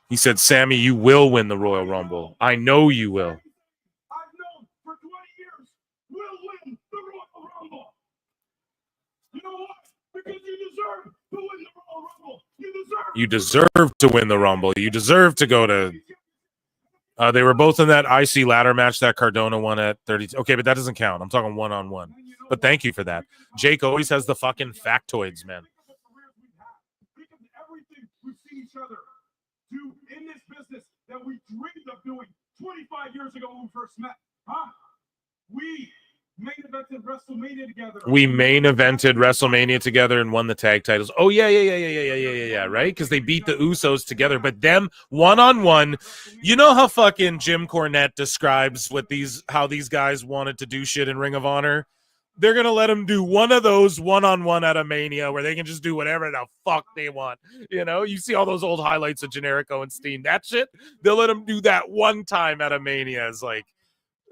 He said, Sammy, you will win the Royal Rumble. I know you will. I've known for 20 years we'll win the Royal Rumble. You know what? Because you deserve to win the Royal Rumble. You deserve to win the Rumble. You deserve to go to... they were both in that IC ladder match that Cardona won at 30. Okay, but that doesn't count. I'm talking one-on-one. But thank you for that. Jake always has the fucking factoids, man. Think of everything we've seen each other do in this business that we dreamed of doing 25 years ago when we first met. Huh? We main evented WrestleMania together. We main evented WrestleMania together and won the tag titles. Oh, yeah, right? Because they beat the Usos together. But them one-on-one, you know how fucking Jim Cornette describes how these guys wanted to do shit in Ring of Honor? They're going to let them do one of those one-on-one at a Mania where they can just do whatever the fuck they want. You know, you see all those old highlights of Generico and Steen. That shit, they'll let them do that one time at a Mania. It's like,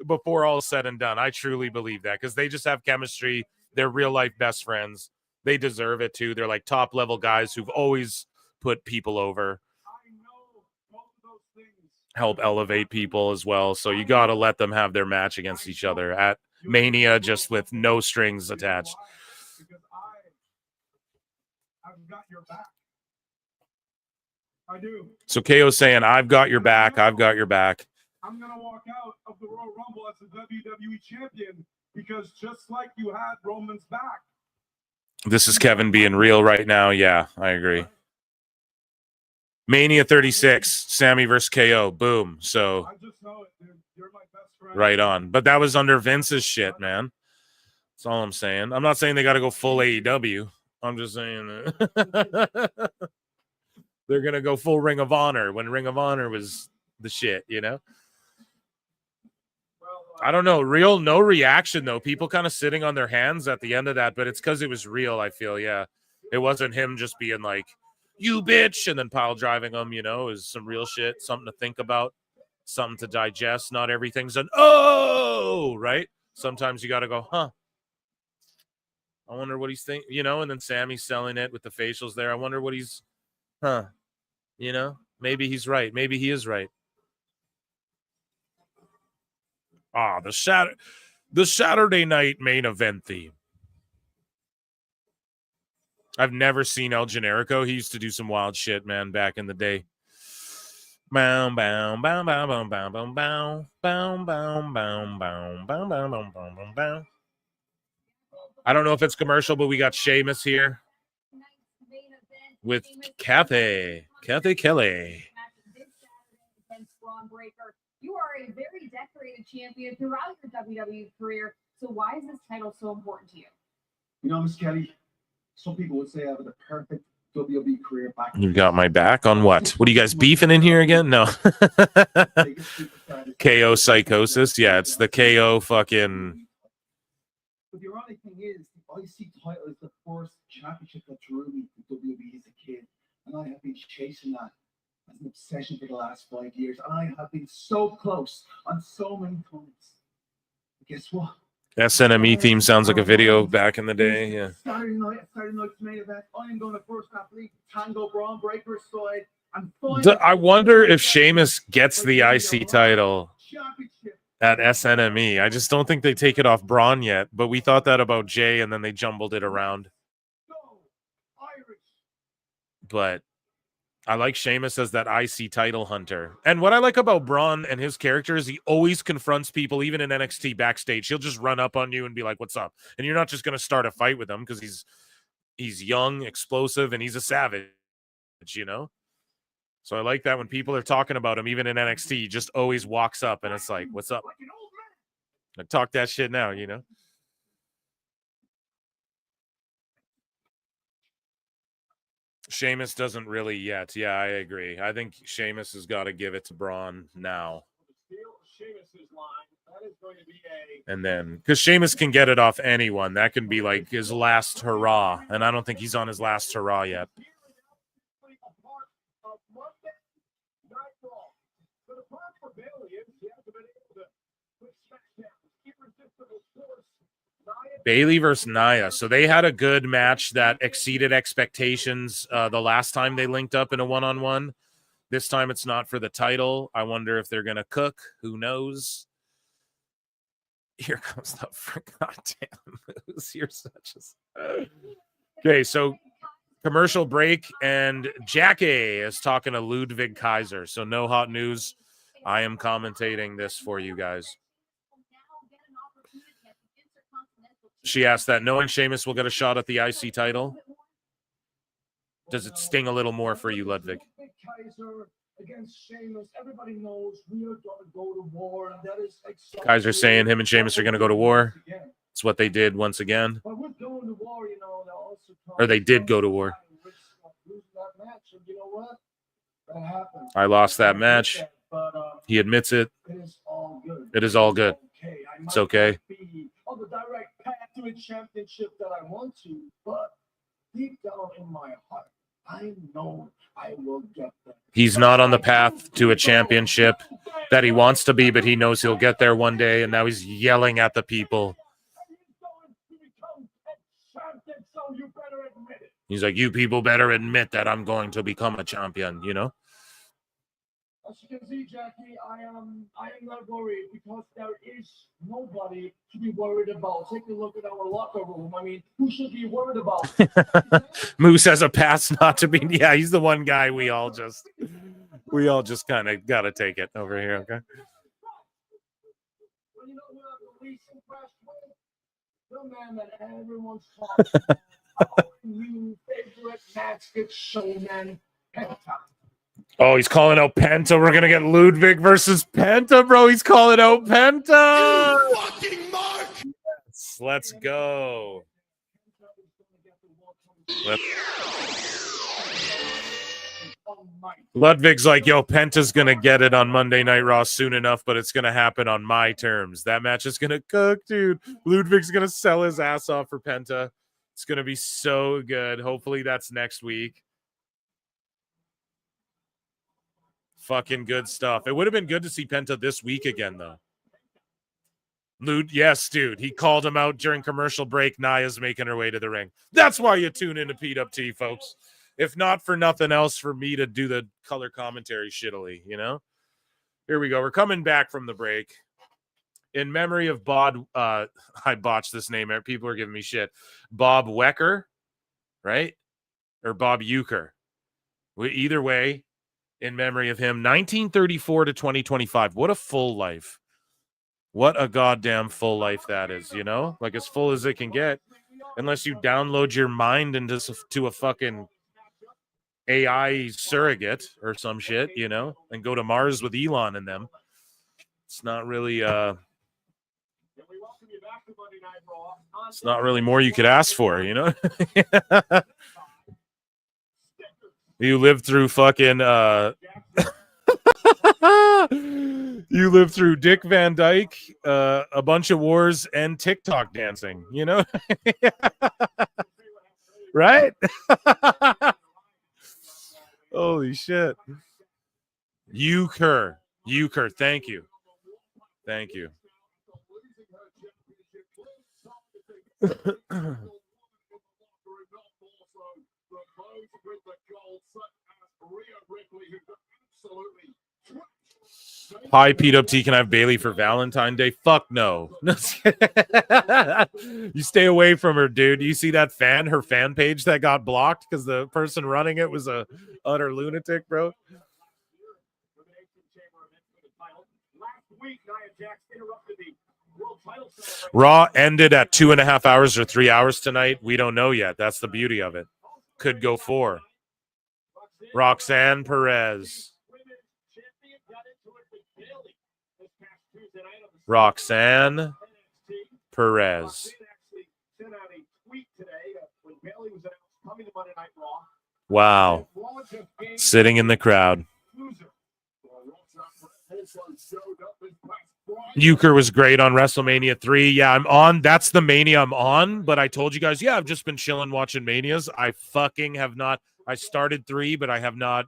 before all is said and done. I truly believe that because they just have chemistry. They're real life best friends. They deserve it too. They're like top level guys who've always put people over, help elevate people as well. So you got to let them have their match against each other at Mania, just with no strings attached. I've got your back. I do. So KO's saying, I've got your back. I've got your back. I'm going to walk out of the Royal Rumble as the WWE champion because just like you had Roman's back. This is Kevin being real right now. Yeah, I agree. Mania 36, Sammy versus KO. Boom. So I just know it, dude. You're my best friend. right on. But that was under Vince's shit, man. That's all I'm saying. I'm not saying they got to go full AEW. I'm just saying that they're going to go full Ring of Honor when Ring of Honor was the shit, you know? I don't know. No reaction, though. People kind of sitting on their hands at the end of that, but it's because it was real, I feel, yeah. It wasn't him just being like, you bitch, and then pile driving them, you know, is some real shit, something to think about, something to digest. Not everything's an oh, right? Sometimes you got to go, huh? I wonder what he's thinking, you know, and then Sammy's selling it with the facials there. I wonder what he's, you know, maybe he's right. Maybe he is right. Ah, the Saturday night main event theme. I've never seen El Generico. He used to do some wild shit, man, back in the day. Bow, bow, bow, bow, bow, bow, bow, bow, bow, bow, bow, bow, bow, bow, bow, bow, bow. I don't know if it's commercial, but we got Sheamus here with Kathy Kelly. You are a very decorated champion throughout your WWE career. So why is this title so important to you? You know, Miss Kelly, some people would say I have the perfect WWE career back. You got my back on what? What are you guys beefing in here again? No. KO psychosis. Yeah, it's the KO fucking. But the ironic thing is, the IC title is the first championship that drew me to WWE as a kid. And I have been chasing that as an obsession for the last 5 years. And I have been so close on so many times. But guess what? SNME theme sounds like a video back in the day. Yeah. Saturday night's main event. I am going to first athlete Tango Braun Breaker side. I wonder if Sheamus gets the IC title at SNME. I just don't think they take it off Braun yet. But we thought that about Jay, and then they jumbled it around. But I like Sheamus as that IC title hunter. And what I like about Braun and his character is he always confronts people, even in NXT backstage. He'll just run up on you and be like, what's up? And you're not just going to start a fight with him because he's young, explosive, and he's a savage, you know? So I like that when people are talking about him, even in NXT, he just always walks up and it's like, what's up? I talk that shit now, you know? Sheamus doesn't really yet. Yeah, I agree. I think Sheamus has got to give it to Braun now. And then, because Sheamus can get it off anyone. That can be like his last hurrah. And I don't think he's on his last hurrah yet. Bayley versus Nia. So they had a good match that exceeded expectations the last time they linked up in a one-on-one. This time it's not for the title. I wonder if they're going to cook. Who knows? Here comes the goddamn moves. You're such a... Okay, so commercial break, and Jackie is talking to Ludwig Kaiser. So no hot news. I am commentating this for you guys. She asked that, knowing Sheamus will get a shot at the IC title. Does it sting a little more for you, Ludwig? Against Sheamus, everybody knows we are going to go to war, and that is Kaiser saying him and Sheamus are going to go to war. It's what they did once again. But we're going to war, you know, or they did go to war. That match, and you know what? That happened. I lost that match. But, he admits it. It is all good. It is all good. It's okay. On the direct path to a championship that I want to, but deep down in my heart, I know I will get there. He's not on the path to a championship. that he wants to be, but he knows he'll get there one day, and now he's yelling at the people. He's like, you people better admit that I'm going to become a champion, you know? As you can see, Jackie, I am not worried because there is nobody to be worried about. Take a look at our locker room. I mean, who should be worried about? Moose has a pass not to be. Yeah, he's the one guy we all just kind of got to take it over here, okay? You know who I'm the least impressed with? The man that everyone's talking about. Our new favorite match showman, Penta. Oh, he's calling out Penta. We're going to get Ludwig versus Penta, bro. He's calling out Penta. You fucking mark! Yes, let's go. Ludwig's like, yo, Penta's going to get it on Monday Night Raw soon enough, but it's going to happen on my terms. That match is going to cook, dude. Ludwig's going to sell his ass off for Penta. It's going to be so good. Hopefully that's next week. Fucking good stuff. It would have been good to see Penta this week again, though. Yes, dude. He called him out during commercial break. Naya's making her way to the ring. That's why you tune into PWT, folks. If not for nothing else, for me to do the color commentary shittily, you know? Here we go. We're coming back from the break. In memory of Bob, I botched this name. People are giving me shit. Bob Wecker, right? Or Bob Euchre. Either way, in memory of him, 1934 to 2025. What a full life. What a goddamn full life that is, you know? Like as full as it can get. Unless you download your mind into to a fucking AI surrogate or some shit, you know? And go to Mars with Elon and them. It's not really it's not really more you could ask for, you know? You lived through fucking you lived through Dick Van Dyke, a bunch of wars, and TikTok dancing, you know? Right? Holy shit. Euchre. Thank you. Thank you. Hi, PWT. Can I have Bailey for Valentine's Day? Fuck no. You stay away from her, dude. You see that her fan page that got blocked because the person running it was a utter lunatic, bro. Raw ended at 2.5 hours or 3 hours tonight. We don't know yet. That's the beauty of it. Could go 4. Roxanne Perez. Roxanne Perez. Wow. Sitting in the crowd. Euchre was great on WrestleMania 3. Yeah, I'm on. That's the Mania I'm on. But I told you guys, yeah, I've just been chilling watching Manias. I fucking have not. I started 3, but I have not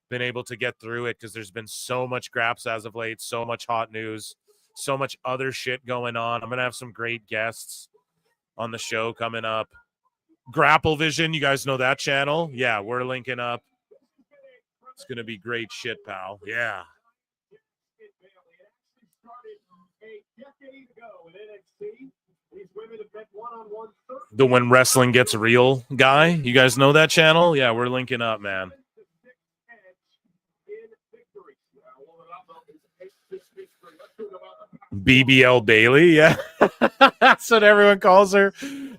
been able to get through it because there's been so much graps as of late, so much hot news, so much other shit going on. I'm going to have some great guests on the show coming up. Grapple Vision, you guys know that channel? Yeah, we're linking up. It's going to be great shit, pal. Yeah. The When Wrestling Gets Real guy. You guys know that channel? Yeah, we're linking up, man. BBL Bailey, yeah. That's what everyone calls her.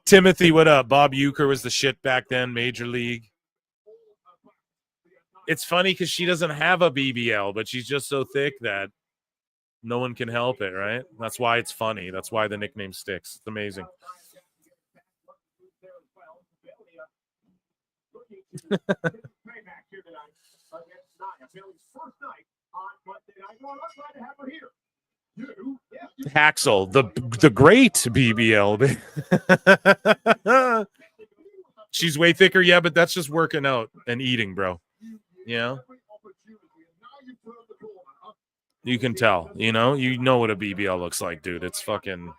Timothy, what up? Bob Euchre was the shit back then, Major League. It's funny because she doesn't have a BBL, but she's just so thick that no one can help it, right? That's why it's funny. That's why the nickname sticks. It's amazing. Haxel, the great BBL. She's way thicker, yeah, but that's just working out and eating, bro. You know? You can tell, you know what a BBL looks like, dude. It's fucking.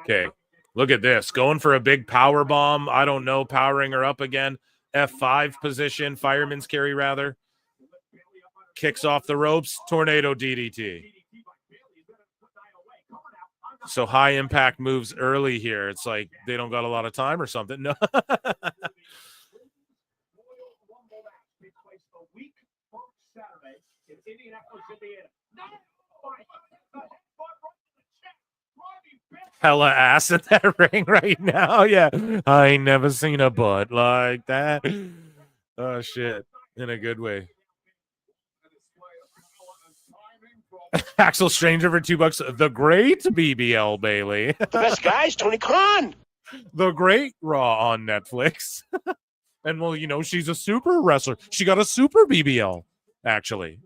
Okay, look at this. Going for a big power bomb. I don't know, powering her up again. F5 position, fireman's carry rather. Kicks off the ropes, tornado DDT. So high impact moves early here. It's like they don't got a lot of time or something. No. Hella ass in that ring right now. Yeah. I ain't never seen a butt like that. Oh, shit. In a good way. Axel Stranger for $2. The great BBL Bailey. The best guys, Tony Khan. The great Raw on Netflix. And well, you know, she's a super wrestler. She got a super BBL, actually.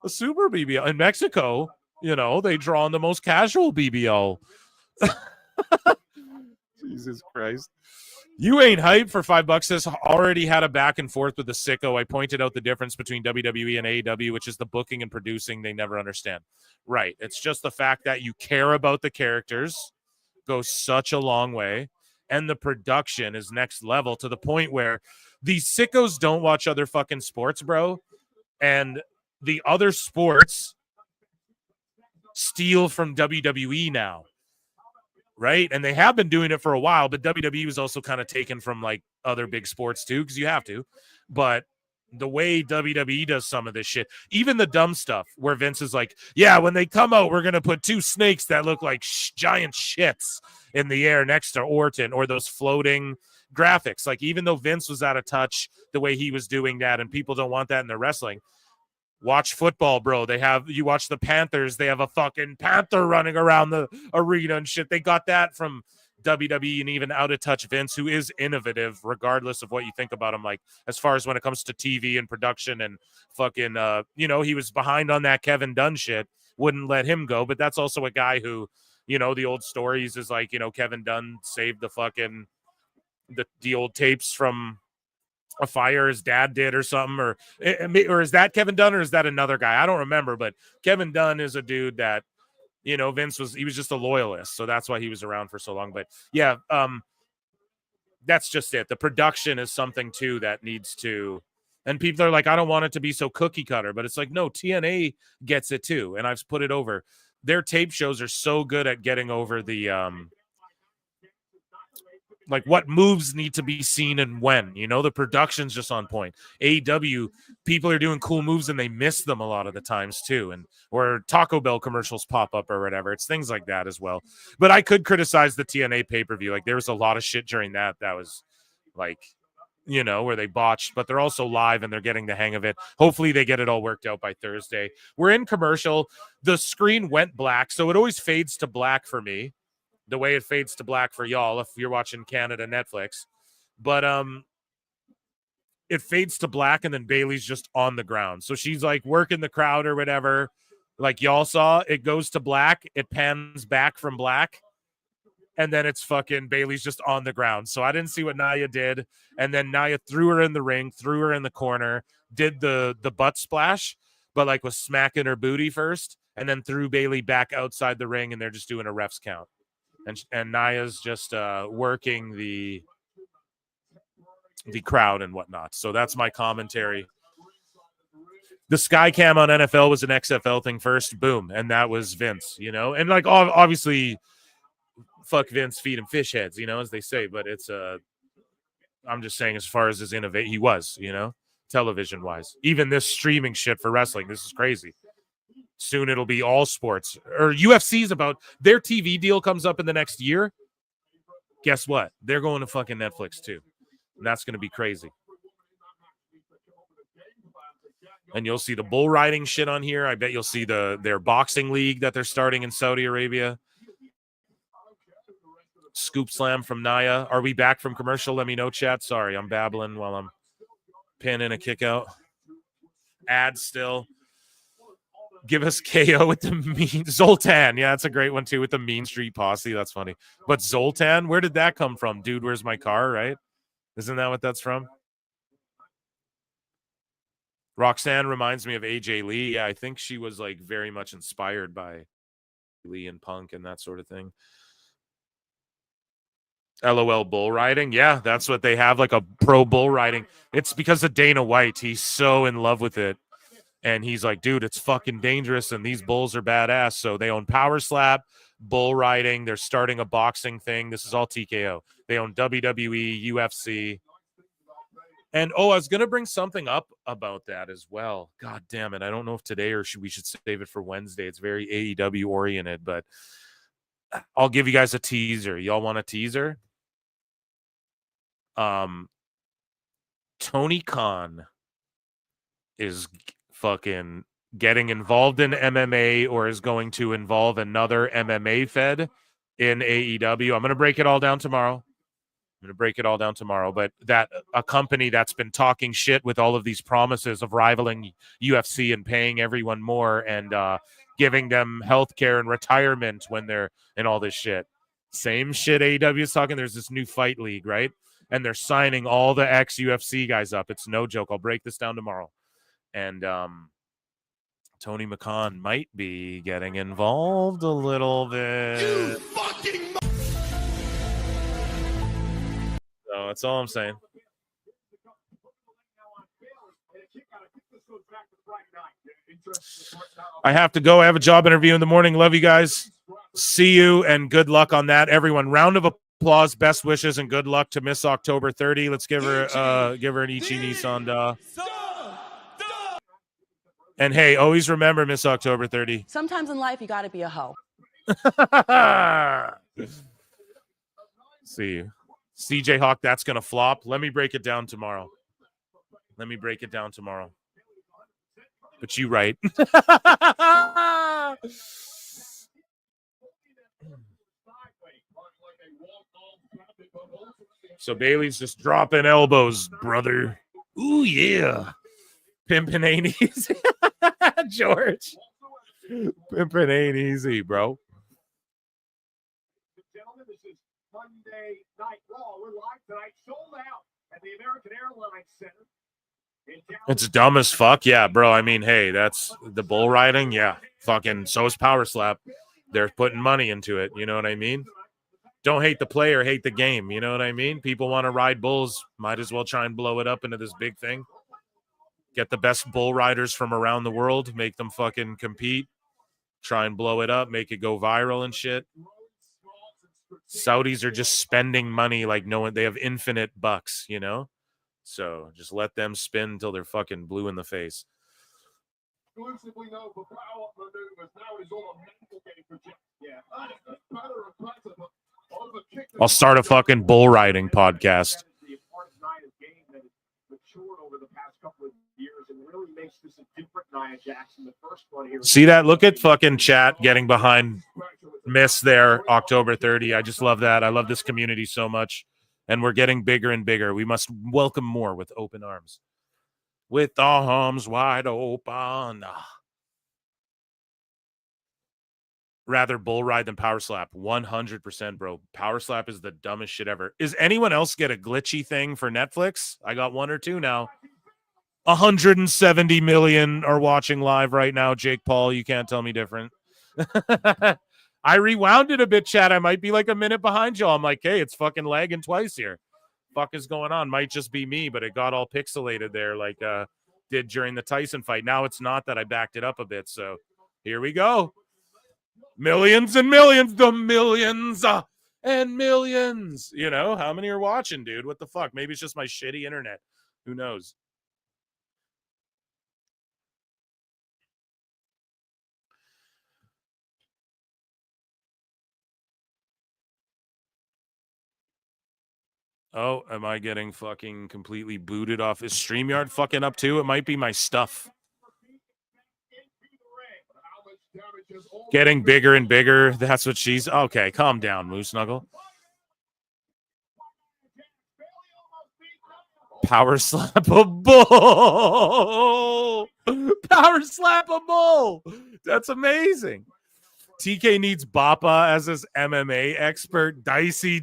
A super BBL. In Mexico, you know, they draw on the most casual BBL. Jesus Christ. You ain't hyped for $5. This already had a back and forth with the sicko. I pointed out the difference between WWE and AEW, which is the booking and producing they never understand. Right. It's just the fact that you care about the characters goes such a long way. And the production is next level to the point where these sickos don't watch other fucking sports, bro. And the other sports steal from WWE now. Right? And they have been doing it for a while, but WWE was also kind of taken from like other big sports too, because you have to. But the way WWE does some of this shit, even the dumb stuff where Vince is like, yeah, when they come out, we're going to put two snakes that look like giant shits in the air next to Orton, or those floating graphics. Like, even though Vince was out of touch the way he was doing that, and people don't want that in their wrestling. Watch football, bro. You watch the Panthers, they have a fucking panther running around the arena and shit. They got that from WWE, and even out of touch Vince, who is innovative regardless of what you think about him, like as far as when it comes to TV and production and fucking you know, he was behind on that Kevin Dunn shit, wouldn't let him go. But that's also a guy who, you know, the old stories is like, you know, Kevin Dunn saved the fucking the old tapes from a fire his dad did or something, or is that Kevin Dunn, or is that another guy? I don't remember, but Kevin Dunn is a dude that, you know, Vince was just a loyalist, so that's why he was around for so long. But yeah, that's just it. The production is something too that needs to, and people are like, I don't want it to be so cookie cutter, but it's like, no, TNA gets it too, and I've put it over. Their tape shows are so good at getting over the like what moves need to be seen and when, you know, the production's just on point. AEW, people are doing cool moves and they miss them a lot of the times too. And or Taco Bell commercials pop up or whatever. It's things like that as well. But I could criticize the TNA pay-per-view. Like, there was a lot of shit during that was like, you know, where they botched, but they're also live and they're getting the hang of it. Hopefully they get it all worked out by Thursday. We're in commercial. The screen went black, so it always fades to black for me, the way it fades to black for y'all if you're watching Canada Netflix. But it fades to black, and then Bailey's just on the ground. So she's like working the crowd or whatever. Like y'all saw, it goes to black, it pans back from black, and then it's fucking Bailey's just on the ground. So I didn't see what Nia did. And then Nia threw her in the ring, threw her in the corner, did the butt splash, but like was smacking her booty first, and then threw Bailey back outside the ring, and they're just doing a ref's count. And Nia's just working the crowd and whatnot. So that's my commentary. The Sky Cam on NFL was an XFL thing first. Boom. And that was Vince, you know? And like, obviously, fuck Vince, feed him fish heads, you know, as they say. But it's I'm just saying, as far as his innovation, he was, you know, television-wise. Even this streaming shit for wrestling, this is crazy. Soon it'll be all sports. Or UFC's about, their TV deal comes up in the next year. Guess what? They're going to fucking Netflix too. And that's going to be crazy. And you'll see the bull riding shit on here. I bet you'll see their boxing league that they're starting in Saudi Arabia. Scoop slam from Nia. Are we back from commercial? Let me know, chat. Sorry, I'm babbling while I'm pinning a kick out. Ad still. Give us KO with the mean Zoltan. Yeah, that's a great one too, with the Mean Street Posse. That's funny. But Zoltan, where did that come from? Dude, where's my car, right? Isn't that what that's from? Roxanne reminds me of AJ Lee. Yeah, I think she was like very much inspired by Lee and Punk and that sort of thing. LOL bull riding. Yeah, that's what they have, like a pro bull riding. It's because of Dana White. He's so in love with it. And he's like, dude, it's fucking dangerous. And these bulls are badass. So they own Power Slap, bull riding. They're starting a boxing thing. This is all TKO. They own WWE, UFC. And I was going to bring something up about that as well. God damn it. I don't know if today or we should save it for Wednesday. It's very AEW oriented, but I'll give you guys a teaser. Y'all want a teaser? Tony Khan is fucking getting involved in MMA or is going to involve another MMA fed in AEW. I'm going to break it all down tomorrow. But that a company that's been talking shit with all of these promises of rivaling UFC and paying everyone more and giving them healthcare and retirement when they're in all this shit. Same shit AEW is talking. There's this new fight league, right? And they're signing all the ex-UFC guys up. It's no joke. I'll break this down tomorrow. And Tony McCon might be getting involved a little bit. You fucking so that's all I'm saying. I have to go. I have a job interview in the morning. Love you guys. See you and good luck on that, everyone. Round of applause, best wishes, and good luck to Miss October 30. Let's give her an Ichi Nissan. And hey, always remember Miss October 30. Sometimes in life, you got to be a hoe. See you. CJ Hawk, that's going to flop. Let me break it down tomorrow. But you right. So Bailey's just dropping elbows, brother. Ooh, yeah. Pimpin' ain't easy. George. Pimpin' ain't easy, bro. Gentlemen, this is Monday Night Raw. We're live tonight, sold out at the American Airlines Center. It's dumb as fuck. Yeah, bro. I mean, hey, that's the bull riding. Yeah. Fucking so is Power Slap. They're putting money into it. You know what I mean? Don't hate the player, hate the game. You know what I mean? People want to ride bulls. Might as well try and blow it up into this big thing. Get the best bull riders from around the world. Make them fucking compete. Try and blow it up. Make it go viral and shit. Saudis are just spending money like no one. They have infinite bucks, you know? So just let them spin until they're fucking blue in the face. Exclusively known for power maneuvers. Now it is all a mental game for Jeff. Yeah. I'll start a fucking bull riding podcast. See that? Look at fucking chat getting behind Miss there, October 30. I just love that. I love this community so much. And we're getting bigger and bigger. We must welcome more with open arms. With arms wide open. Rather bull ride than power slap. 100%, bro. Power slap is the dumbest shit ever. Is anyone else get a glitchy thing for Netflix? I got one or two now. 170 million are watching live right now. Jake Paul, you can't tell me different. I rewound it a bit, chat. I might be like a minute behind y'all. I'm like, hey, it's fucking lagging twice here. Fuck is going on? Might just be me, but it got all pixelated there like did during the Tyson fight. Now it's not that I backed it up a bit. So here we go. Millions and millions, the millions and millions. You know, how many are watching, dude? What the fuck? Maybe it's just my shitty internet. Who knows? Oh, am I getting fucking completely booted off? Is StreamYard fucking up too? It might be my stuff. Getting bigger and bigger. That's what she's... Okay, calm down, Moose Snuggle. Power slap a bull. Power slap a bull. That's amazing. TK needs Bappa as his MMA expert. Dicey.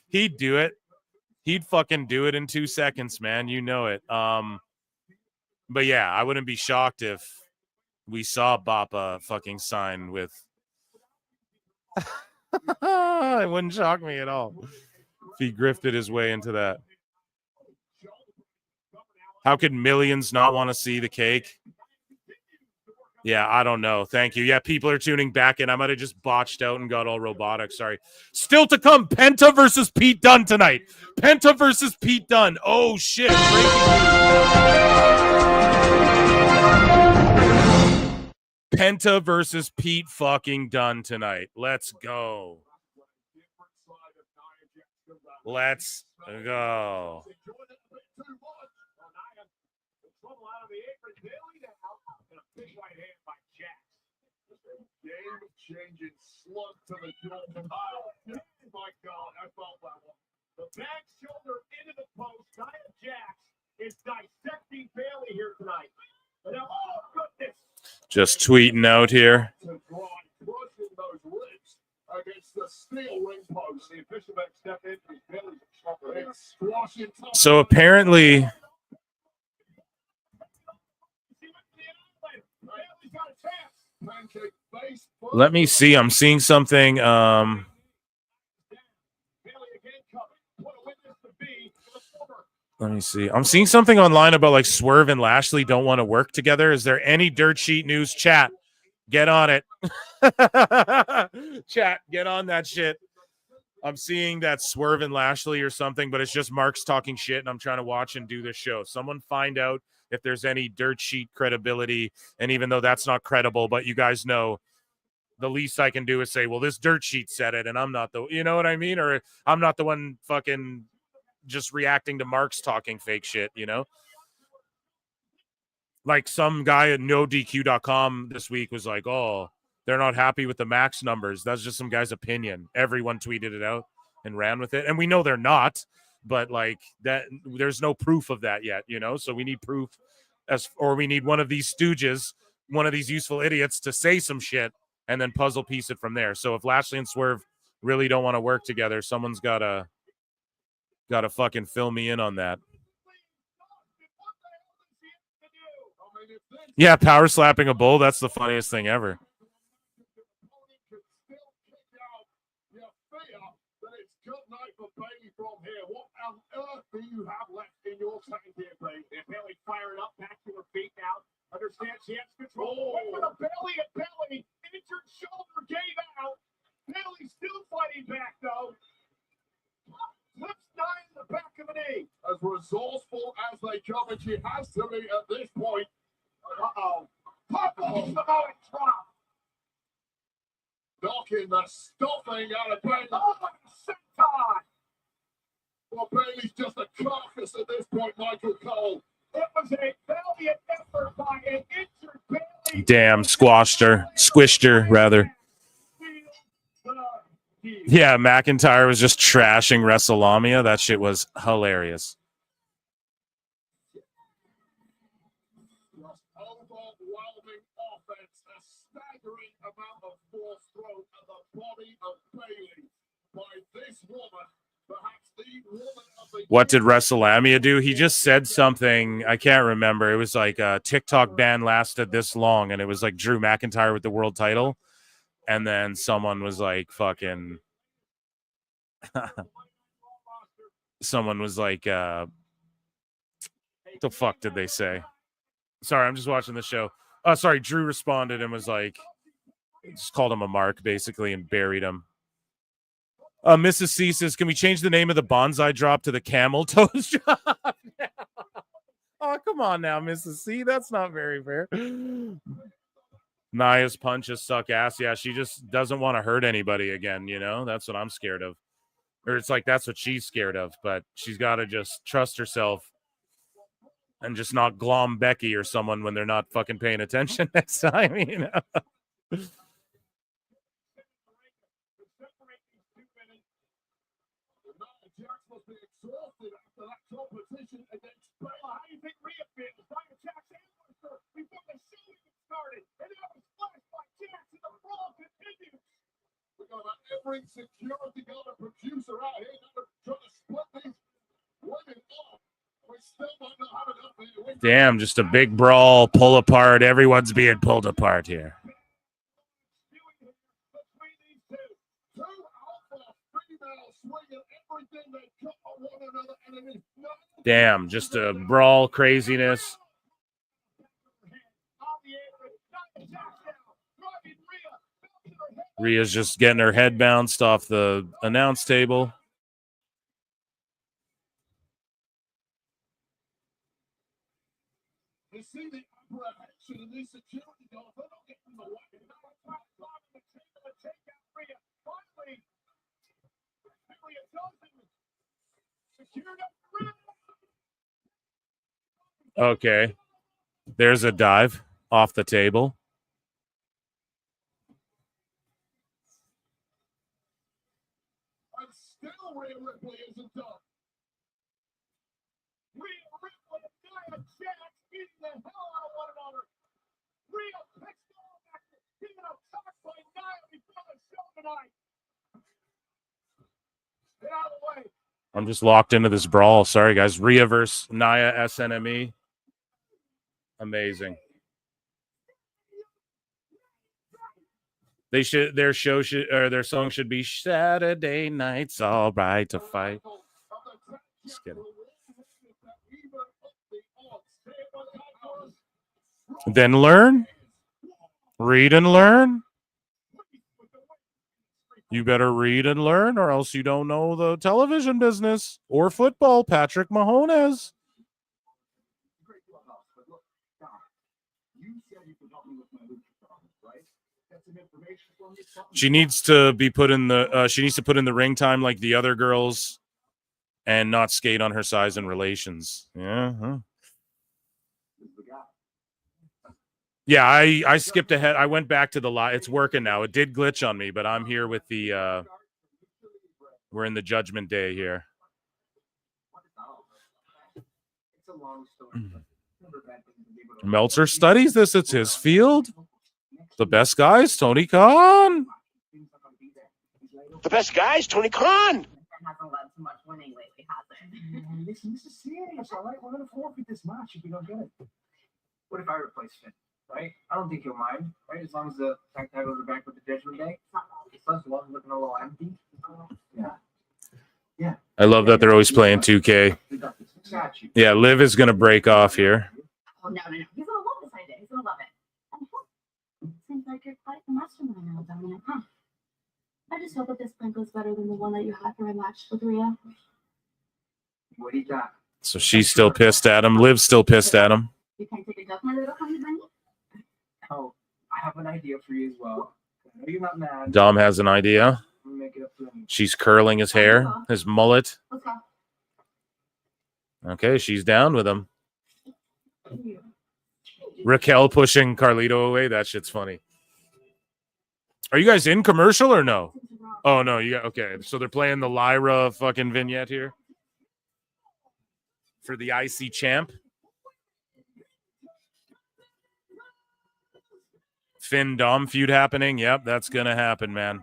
He'd do it. He'd fucking do it in 2 seconds, man. You know it. But yeah, I wouldn't be shocked if we saw Bappa fucking sign with. It wouldn't shock me at all if he grifted his way into that. How could millions not want to see the cake? Yeah, I don't know. Thank you. Yeah, people are tuning back in. I might have just botched out and got all robotic. Sorry. Still to come, Penta versus Pete Dunne tonight. Penta versus Pete Dunne. Oh, shit. Penta versus Pete fucking Dunne tonight. Let's go. Let's go. Game-changing slug to the jaw. Oh, my God, I felt that one. The back shoulder into the post. Nia Jax is dissecting Bayley here tonight. And now, oh, goodness. Just tweeting out here. Crushing those ribs against the steel ring post. The official back step in for Bayley's squashing. So apparently, let me see. I'm seeing something. Let me see. I'm seeing something online about like Swerve and Lashley don't want to work together. Is there any dirt sheet news? Chat, get on it. Chat, get on that shit. I'm seeing that Swerve and Lashley or something, but it's just Mark's talking shit, and I'm trying to watch and do this show. Someone find out if there's any dirt sheet credibility, and even though that's not credible, but you guys know the least I can do is say, well, this dirt sheet said it, and I'm not the, you know what I mean? Or I'm not the one fucking just reacting to Mark's talking fake shit, you know? Like some guy at NoDQ.com this week was like, oh, they're not happy with the max numbers. That's just some guy's opinion. Everyone tweeted it out and ran with it. And we know they're not, but like that, there's no proof of that yet, you know? So we need proof or we need one of these stooges, one of these useful idiots to say some shit and then puzzle piece it from there. So if Lashley and Swerve really don't want to work together, someone's gotta fucking fill me in on that. Yeah, power slapping a bull, that's the funniest thing ever. From here, what on earth do you have left in your tank here, Bailey? They're Bailey firing up, back to her feet now. Understand she has control. Wait for the belly at belly. Injured shoulder gave out. Bailey still fighting back, though. Flips Nia in the back of the knee. As resourceful as they come, and she has to be at this point. Uh-oh. Pop-off the Mountain Drop. Knocking the stuffing out of Bailey. Oh, senton. Well, Bailey's just a carcass at this point, Michael Cole. It was a valiant effort by an injured Bailey. Damn, squished her, rather. Yeah, McIntyre was just trashing WrestleLamia. That shit was hilarious. Overwhelming offense, a staggering amount of force thrown at the body of Bailey by this woman. What did WrestleLamia do? He just said something. I can't remember. It was like a TikTok ban lasted this long, and it was like Drew McIntyre with the world title. And then someone was like, fucking. Someone was like, what the fuck did they say? Sorry, I'm just watching the show. Oh, sorry. Drew responded and was like, just called him a mark, basically, and buried him. Mrs. C says, can we change the name of the bonsai drop to the camel toes drop? Oh, come on now, Mrs. C. That's not very fair. Nia's punches suck ass. Yeah, she just doesn't want to hurt anybody again, you know? That's what I'm scared of. Or it's like that's what she's scared of, but she's got to just trust herself and just not glom Becky or someone when they're not fucking paying attention next time, you know? Exhausted after that competition against Bella. How do you think Rhea feels? Nia Jax ambushed her before the show even started. And now it's flashed by Jax and the brawl continues. We got every security guard and producer out here now trying to split these women off. We still might not have enough here. We Damn, just a big brawl, pull apart. Everyone's being pulled apart here. Damn, just a brawl craziness. Rhea's just getting her head bounced off the announce table. Okay. There's a dive off the table. I'm just locked into this brawl. Sorry, guys. Rhea versus Nia SNME. Amazing. They should their song should be Saturday Night's All Right to Fight. Just kidding. Then learn. Read and learn. You better read and learn, or else you don't know the television business or football. Patrick Mahomes. She needs to be put in the. She needs to put in the ring time like the other girls, and not skate on her size and relations. Yeah. Huh. Yeah, I skipped ahead. I went back to the live. It's working now. It did glitch on me, but I'm here with the. We're in the Judgment Day here. Meltzer studies this. It's his field. The best guys, Tony Khan. The best guys, Tony Khan. Listen, this is serious, all right? We're going to forfeit this match if we don't get it. What if I replace Finn, right? I don't think he'll mind, right? As long as the tag titles are back with the Judgment Day. Plus, the one's looking a little empty. Yeah. Yeah. I love that they're always playing 2K. Yeah, Liv is going to break off here. Oh, no. He's going to love this idea. He's going to love it. Seems like you're quite the mastermind now, Dominic, huh? I just hope that this prank goes better than the one that you had for a match with Rhea. What do you got? So she's still pissed at him. Liv's still pissed at him. You can't take a duck, my little honey bunny? Oh, I have an idea for you as well. I know you're not mad. Dom has an idea. Make it up to him. She's curling his hair, his mullet. Let's go. Okay, she's down with him. Raquel pushing Carlito away. That shit's funny. Are you guys in commercial or no? Oh, no. You got, okay, so they're playing the Lyra fucking vignette here for the IC champ. Finn Dom feud happening. Yep, that's going to happen, man.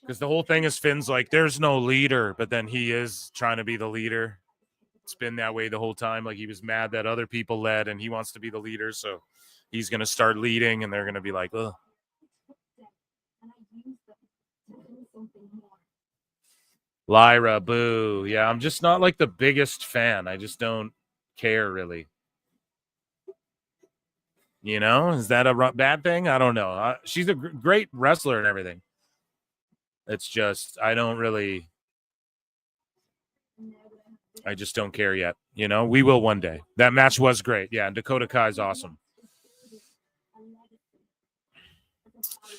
Because the whole thing is Finn's like, there's no leader, but then he is trying to be the leader. It's been that way the whole time. Like, he was mad that other people led, and he wants to be the leader, so he's going to start leading, and they're going to be like, ugh. Lyra, boo. Yeah, I'm just not like the biggest fan. I just don't care, really. You know, is that a bad thing? I don't know. She's a great wrestler and everything. It's just, I just don't care yet. You know, we will one day. That match was great. Yeah, and Dakota Kai's awesome.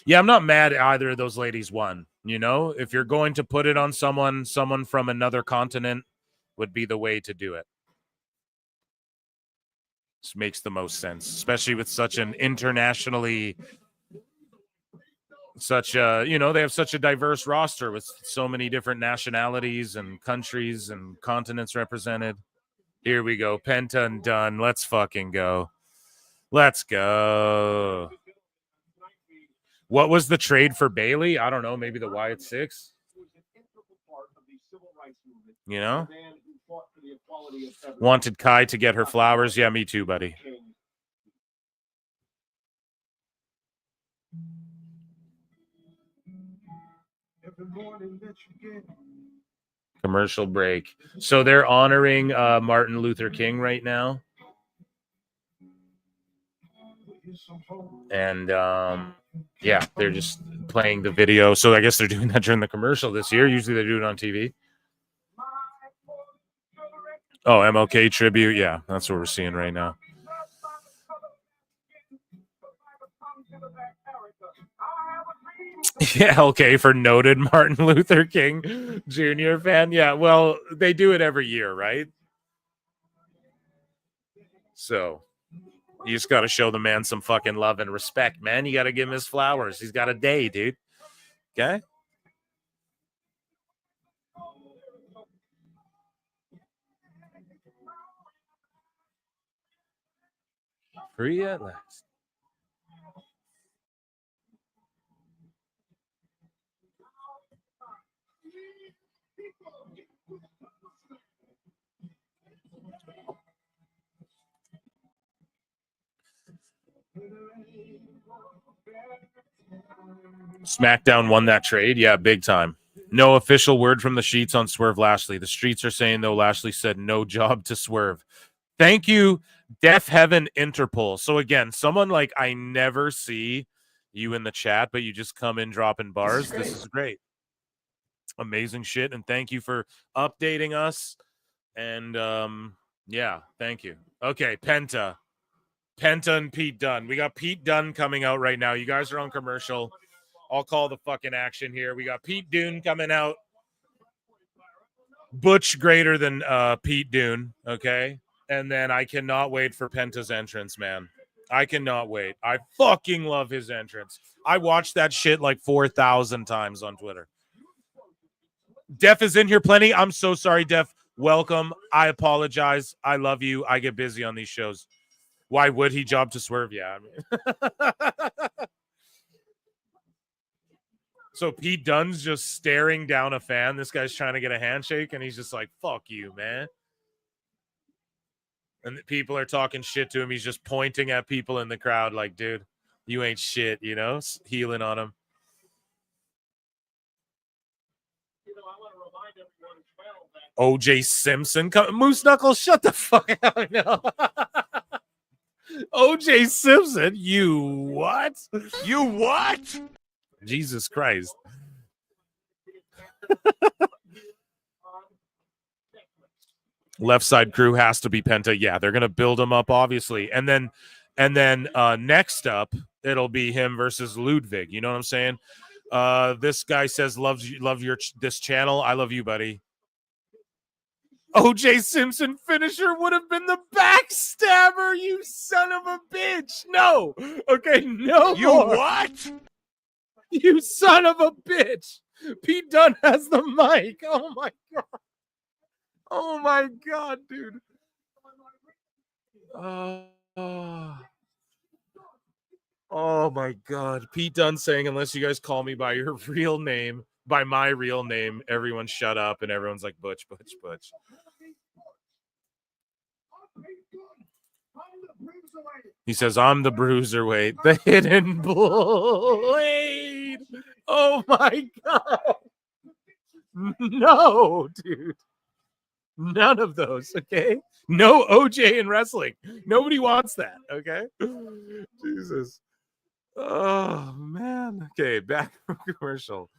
Yeah, I'm not mad either of those ladies won. You know, if you're going to put it on someone from another continent would be the way to do it. This makes the most sense, especially with such an internationally, you know, they have such a diverse roster with so many different nationalities and countries and continents represented. Here we go. Penta and Dunn. Let's fucking go. Let's go. What was the trade for Bailey? I don't know. Maybe the Wyatt Six. You know? Wanted Kai to get her flowers. Yeah, me too, buddy. Commercial break. So they're honoring Martin Luther King right now. And yeah, they're just playing the video. So I guess they're doing that during the commercial this year. Usually they do it on TV. Oh, MLK tribute. Yeah, that's what we're seeing right now. Yeah, okay, for noted Martin Luther King Jr. fan. Yeah, well, they do it every year, right? So you just got to show the man some fucking love and respect, man. You got to give him his flowers. He's got a day, dude. Okay? Free at last. SmackDown won that trade. Yeah, big time. No official word from the Sheets on Swerve Lashley. The Streets are saying, though, Lashley said no job to Swerve. Thank you, Deaf Heaven Interpol. So, again, someone like I never see you in the chat, but you just come in dropping bars. This is great. Amazing shit. And thank you for updating us. And, yeah, thank you. Okay, Penta and Pete Dunne. We got Pete Dunne coming out right now. You guys are on commercial. I'll call the fucking action here. We got Pete Dunne coming out. Butch greater than Pete Dunne, okay? And then I cannot wait for Penta's entrance, man. I cannot wait. I fucking love his entrance. I watched that shit like 4,000 times on Twitter. Def is in here plenty. I'm so sorry, Def. Welcome. I apologize. I love you. I get busy on these shows. Why would he job to Swerve? Yeah, I mean. So Pete Dunne's just staring down a fan. This guy's trying to get a handshake, and he's just like, fuck you, man. And people are talking shit to him. He's just pointing at people in the crowd like, dude, you ain't shit, you know? Healing on him. OJ Simpson. Moose Knuckles, shut the fuck up. No. OJ Simpson? You what? You what? Jesus Christ. Left side crew has to be Penta. Yeah, they're gonna build him up, obviously. And then next up, it'll be him versus Ludwig. You know what I'm saying? This guy says love this channel. I love you, buddy. OJ Simpson finisher would have been the backstabber, you son of a bitch. No. Okay, no. You more. What? You son of a bitch. Pete Dunne has the mic. Oh my god. Oh my god, dude. Oh my god. Pete Dunne saying, unless you guys call me by your real name, by my real name, everyone shut up, and everyone's like, Butch, Butch, Butch. He says, I'm the bruiserweight, the hidden blade. Oh my god. No, dude. None of those, okay? No OJ in wrestling. Nobody wants that, okay? Jesus. Oh, man. Okay, back from commercial.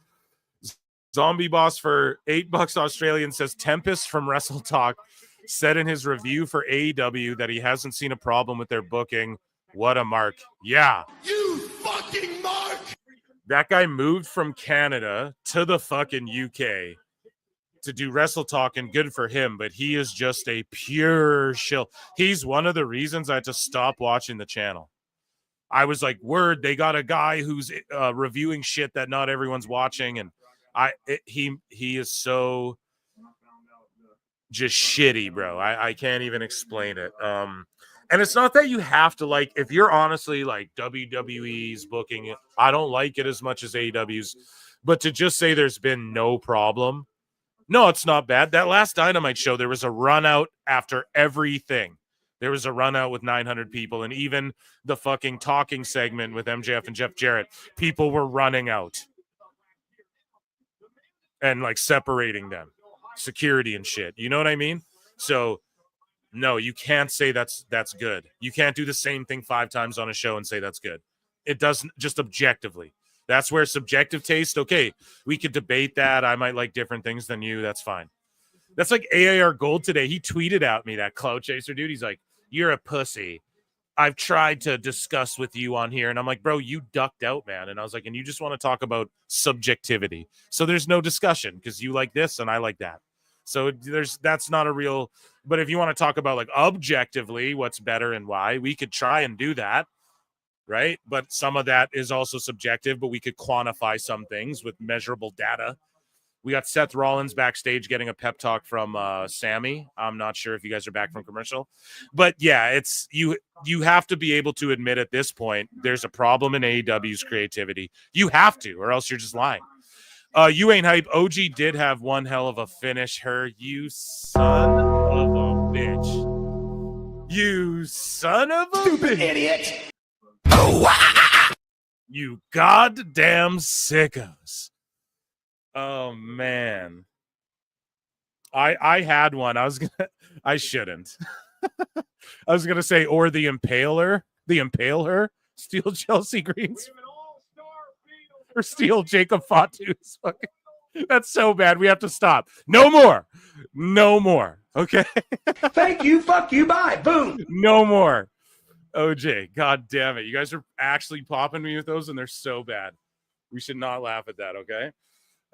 Zombie Boss for $8 Australian says Tempest from Wrestle Talk said in his review for AEW that he hasn't seen a problem with their booking. What a mark. Yeah. You fucking mark! That guy moved from Canada to the fucking UK to do Wrestle Talk, and good for him, but he is just a pure shill. He's one of the reasons I had to stop watching the channel. I was like, word, they got a guy who's reviewing shit that not everyone's watching, and he is so just shitty, bro. I can't even explain it. And it's not that you have to like, if you're honestly like WWE's booking it, I don't like it as much as AEW's, but to just say there's been no problem No, it's not bad. That last Dynamite show, there was a run out after everything. There was a run out with 900 people, and even the fucking talking segment with MJF and Jeff Jarrett, people were running out and like separating them, security and shit. You know what I mean? So no, you can't say that's good. You can't do the same thing 5 times on a show and say that's good. It doesn't, just objectively. That's where subjective taste, okay, we could debate that. I might like different things than you. That's fine. That's like AAR Gold today. He tweeted at me, that Cloud Chaser dude. He's like, you're a pussy. I've tried to discuss with you on here. And I'm like, bro, you ducked out, man. And I was like, and you just want to talk about subjectivity. So there's no discussion because you like this and I like that. So that's not a real, but if you want to talk about like objectively what's better and why, we could try and do that, right? But some of that is also subjective, but we could quantify some things with measurable data. We got Seth Rollins backstage getting a pep talk from Sammy. I'm not sure if you guys are back from commercial, but yeah, it's you have to be able to admit at this point there's a problem in AEW's creativity. You have to, or else you're just lying. You ain't hype. OG did have one hell of a finish. Her, you son of a bitch. You son of a stupid idiot. You goddamn sickos. Oh man. I had one. I shouldn't. I was gonna say, or the Impaler, steal Chelsea Green's. Or steal Jacob Fatu's. That's so bad. We have to stop. No more. Okay. Thank you. Fuck you. Bye. Boom. No more. OJ. God damn it. You guys are actually popping me with those, and they're so bad. We should not laugh at that. Okay.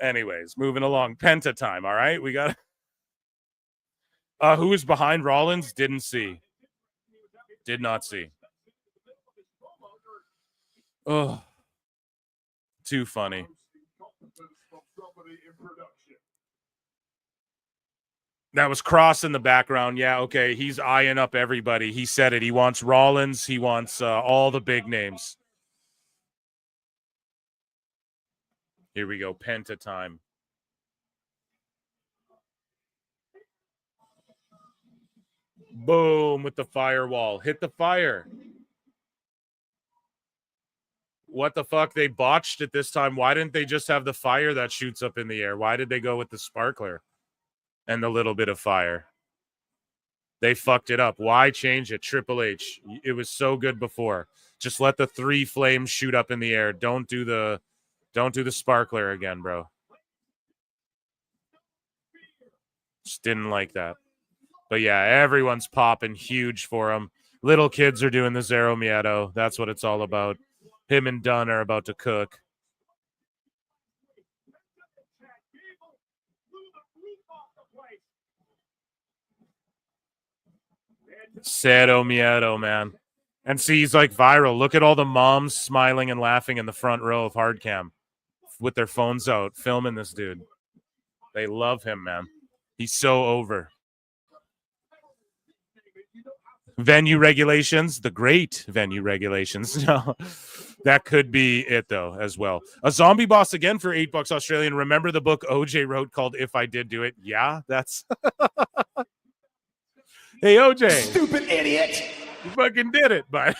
Anyways, moving along. Penta time. All right. We got. Who was behind Rollins? Did not see. Oh. Too funny. That was Cross in the background. Yeah, okay. He's eyeing up everybody. He said it. He wants Rollins. He wants all the big names. Here we go. Penta time. Boom with the firewall. Hit the fire. What the fuck? They botched it this time. Why didn't they just have the fire that shoots up in the air? Why did they go with the sparkler and the little bit of fire? They fucked it up. Why change it? Triple H. It was so good before. Just let the 3 flames shoot up in the air. Don't do the sparkler again, bro. Just didn't like that. But yeah, everyone's popping huge for him. Little kids are doing the Zero Miedo. That's what it's all about. Him and Dunn are about to cook. Zero Miedo, man. And see, he's like viral. Look at all the moms smiling and laughing in the front row of Hardcam with their phones out, filming this dude. They love him, man. He's so over. Venue regulations, the great venue regulations. No, that could be it, though, as well. A zombie boss again for $8 Australian. Remember the book OJ wrote called If I Did Do It? Yeah, that's... Hey, OJ. Stupid idiot. You fucking did it, but...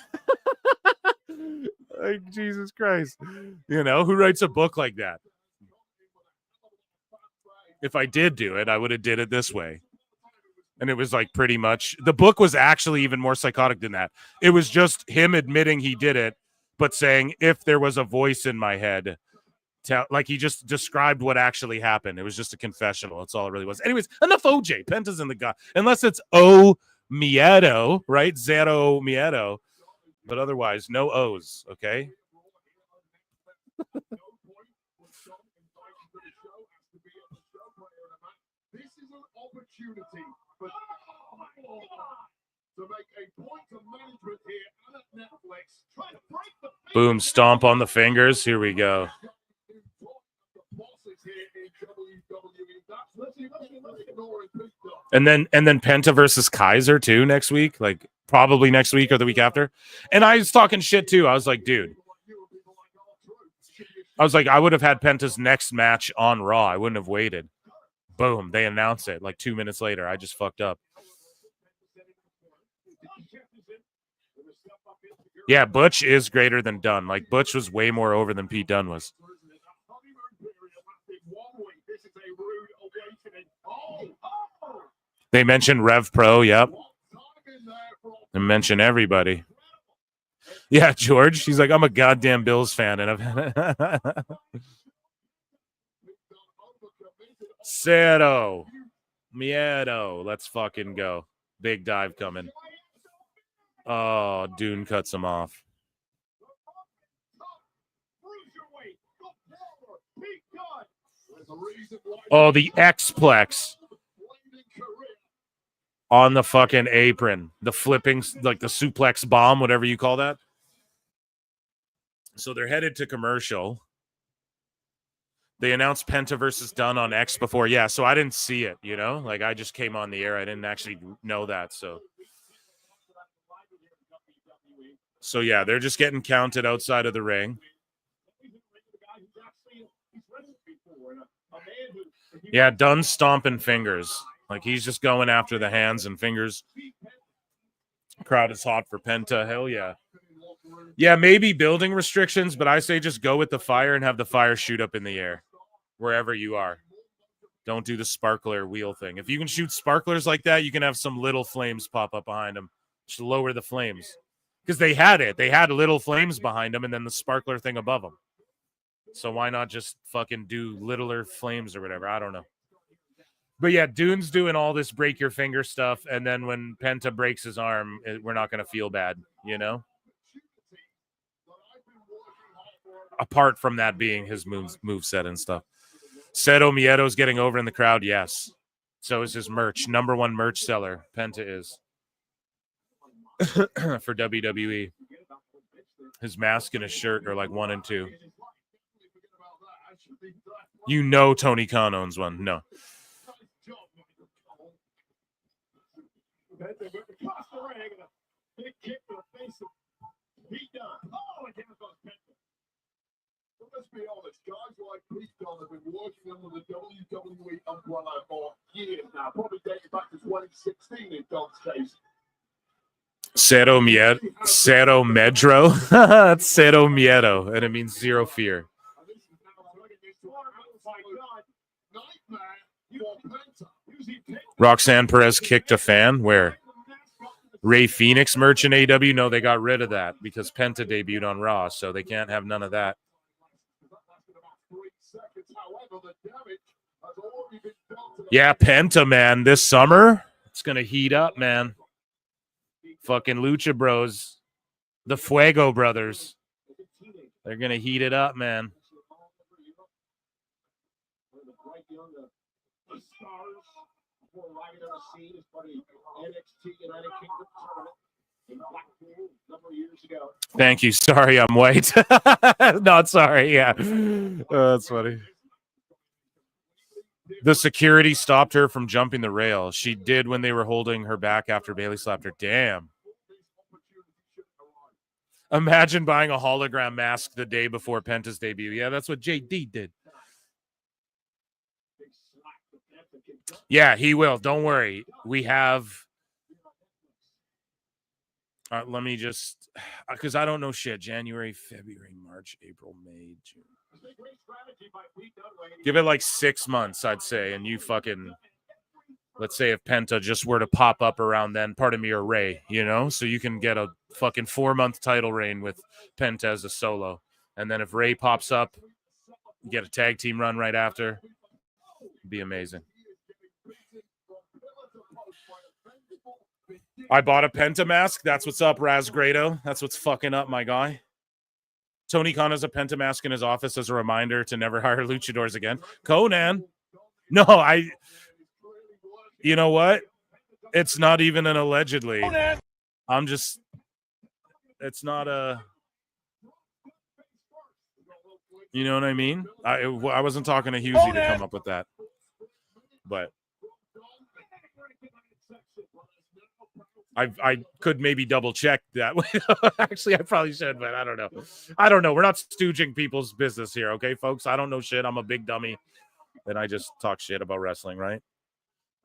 Like, Jesus Christ. You know, who writes a book like that? If I did do it, I would have did it this way. And it was like pretty much, the book was actually even more psychotic than that. It was just him admitting he did it, but saying, if there was a voice in my head, like he just described what actually happened. It was just a confessional. That's all it really was. Anyways, enough OJ. Penta's in the guy. Unless it's O Miedo, right? Zero Miedo. But otherwise, no O's, okay? This is an opportunity for to make a point of management here and at Netflix. Try to break the Boom, stomp on the fingers. Here we go. And then Penta versus Kaiser too next week, like probably next week or the week after. And I was talking shit too. I was like, dude, I would have had Penta's next match on Raw. I wouldn't have waited. boom, they announce it like 2 minutes later. I just fucked up. Yeah, Butch is greater than Dunn. Like, Butch was way more over than Pete Dunne was. They mentioned Rev Pro, yep. They mention everybody. Yeah, George. He's like, I'm a goddamn Bills fan. And I've Cero. Miedo. Let's fucking go. Big dive coming. Oh, Dune cuts him off. Oh, the X-Plex on the fucking apron. The flipping, like the suplex bomb, whatever you call that. So they're headed to commercial. They announced Penta versus Dunn on X before. Yeah, so I didn't see it, you know? Like, I just came on the air. I didn't actually know that, so. So, yeah, they're just getting counted outside of the ring. Yeah, Dunn's stomping fingers. Like, he's just going after the hands and fingers. Crowd is hot for Penta. Hell yeah. Yeah, maybe building restrictions, but I say just go with the fire and have the fire shoot up in the air wherever you are. Don't do the sparkler wheel thing. If you can shoot sparklers like that, you can have some little flames pop up behind them. Just lower the flames. Because they had it. They had little flames behind them and then the sparkler thing above them. So why not just fucking do littler flames or whatever? I don't know. But yeah, Dune's doing all this break your finger stuff. And then when Penta breaks his arm, we're not going to feel bad, you know? Apart from that being his moveset and stuff. Cero Mieto's getting over in the crowd, yes. So is his merch. Number one merch seller, Penta is. For WWE. His mask and his shirt are like 1 and 2. You know Tony Khan owns one. No. Let's be honest, guys like Pete Dunne have been working under the WWE umbrella for years now, probably dating back to 2016 in Dunne's case. Cero Medro. That's Cero Miedo, and it means zero fear. Roxanne Perez kicked a fan. Where? Ray Phoenix merch in AEW? No, they got rid of that because Penta debuted on Raw, so they can't have none of that. Yeah, Penta, man. This summer, it's going to heat up, man. Fucking Lucha Bros. The Fuego Brothers. They're going to heat it up, man. Thank you. Sorry, I'm white. Not sorry. Yeah. That's funny. The security stopped her from jumping the rail. She did when they were holding her back after Bayley slapped her. Damn. Imagine buying a hologram mask the day before Penta's debut. Yeah, that's what JD did. Yeah, he will. Don't worry. We have... let me just... Because I don't know shit. January, February, March, April, May, June. Give it like 6 months, I'd say, and you fucking... Let's say if Penta just were to pop up around then, pardon me, or Ray, you know? So you can get a fucking 4-month title reign with Penta as a solo. And then if Ray pops up, get a tag team run right after. It'd be amazing. I bought a Penta mask. That's what's up, Razgrado. That's what's fucking up, my guy. Tony Khan has a Penta mask in his office as a reminder to never hire luchadors again. Conan. No, you know what? It's not even an allegedly. I'm just... It's not a... You know what I mean? I wasn't talking to Husey to come up with that. But... I could maybe double check that. Actually, I probably should, but I don't know. We're not stooging people's business here, okay, folks? I don't know shit. I'm a big dummy. and I just talk shit about wrestling, right?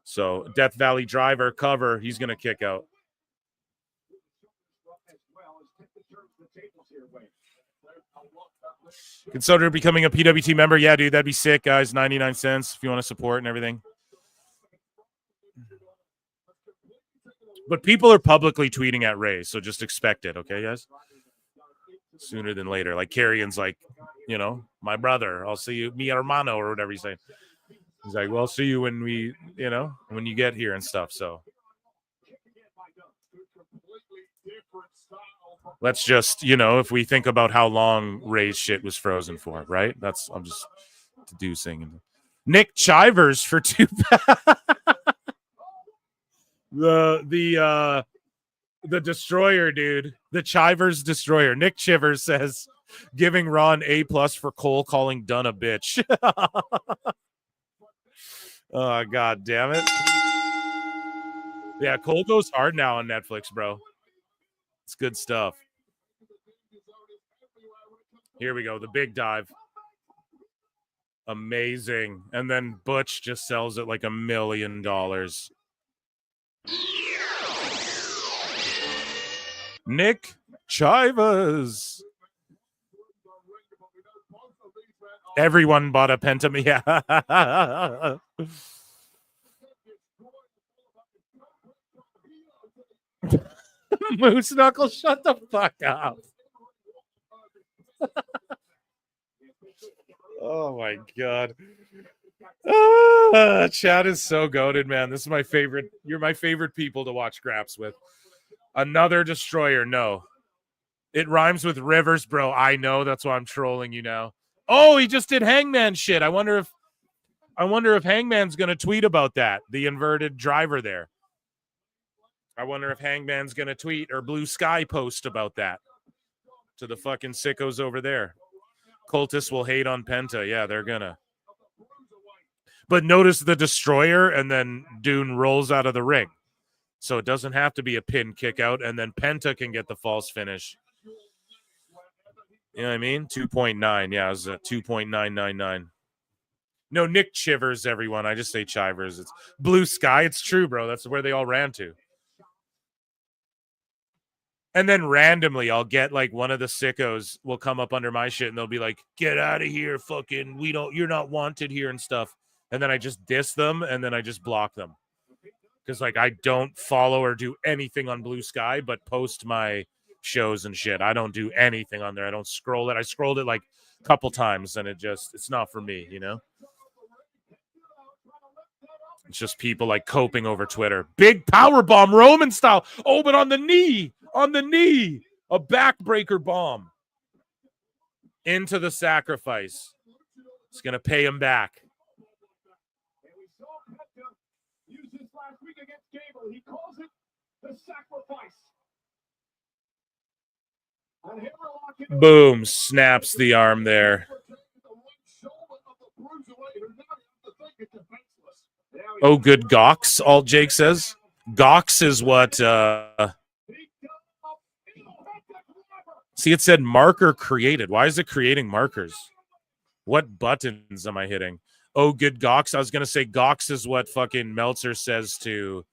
So Death Valley Driver cover, he's gonna kick out. Consider becoming a PWT member. Yeah, dude, that'd be sick, guys. 99 cents if you want to support and everything. But people are publicly tweeting at Ray, so just expect it, okay, guys? Sooner than later. Like Carrion's like, you know, my brother. I'll see you, mi hermano, or whatever he's saying. He's like, well, I'll see you when we, you know, when you get here and stuff. So let's just, you know, if we think about how long Ray's shit was frozen for, right? I'm just deducing. Nick Chivers for 2 the Destroyer, dude. The Chivers Destroyer. Nick Chivers says, giving Raw an A+ for Cole calling Dunn a bitch. Oh, God damn it. Yeah, Cole goes hard now on Netflix, bro. It's good stuff. Here we go. The big dive. Amazing. And then Butch just sells it like $1 million. Nick Chivas. Everyone bought a Penta. Yeah. Moose Knuckles, shut the fuck up. Oh my God. Chad is so goated, man. This is my favorite. You're my favorite people to watch Graps with. Another Destroyer. No. It rhymes with Rivers, bro. I know. That's why I'm trolling you now. Oh, he just did Hangman shit. I wonder if Hangman's gonna tweet about that. The inverted driver there. I wonder if Hangman's gonna tweet or Blue Sky post about that to the fucking sickos over there. Cultists will hate on Penta. Yeah, they're gonna. But notice the Destroyer, and then Dune rolls out of the ring. So it doesn't have to be a pin kick out, and then Penta can get the false finish. You know what I mean? 2.9. Yeah, it was a 2.999. No, Nick Chivers, everyone. I just say Chivers. It's Blue Sky. It's true, bro. That's where they all ran to. And then randomly, I'll get like one of the sickos will come up under my shit, and they'll be like, "Get out of here, fucking! You're not wanted here and stuff." And then I just diss them, and then I just block them because like I don't follow or do anything on Blue Sky, but post my shows and shit. I don't do anything on there. I don't scroll it. I scrolled it like a couple times, and it's not for me, you know. It's just people like coping over Twitter. Big power bomb, Roman style. Oh, but on the knee. A backbreaker bomb into the sacrifice. It's going to pay him back. Boom. Snaps the arm there. Oh, good Gox, Alt Jake says. Gox is what... See, it said marker created. Why is it creating markers? What buttons am I hitting? Oh, good Gox. I was going to say Gox is what fucking Meltzer says to...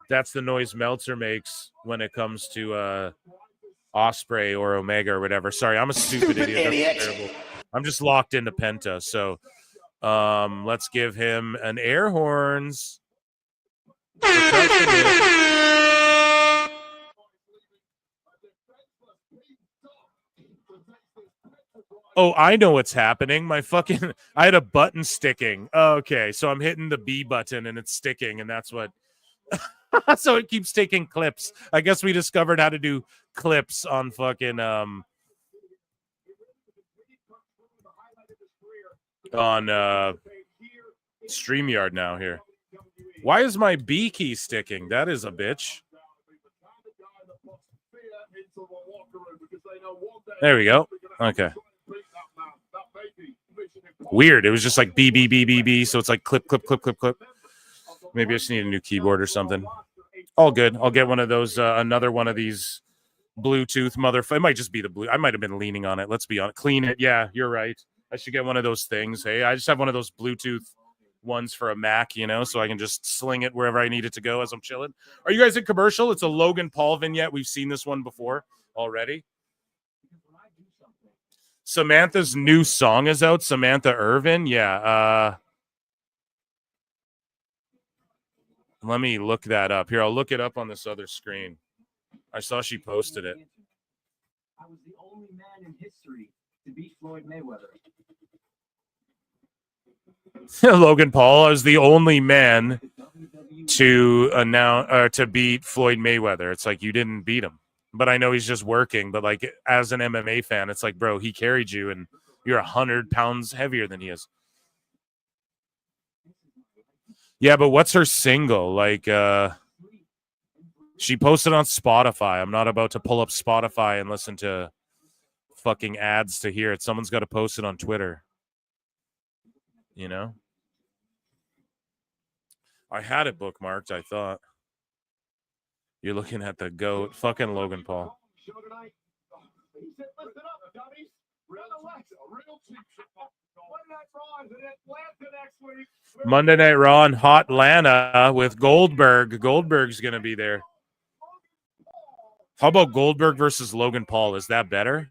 That's the noise Meltzer makes when it comes to Osprey or Omega or whatever. Sorry, I'm a stupid idiot. That's terrible. I'm just locked into Penta. So let's give him an air horns. Oh, I know what's happening. I had a button sticking. Okay, so I'm hitting the B button and it's sticking, and that's what. So it keeps taking clips. I guess we discovered how to do clips on fucking on StreamYard now here. Why is my B key sticking? That is a bitch. There we go. Okay. Weird. It was just like B, B, B, B, B. So it's like clip, clip, clip, clip, clip. Maybe I just need a new keyboard or something. All good. I'll get one of those, another one of these Bluetooth motherfucker. It might just be the blue. I might have been leaning on it. Let's be honest. Clean it. Yeah, you're right. I should get one of those things. Hey, I just have one of those Bluetooth ones for a Mac, you know, so I can just sling it wherever I need it to go as I'm chilling. Are you guys in commercial? It's a Logan Paul vignette. We've seen this one before already. Samantha's new song is out. Samantha Irvin. Yeah. Let me look that up. Here, I'll look it up on this other screen. I saw she posted it. I was the only man in history to beat Floyd Mayweather. Logan Paul is the only man to announce or to beat Floyd Mayweather. It's like you didn't beat him, but I know he's just working. But like as an MMA fan, it's like, bro, he carried you, and you're 100 pounds heavier than he is. Yeah, but what's her single? Like, she posted on Spotify. I'm not about to pull up Spotify and listen to fucking ads to hear it. Someone's got to post it on Twitter. You know? I had it bookmarked, I thought. You're looking at the GOAT. Fucking Logan Paul. Monday Night Raw in Hot Atlanta with Goldberg. Goldberg's going to be there. How about Goldberg versus Logan Paul? Is that better?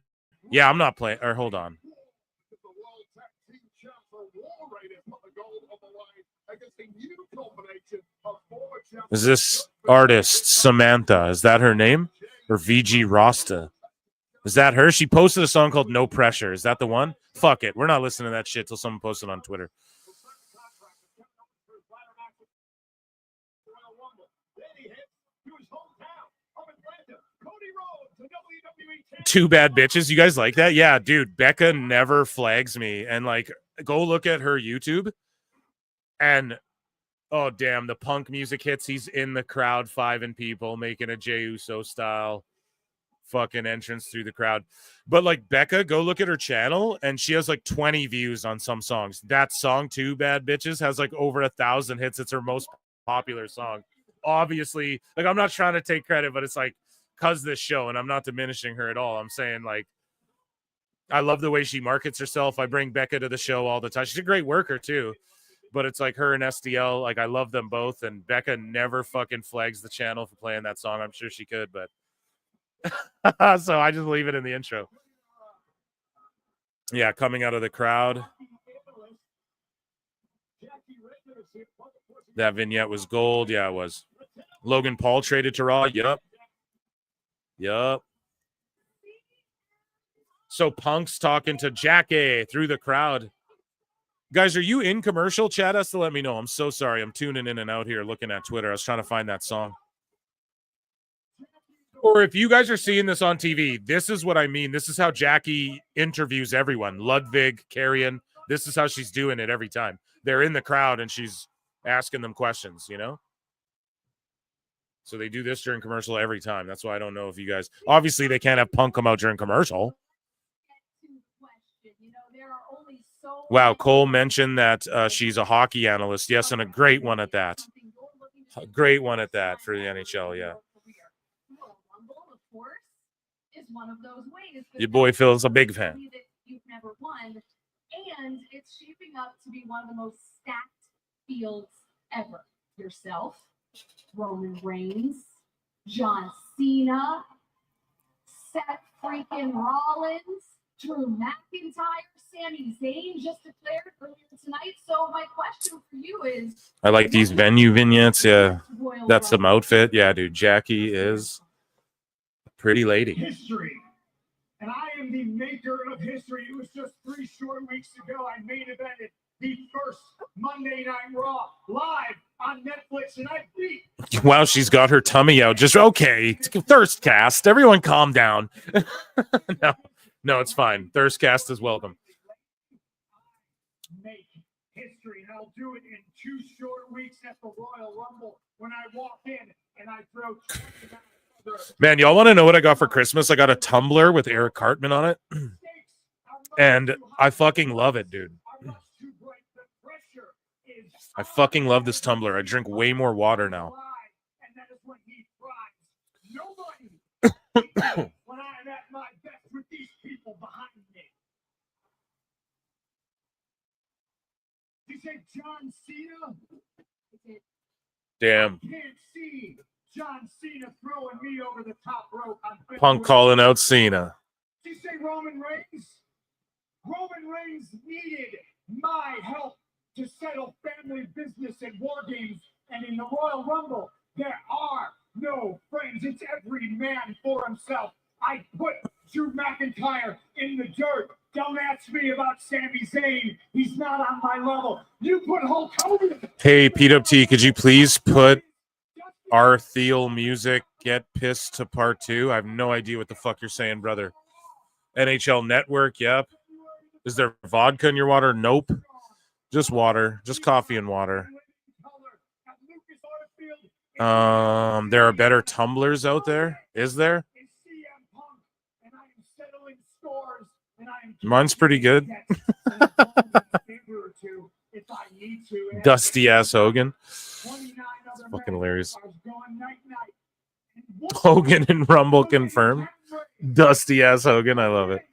Yeah, I'm not playing. Or hold on. Is this artist Samantha? Is that her name? Or VG Rasta? Is that her? She posted a song called No Pressure. Is that the one? Fuck it. We're not listening to that shit till someone posts it on Twitter. Two bad bitches. You guys like that? Yeah, dude. Becca never flags me. And like, go look at her YouTube. And oh, damn, the punk music hits. He's in the crowd, fiving people, making a Jey Uso style fucking entrance through the crowd. But like Becca, go look at her channel, and she has like 20 views on some songs. That song, Two Bad Bitches, has like over 1,000 hits. It's her most popular song. Obviously, like I'm not trying to take credit, but it's like because this show, and I'm not diminishing her at all. I'm saying like I love the way she markets herself. I bring Becca to the show all the time. She's a great worker too. But it's like her and SDL, like I love them both, and Becca never fucking flags the channel for playing that song. I'm sure she could, but so I just leave it in the intro. Yeah, coming out of the crowd. That vignette was gold. Yeah, it was. Logan Paul traded to Raw. Yup. So Punk's talking to Jackie through the crowd. Guys, are you in commercial? Chat has to let me know. I'm so sorry. I'm tuning in and out here looking at Twitter. I was trying to find that song. Or if you guys are seeing this on TV, this is what I mean. This is how Jackie interviews everyone. Ludwig, Carrion. This is how she's doing it every time. They're in the crowd and she's asking them questions, you know? So they do this during commercial every time. That's why I don't know if you guys... Obviously, they can't have Punk come out during commercial. Wow, Cole mentioned that she's a hockey analyst. Yes, and a great one at that. A great one at that for the NHL, yeah. Your boy Phil's a big fan. You've never won, and it's shaping up to be one of the most stacked fields ever. Yourself, Roman Reigns, John Cena, Seth freaking Rollins, Drew McIntyre, Sami Zayn just declared earlier tonight. So my question for you is... I like these venue vignettes. Yeah, that's some outfit. Yeah, dude, Jackie is a pretty lady. History. And I am the maker of history. It was just 3 short weeks ago. I main evented the first Monday Night Raw live on Netflix, and I beat... Wow, she's got her tummy out. Just, okay, thirst cast. Everyone calm down. No, it's fine. Thirst cast is welcome. Make history, and I'll do it in 2 short weeks at the Royal Rumble when I walk in and I throw... Man, y'all want to know what I got for Christmas? I got a tumbler with Eric Cartman on it. And I fucking love it, dude. I fucking love this tumbler. I drink way more water now. when I'm at my best with these people behind me. You say John Cena? Damn. I can't see John Cena throwing me over the top rope. Punk calling out Cena. Did you say Roman Reigns? Roman Reigns needed my help to settle family business and war games. And in the Royal Rumble, there are no friends. It's every man for himself. I put Drew McIntyre in the dirt. Don't ask me about Sami Zayn. He's not on my level. You put Hulk Hogan. Hey, PWT, could you please put our Thiel music, Get Pissed to Part 2? I have no idea what the fuck you're saying, brother. NHL Network, yep. Is there vodka in your water? Nope. Just water. Just coffee and water. There are better tumblers out there. Is there? Mine's pretty good. Dusty ass Hogan. It's fucking hilarious. Hogan and Rumble confirmed. Dusty ass Hogan. I love it.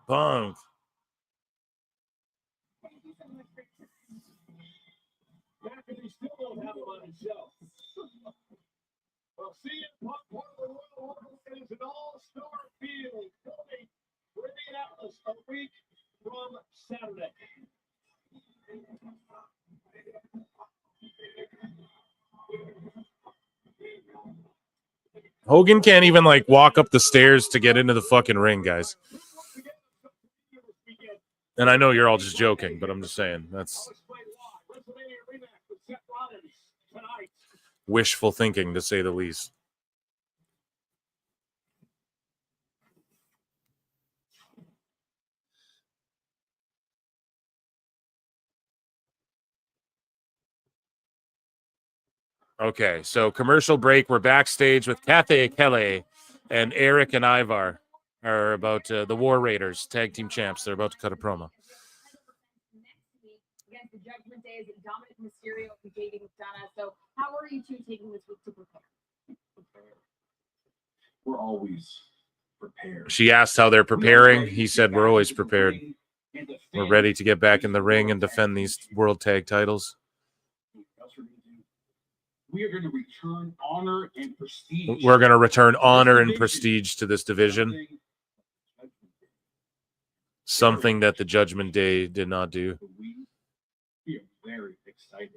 Punk. Well, CM Punk, one of the Royal Rumble is an all-star field coming to Indianapolis a week from Saturday. Hogan can't even like walk up the stairs to get into the fucking ring, guys. And I know you're all just joking, but I'm just saying that's wishful thinking, to say the least. Okay, so commercial break. We're backstage with Cathy Kelly and Eric and Ivar are about the War Raiders tag team champs. They're about to cut a promo. Against the Judgment Day is Dominic Mysterio and JD McDonough. So how are you two taking this week to prepare? We're always prepared. She asked how they're preparing. He said, we're always prepared. We're ready to get back in the ring and defend these world tag titles. We are going to return honor and prestige. We're going to return honor and prestige to this division. Something that the Judgment Day did not do. We are very excited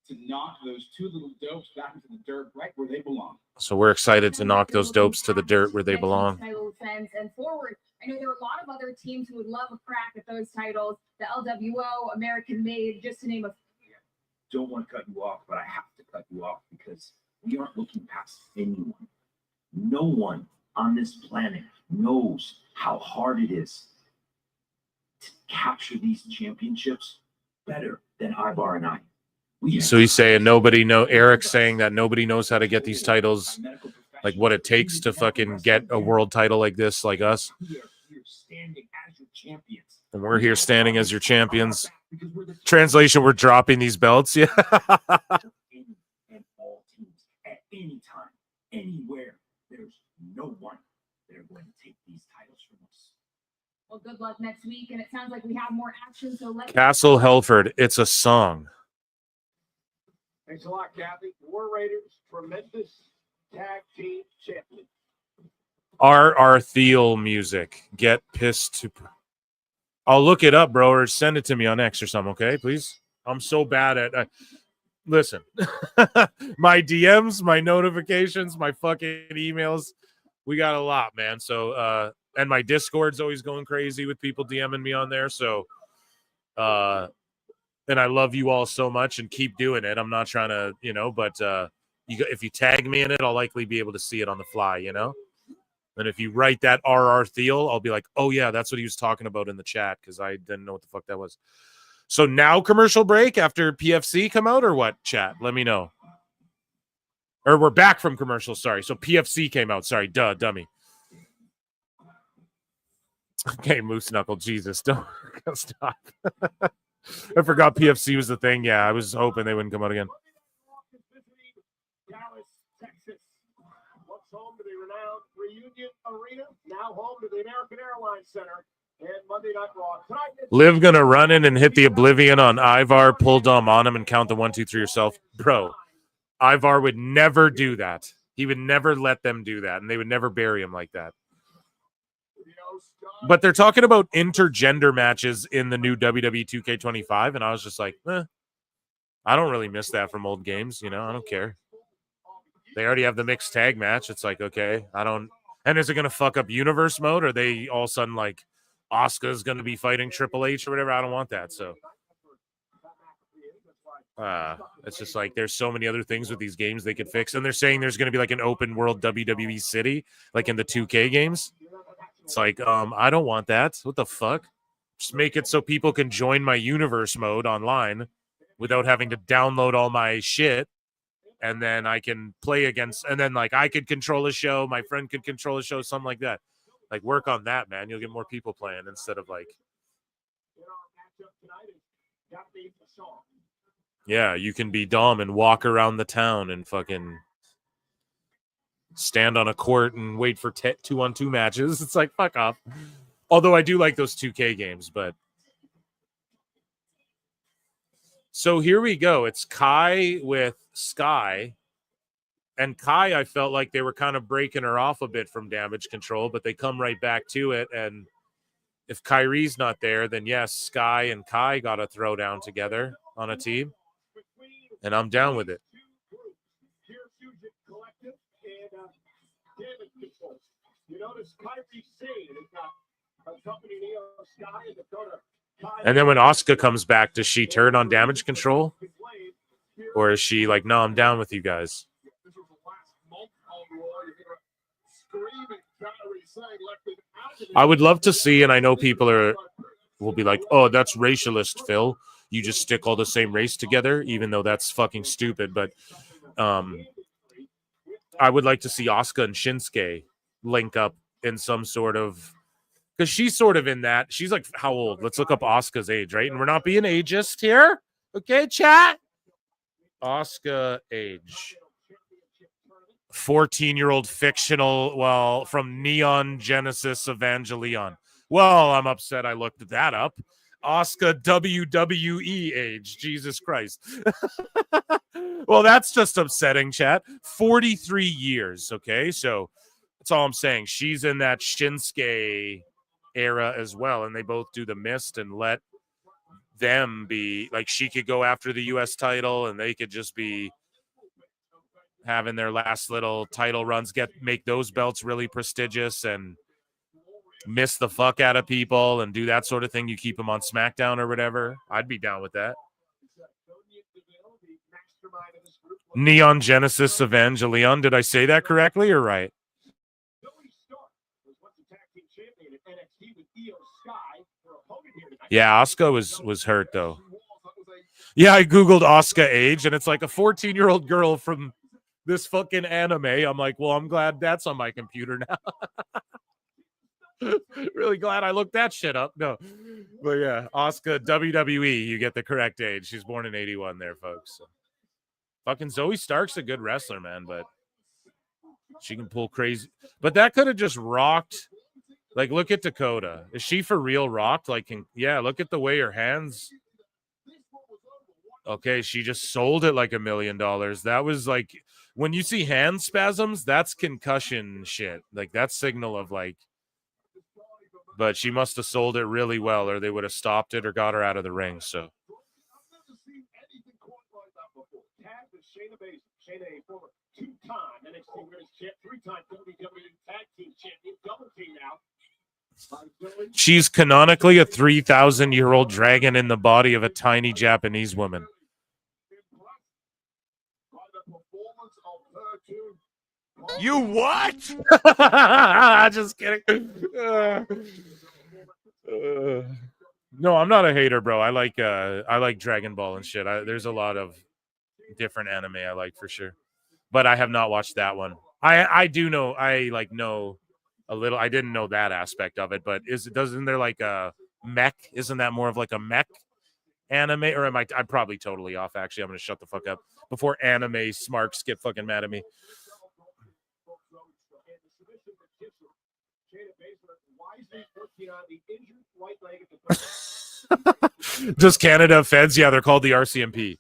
to knock those two little dopes back into the dirt right where they belong. So we're excited to knock those dopes to the dirt where they belong. And forward, I know there are a lot of other teams who would love a crack at those titles. The LWO, American Made, just to name a few. Don't want to cut you off, but I have to cut you off because we aren't looking past anyone. No one on this planet knows how hard it is to capture these championships better than Ivar and I. So he's saying Eric's saying that nobody knows how to get these titles, like what it takes to fucking get a world title like this, like us. And we're here standing as your champions. Translation, we're dropping these belts. Yeah. And all teams at any time, anywhere, there's no one that are going to take these titles from us. Well, good luck next week. And it sounds like we have more action. So let's Castle Helford, it's a song. Thanks a lot, Kathy. War Raiders, tremendous tag team champion. R. Thiel music. Get pissed to. I'll look it up, bro, or send it to me on X or something, okay, please? I'm so bad at listen. My DMs, my notifications, my fucking emails. We got a lot, man. So and my Discord's always going crazy with people DMing me on there. So and I love you all so much and keep doing it. I'm not trying to, but if you tag me in it, I'll likely be able to see it on the fly, And if you write that R. Thiel, I'll be like, oh, yeah, that's what he was talking about in the chat because I didn't know what the fuck that was. So now commercial break after PFC come out or what, chat? Let me know. Or we're back from commercial, sorry. So PFC came out. Sorry, dummy. Okay, Moose Knuckle, Jesus, don't stop. I forgot PFC was the thing. Yeah, I was hoping they wouldn't come out again. Union Arena, now home to the American Airlines Center, and Monday Night Raw. Tonight, Liv gonna run in and hit the Oblivion on Ivar, pull Dom on him, and count the 1, 2, 3 yourself. Bro, Ivar would never do that. He would never let them do that, and they would never bury him like that. But they're talking about intergender matches in the new WWE 2K25, and I was just like, I don't really miss that from old games, you know? I don't care. They already have the mixed tag match. It's like, okay, I don't... And is it going to fuck up universe mode? Or are they all of a sudden like, Asuka's going to be fighting Triple H or whatever? I don't want that, so... it's just like there's so many other things with these games they could fix. And they're saying there's going to be like an open world WWE city, like in the 2K games. It's like, I don't want that. What the fuck? Just make it so people can join my universe mode online without having to download all my shit. And then I can play against, and then like I could control a show, my friend could control a show, something like that. Like work on that, man. You'll get more people playing instead of like, yeah, you can be Dom and walk around the town and fucking stand on a court and wait for 2-on-2 matches. It's like, fuck off. Although I do like those 2K games, but. So here we go. It's Kai with Sky. And Kai, I felt like they were kind of breaking her off a bit from Damage Control, but they come right back to it. And if Kyrie's not there, then yes, Sky and Kai got to throw down together on a team. And I'm down with it. And then when Asuka comes back, does she turn on Damage Control? Or is she like, no, I'm down with you guys? I would love to see, and I know people will be like, oh, that's racialist, Phil. You just stick all the same race together, even though that's fucking stupid. But I would like to see Asuka and Shinsuke link up in some sort of... Because she's sort of in that. She's like, how old? Let's look up Asuka's age, right? And we're not being ageist here. Okay, chat? Asuka age. 14-year-old fictional, well, from Neon Genesis Evangelion. Well, I'm upset I looked that up. Asuka WWE age. Jesus Christ. Well, that's just upsetting, chat. 43 years, okay? So that's all I'm saying. She's in that Shinsuke era as well, and they both do the Mist and let them be, like, she could go after the U.S. title, and they could just be having their last little title runs, make those belts really prestigious and miss the fuck out of people and do that sort of thing. You keep them on SmackDown or whatever. I'd be down with that. Neon Genesis Evangelion. Did I say that correctly or right? Yeah, Asuka was hurt though. Yeah, I Googled Asuka age and it's like a 14-year-old girl from this fucking anime. I'm like, well, I'm glad that's on my computer now. Really glad I looked that shit up. No, but yeah, Asuka WWE, you get the correct age. She's born in 81 there, folks. So. Fucking Zoe Stark's a good wrestler, man, but she can pull crazy. But that could have just rocked. Like, look at Dakota. Is she for real rocked? Like, yeah, look at the way her hands. Okay, she just sold it like $1 million. That was like, when you see hand spasms, that's concussion shit. Like, that's signal of like, but she must have sold it really well or they would have stopped it or got her out of the ring. So. She's canonically a 3,000-year-old dragon in the body of a tiny Japanese woman. You what? Just kidding. No, I'm not a hater, bro. I like Dragon Ball and shit. There's a lot of different anime I like for sure, but I have not watched that one. I do know. I like know a little. I didn't know that aspect of it, but doesn't there like a mech? Isn't that more of like a mech anime? Or am I'm probably totally off. Actually, I'm gonna shut the fuck up before anime smarks get fucking mad at me. Does Canada have feds? Yeah, they're called the RCMP.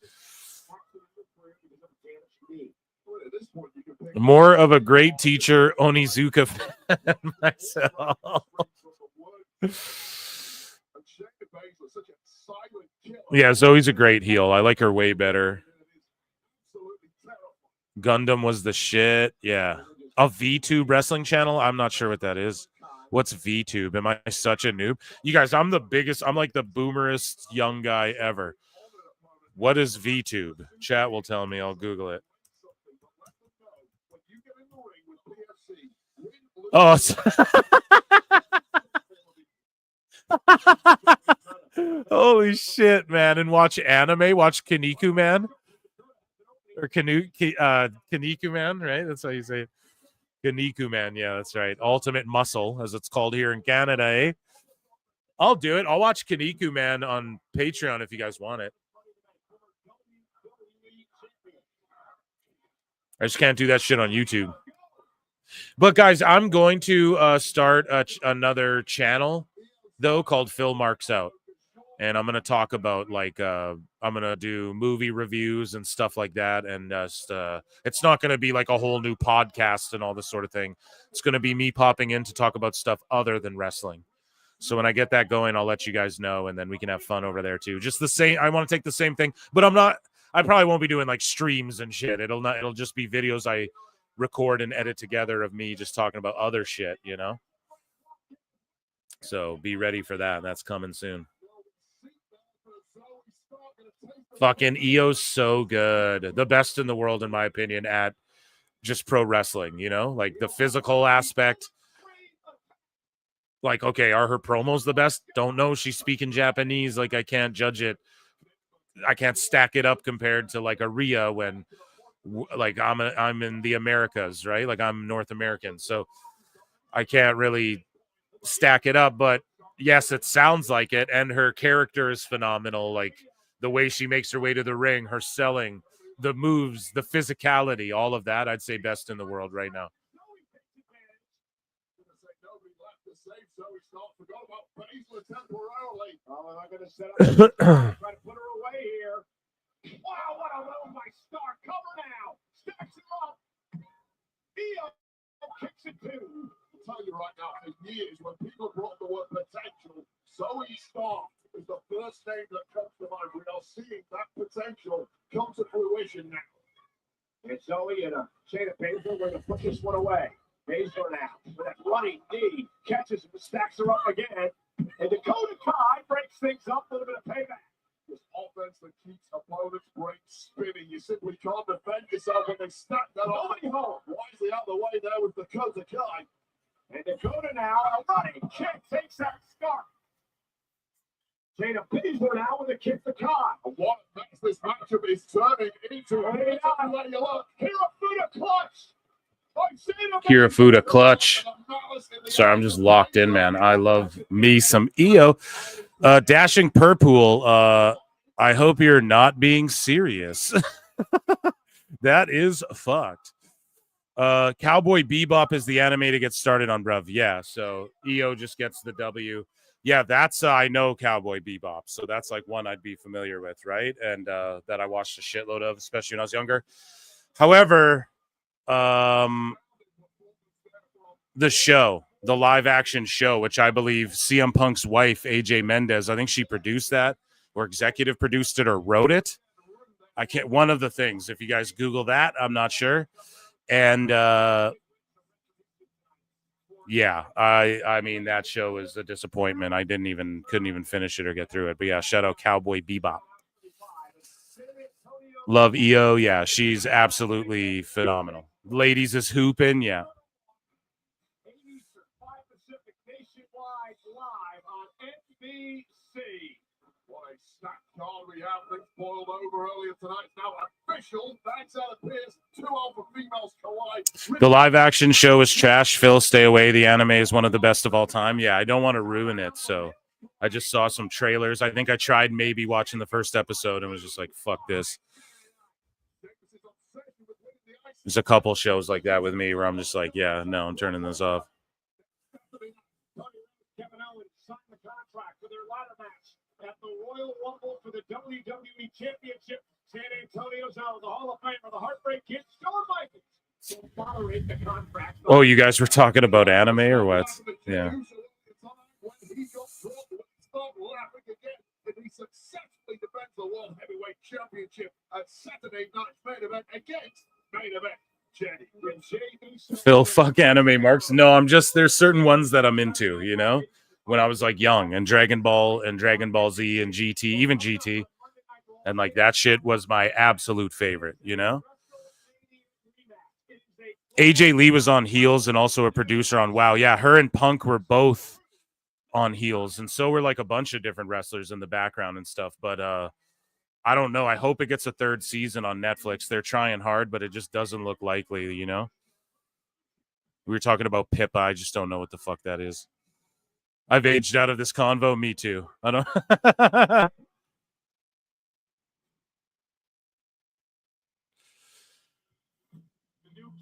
More of a great teacher, Onizuka fan myself. Yeah, Zoe's a great heel. I like her way better. Gundam was the shit. Yeah. A VTube wrestling channel? I'm not sure what that is. What's VTube? Am I such a noob? You guys, I'm like the boomerest young guy ever. What is VTube? Chat will tell me. I'll Google it. Oh, holy shit, man. And watch anime. Watch Kaniku Man. Or Kaniku Man, right? That's how you say it. Kaniku Man. Yeah, that's right. Ultimate Muscle, as it's called here in Canada, eh? I'll do it. I'll watch Kaniku Man on Patreon if you guys want it. I just can't do that shit on YouTube. But guys, I'm going to start another channel though called Phil Marks Out, and I'm going to talk about like I'm going to do movie reviews and stuff like that, and it's not going to be like a whole new podcast and all this sort of thing. It's going to be me popping in to talk about stuff other than wrestling. So when I get that going, I'll let you guys know, and then we can have fun over there too. Just the same. I want to take the same thing, but I probably won't be doing like streams and shit. It'll just be videos I record and edit together of me just talking about other shit, you know? So be ready for that. That's coming soon. Fucking EO's so good. The best in the world, in my opinion, at just pro wrestling, you know? Like the physical aspect. Like, okay, are her promos the best? Don't know. She's speaking Japanese. Like, I can't judge it. I can't stack it up compared to like a Rhea when like I'm in the Americas, right? Like I'm North American, so I can't really stack it up. But yes, it sounds like it, and her character is phenomenal. Like the way she makes her way to the ring, her selling, the moves, the physicality, all of that. I'd say best in the world right now. Try to put her away here. Wow, what a move by Star. Cover now. Stacks him up. EO kicks it too. I'll tell you right now, for years, when people brought the word potential, Zoe Stark is the first name that comes to mind. We are seeing that potential come to fruition now. And Zoe and Shayna Baszler, we're going to put this one away. Baszler now with that running knee, catches him, stacks her up again. And Dakota Kai breaks things up, a little bit of payback. This offense that keeps opponents' brains spinning. You simply can't defend yourself when they stack that on. Wisely out the way there with Dakota Kai. And Dakota now, a running kick takes out Stark. Shayna Baszler now with a kick to Kai. What makes this matchup is turning into a look. Hirafuda clutch. Hirafuda clutch. Sorry, I'm just locked in, man. I love me some EO. Dashing Purpool. I hope you're not being serious. That is fucked. Cowboy Bebop is the anime to get started on, bruv. Yeah, so EO just gets the W. Yeah, that's I know Cowboy Bebop, so that's like one I'd be familiar with, right? And that I watched a shitload of, especially when I was younger. However, the show, the live action show, which I believe CM Punk's wife, AJ Mendez, I think she produced that or executive produced it or wrote it. I can't, one of the things, if you guys Google that, I'm not sure. And yeah, I mean, that show is a disappointment. I couldn't even finish it or get through it. But yeah, shout out Cowboy Bebop. Love EO. Yeah, she's absolutely phenomenal. Ladies is hooping. Yeah. We have things boiled over earlier tonight. It's now official. Thanks, Ella Pierce. 2 alpha females collide. The live action show is trash. Phil, stay away. The anime is one of the best of all time. Yeah, I don't want to ruin it. So I just saw some trailers. I think I tried maybe watching the first episode and was just like, fuck this. There's a couple shows like that with me where I'm just like, yeah, no, I'm turning this off. At the Royal Rumble for the WWE Championship, San Antonio's out of the Hall of Fame for the Heartbreak Kid, Shawn Michaels. Will moderate the contract. Oh, you guys were talking about anime or what? Yeah. He successfully defends the World Heavyweight Championship at Saturday night's main event against main event. Phil, fuck anime marks. No, I'm just, there's certain ones that I'm into, you know, when I was like young, and Dragon Ball and Dragon Ball Z and GT, even GT. And like that shit was my absolute favorite, you know? AJ Lee was on Heels and also a producer on WoW. Yeah, her and Punk were both on Heels, and so were like a bunch of different wrestlers in the background and stuff. But I don't know. I hope it gets a third season on Netflix. They're trying hard, but it just doesn't look likely, you know? We were talking about Pippa. I just don't know what the fuck that is. I've aged out of this convo. Me too. I don't.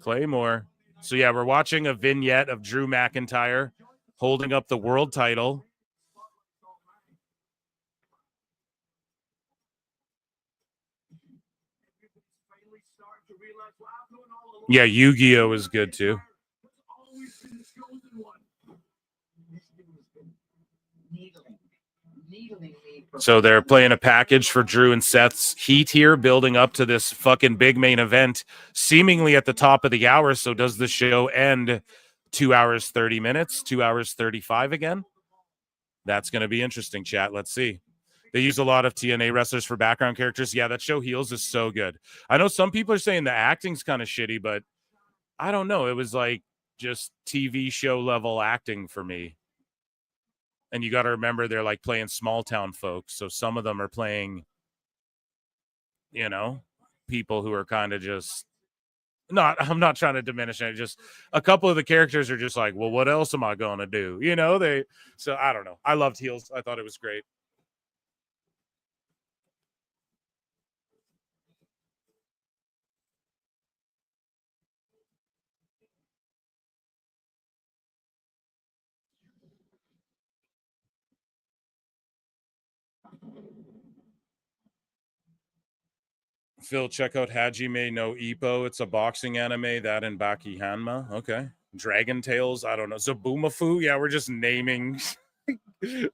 Claymore. So yeah, we're watching a vignette of Drew McIntyre holding up the world title. Yeah, Yu-Gi-Oh is good too. So they're playing a package for Drew and Seth's heat here, building up to this fucking big main event, seemingly at the top of the hour. So does the show end 2 hours, 30 minutes, 2 hours, 35 again? That's going to be interesting, chat. Let's see. They use a lot of TNA wrestlers for background characters. Yeah, that show Heels is so good. I know some people are saying the acting's kind of shitty, but I don't know. It was like just TV show level acting for me. And you got to remember they're like playing small town folks. So some of them are playing, you know, people who are kind of just I'm not trying to diminish it. Just a couple of the characters are just like, well, what else am I going to do? You know, so I don't know. I loved Heels. I thought it was great. Phil, check out Hajime no Ippo. It's a boxing anime. That and Baki Hanma. Okay. Dragon Tales. I don't know. Zabumafu. Yeah, we're just naming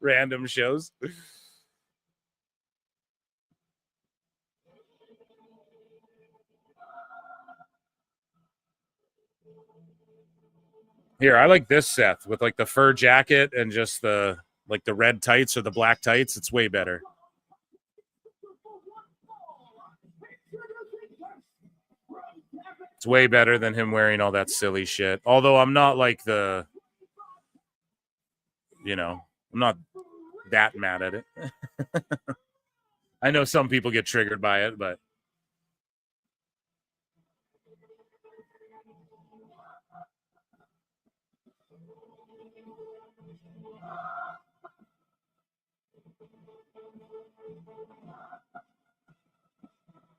random shows. Here, I like this Seth with like the fur jacket and just the like the red tights or the black tights. It's way better. It's way better than him wearing all that silly shit. Although I'm not like I'm not that mad at it. I know some people get triggered by it, but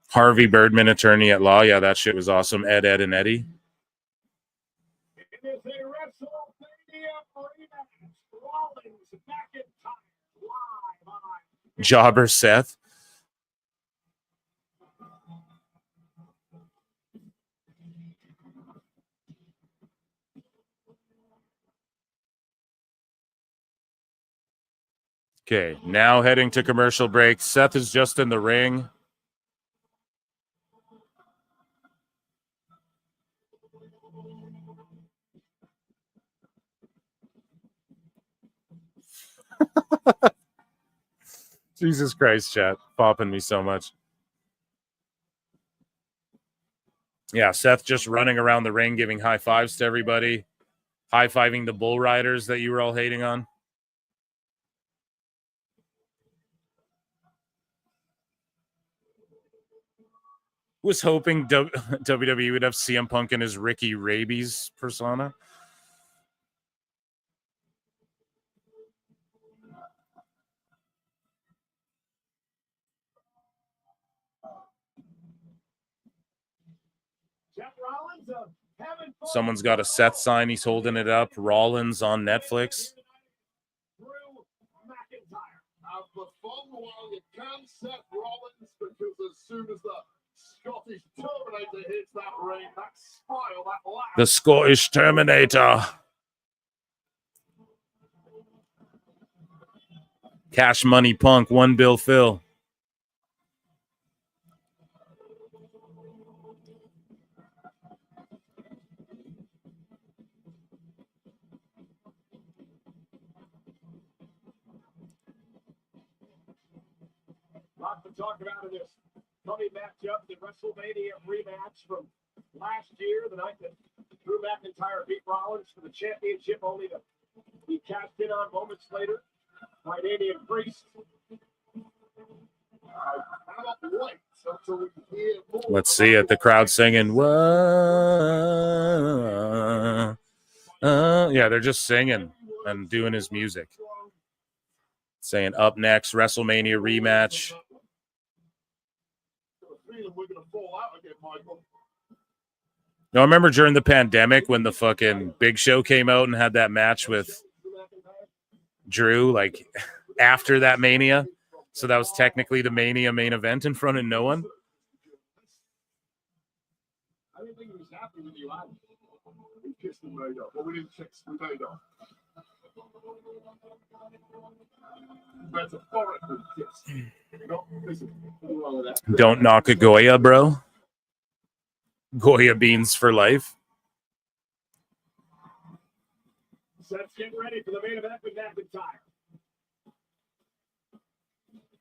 Harvey Birdman, attorney at law. Yeah, that shit was awesome. Ed, and Eddie. It is a WrestleMania rematch. Rollins, McIntyre, live on. Jobber Seth. Okay, now heading to commercial break. Seth is just in the ring. Jesus Christ, chat. Popping me so much. Yeah, Seth just running around the ring, giving high fives to everybody. High-fiving the bull riders that you were all hating on. Was hoping WWE would have CM Punk in his Ricky Rabies persona. Someone's got a Seth sign. He's holding it up. Rollins on Netflix. Well, you can't set Rollins because as soon as the Scottish Terminator hits that ring, that smile, that laugh. The Scottish Terminator. Cash Money Punk, One Bill Phil. Lots to talk about in this coming matchup, the WrestleMania rematch from last year, the night that Drew McIntyre beat Rollins for the championship, only to be cashed in on moments later by Damian Priest. How about White? So we hear more. Let's see it. The crowd singing. Whoa. Yeah, they're just singing and doing his music. Saying up next, WrestleMania rematch. Now, I remember during the pandemic when the fucking Big Show came out and had that match with Drew, like after that Mania. So that was technically the Mania main event in front of no one. I didn't think he was happy with you either. He kissed him right up. But we didn't check him right up. That's a foreign kiss. No, listen, nothing wrong with that. Don't knock a Goya, bro. Goya beans for life. Let's get ready for the main event with McIntyre.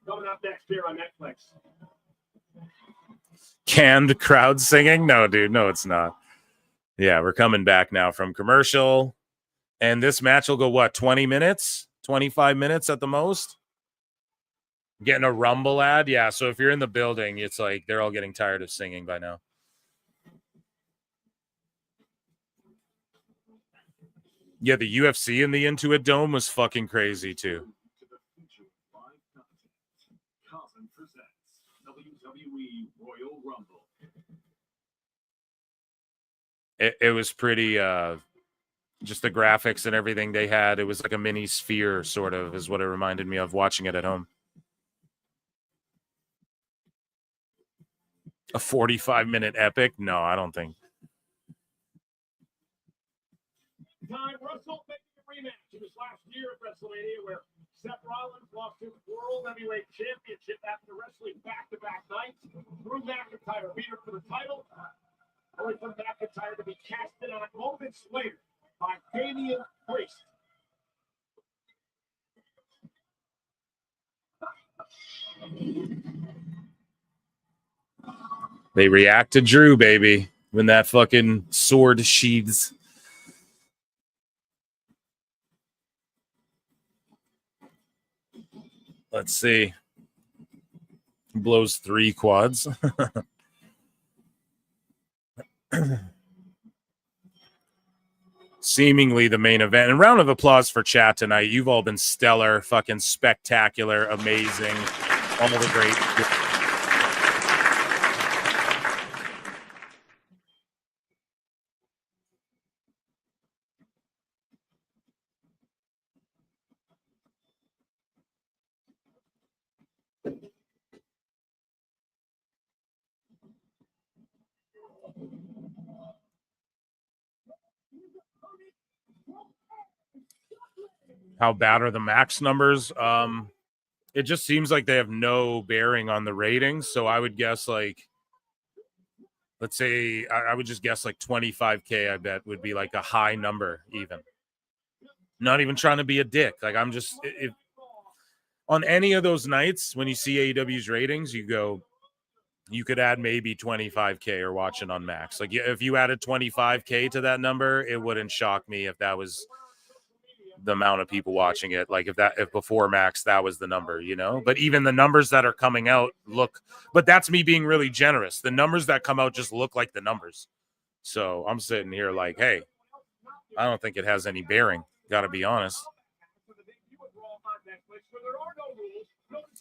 Coming up next here on Netflix. Canned crowd singing? No, dude. No, it's not. Yeah, we're coming back now from commercial. And this match will go, what, 20 minutes? 25 minutes at the most? Getting a Rumble ad? Yeah, so if you're in the building, it's like they're all getting tired of singing by now. Yeah, the UFC in the Intuit Dome was fucking crazy, too. WWE Royal Rumble. It was pretty, just the graphics and everything they had. It was like a mini sphere, sort of, is what it reminded me of watching it at home. A 45-minute epic? No, I don't think. Time WrestleMania rematch. It was last year at WrestleMania where Seth Rollins lost his World Heavyweight Championship after wrestling back-to-back nights. Drew McIntyre beat him for the title. Only for McIntyre to be cast in on moments later by Damian Priest. They react to Drew, baby, when that fucking sword sheathes. Let's see. Blows 3 quads. Seemingly the main event. And round of applause for chat tonight. You've all been stellar, fucking spectacular, amazing. All the great. How bad are the max numbers? It just seems like they have no bearing on the ratings. So I would guess like, let's say, I would just guess like 25K, I bet would be like a high number even. Not even trying to be a dick. Like I'm just, if on any of those nights when you see AEW's ratings, you go, you could add maybe 25K or watching on max. Like if you added 25K to that number, it wouldn't shock me if that was the amount of people watching it. Like if before max that was the number, you know. But even the numbers that are coming out look, but that's me being really generous. The numbers that come out just look like the numbers. So I'm sitting here like, hey, I don't think it has any bearing, gotta be honest.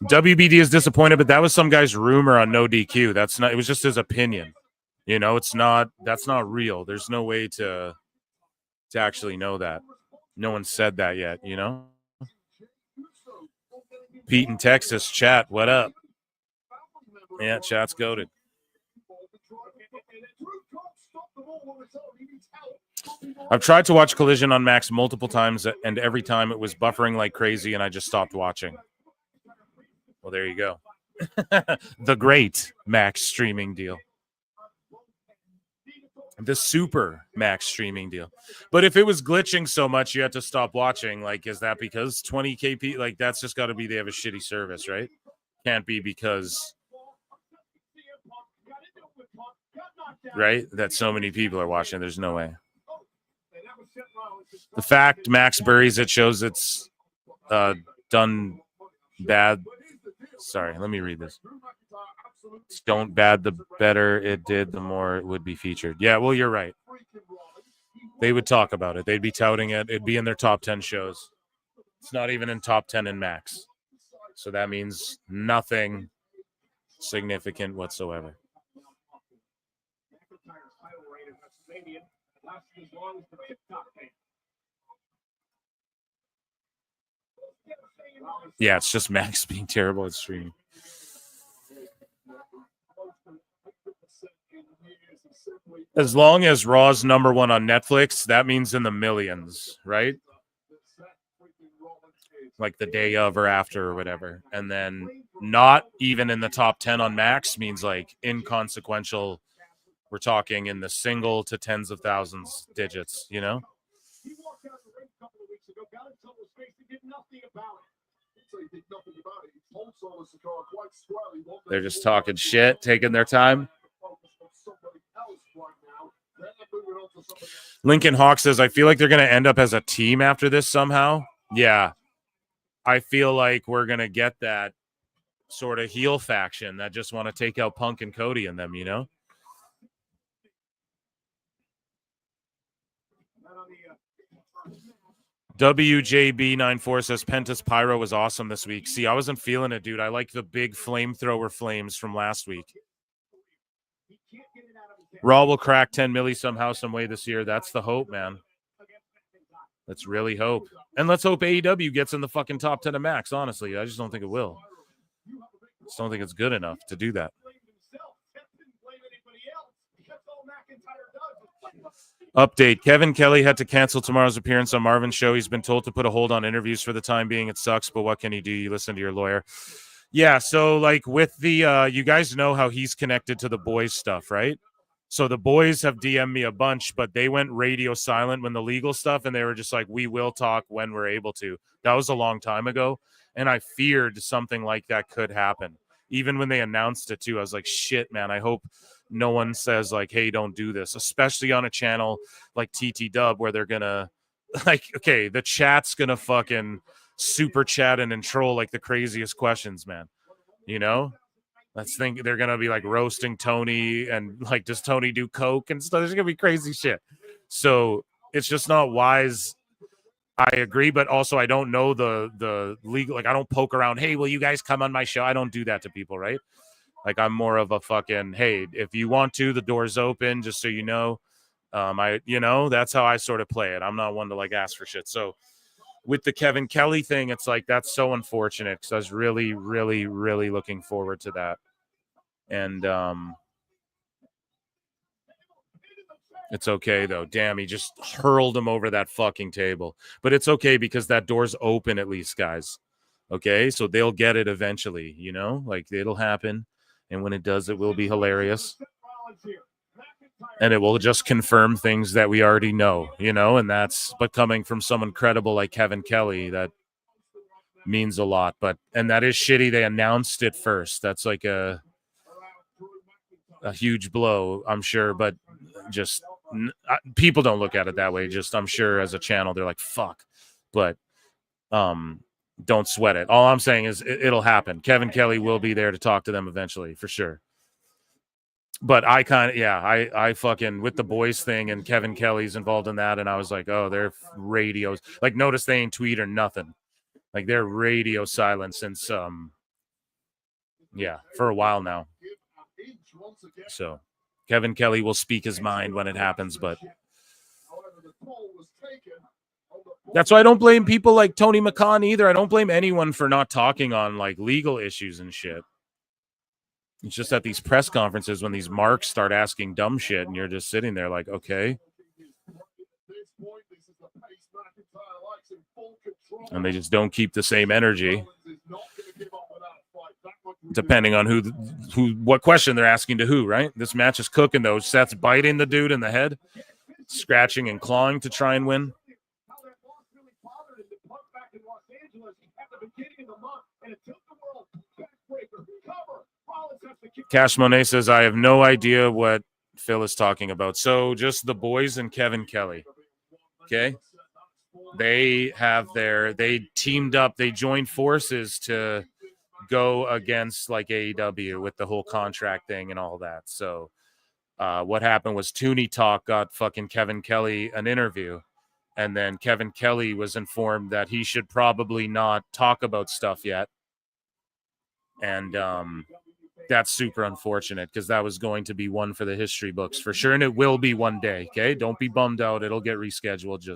WBD is disappointed, but that was some guy's rumor on No DQ. That's not, it was just his opinion, you know. It's not, that's not real. There's no way to actually know that. No one said that yet, you know. Pete in Texas, chat, what up? Yeah, chat's goated. I've tried to watch Collision on Max multiple times, and every time it was buffering like crazy, and I just stopped watching. Well, there you go. The great Max streaming deal. The super Max streaming deal. But if it was glitching so much you had to stop watching, like, is that because 20 KP? Like, that's just got to be they have a shitty service, right? Can't be because, right, that so many people are watching. There's no way. The fact Max buries it shows it's done bad. Sorry, let me read this. Don't bad, the better it did, the more it would be featured. Yeah, well, you're right. They would talk about it. They'd be touting it. It'd be in their top 10 shows. It's not even in top 10 in Max. So that means nothing significant whatsoever. Yeah, it's just Max being terrible at streaming. As long as Raw's #1 on Netflix, that means in the millions, right? Like the day of or after or whatever. And then not even in the top 10 on Max means like inconsequential. We're talking in the single to tens of thousands digits, you know? They're just talking shit, taking their time. Lincoln Hawk says, I feel like they're going to end up as a team after this somehow. Yeah. I feel like we're going to get that sort of heel faction that just want to take out Punk and Cody and them, you know? WJB94 says Pentas Pyro was awesome this week. See, I wasn't feeling it, dude. I like the big flamethrower flames from last week. Raw will crack 10 milli somehow, some way this year. That's the hope, man. Let's really hope. And let's hope AEW gets in the fucking top 10 of Max, honestly. I just don't think it will. I just don't think it's good enough to do that. Update. Kevin Kelly had to cancel tomorrow's appearance on Marvin's show. He's been told to put a hold on interviews for the time being. It sucks, but what can he do? You listen to your lawyer. Yeah, so like with the you guys know how he's connected to the boys stuff, right? So the boys have DM'd me a bunch, but they went radio silent when the legal stuff, and they were just like, we will talk when we're able to. That was a long time ago, and I feared something like that could happen. Even when they announced it too, I was like, shit, man, I hope no one says like, hey, don't do this, especially on a channel like TT Dub where they're gonna like, okay, the chat's gonna fucking super chat and troll like the craziest questions, man. You know? Let's think they're gonna be like roasting Tony and like, does Tony do coke and stuff? There's gonna be crazy shit. So it's just not wise. I agree, but also I don't know the legal, like I don't poke around, hey, will you guys come on my show? I don't do that to people, right? Like I'm more of a fucking, hey, if you want to, the door's open, just so you know. That's how I sort of play it. I'm not one to like ask for shit. So with the Kevin Kelly thing, it's like that's so unfortunate because I was really, really, really looking forward to that. And it's okay though. Damn, he just hurled him over that fucking table. But it's okay because that door's open at least, guys. Okay, so they'll get it eventually, you know? Like it'll happen. And when it does, it will be hilarious. And it will just confirm things that we already know, you know? And but coming from someone credible like Kevin Kelly, that means a lot. And that is shitty. They announced it first. That's like a huge blow, I'm sure. But just people don't look at it that way. Just I'm sure as a channel, they're like, fuck. But don't sweat it. All I'm saying is it'll happen. Kevin Kelly will be there to talk to them eventually, for sure. But I I fucking, with the boys thing and Kevin Kelly's involved in that, and I was like, oh, they're radios. Like, notice they ain't tweet or nothing. Like, they're radio silent since, for a while now. So, Kevin Kelly will speak his mind when it happens, but That's why I don't blame people like Tony McCann either. I don't blame anyone for not talking on like legal issues and shit. It's just at these press conferences when these marks start asking dumb shit and you're just sitting there like, okay. And they just don't keep the same energy. Depending on what question they're asking to who, right? This match is cooking though. Seth's biting the dude in the head, scratching and clawing to try and win. Cash Monet says, I have no idea what Phil is talking about. So just the boys and Kevin Kelly. Okay. They teamed up. They joined forces to go against like AEW with the whole contract thing and all that. So what happened was Toonie Talk got fucking Kevin Kelly an interview. And then Kevin Kelly was informed that he should probably not talk about stuff yet. And that's super unfortunate because that was going to be one for the history books for sure. And it will be one day. Okay. Don't be bummed out. It'll get rescheduled.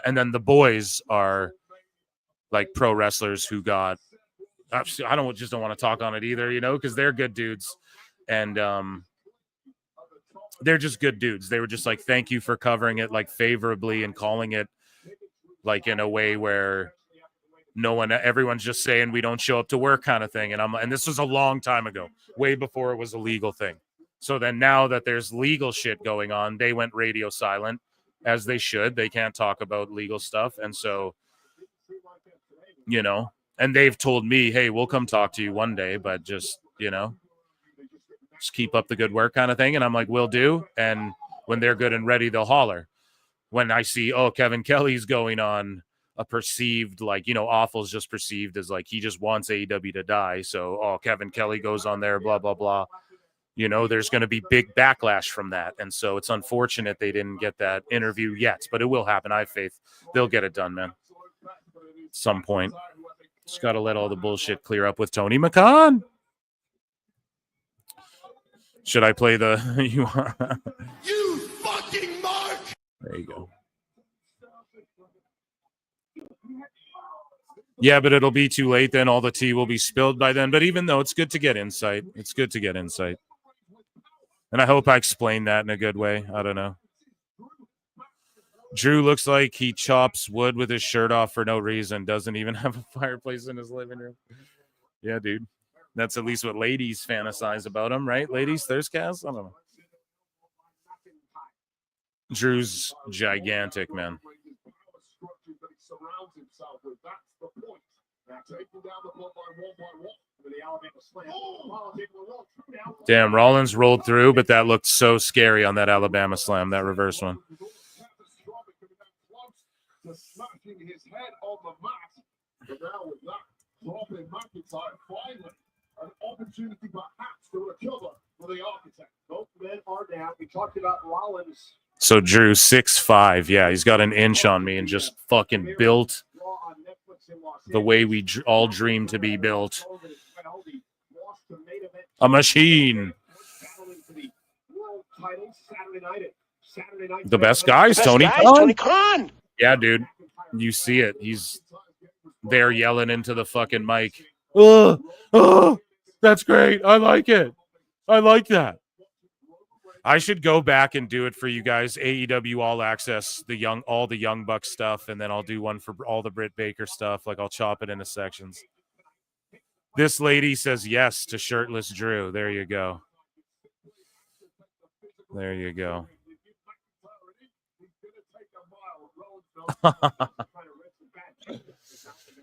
And then the boys are like pro wrestlers who got, I don't want to talk on it either, because they're good dudes. And they're just good dudes. They were just like, thank you for covering it like favorably and calling it like in a way where everyone's just saying we don't show up to work kind of thing. And this was a long time ago, way before it was a legal thing. So then now that there's legal shit going on, they went radio silent, as they should. They can't talk about legal stuff. And so, and they've told me, hey, we'll come talk to you one day, but just keep up the good work kind of thing. And I'm like, will do. And when they're good and ready, they'll holler. When I see, Kevin Kelly's going on a perceived, awful's just perceived as like he just wants AEW to die. So, Kevin Kelly goes on there, blah, blah, blah. There's going to be big backlash from that. And so it's unfortunate they didn't get that interview yet, but it will happen. I have faith they'll get it done, man. At some point. Just got to let all the bullshit clear up with Tony McCann. Should I play the you fucking mark? There you go. Yeah, but it'll be too late then. All the tea will be spilled by then. But even though it's good to get insight, And I hope I explained that in a good way. I don't know. Drew looks like he chops wood with his shirt off for no reason. Doesn't even have a fireplace in his living room. Yeah, dude. That's at least what ladies fantasize about him, right? Ladies, Thurscast? I don't know. Drew's gigantic, man. Damn, Rollins rolled through, but that looked so scary on that Alabama slam, that reverse one. An opportunity perhaps to recover for the architect. Both men are down. We talked about Rollins. So Drew, 6'5". Yeah, he's got an inch on me and just fucking built the way we all dream to be built. A machine. The best guys, Tony Khan. Yeah, dude. You see it. He's there yelling into the fucking mic. Oh, that's great. I like it. I like that. I should go back and do it for you guys. AEW All Access, all the Young Bucks stuff, and then I'll do one for all the Britt Baker stuff. Like I'll chop it into sections. This lady says yes to shirtless Drew. There you go. There you go.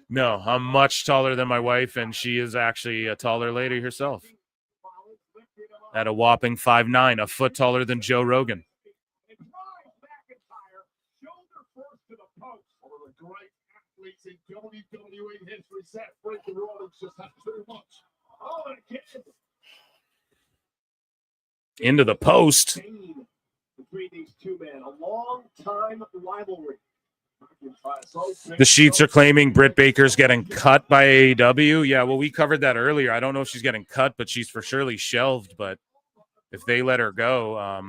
No, I'm much taller than my wife, and she is actually a taller lady herself. At a whopping 5'9", a foot taller than Joe Rogan. Into the post. Between these two men, a long-time rivalry. The sheets are claiming Britt Baker's getting cut by AEW. Yeah, well, we covered that earlier. I don't know if she's getting cut, but she's for surely shelved. But if they let her go,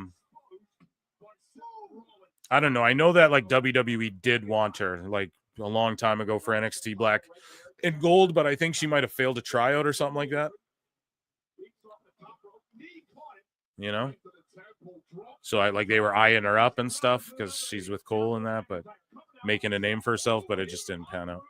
I don't know. I know that like WWE did want her like a long time ago for NXT Black and Gold, but I think she might have failed a tryout or something like that. You know? So they were eyeing her up and stuff because she's with Cole and that, but making a name for herself, but it just didn't pan out.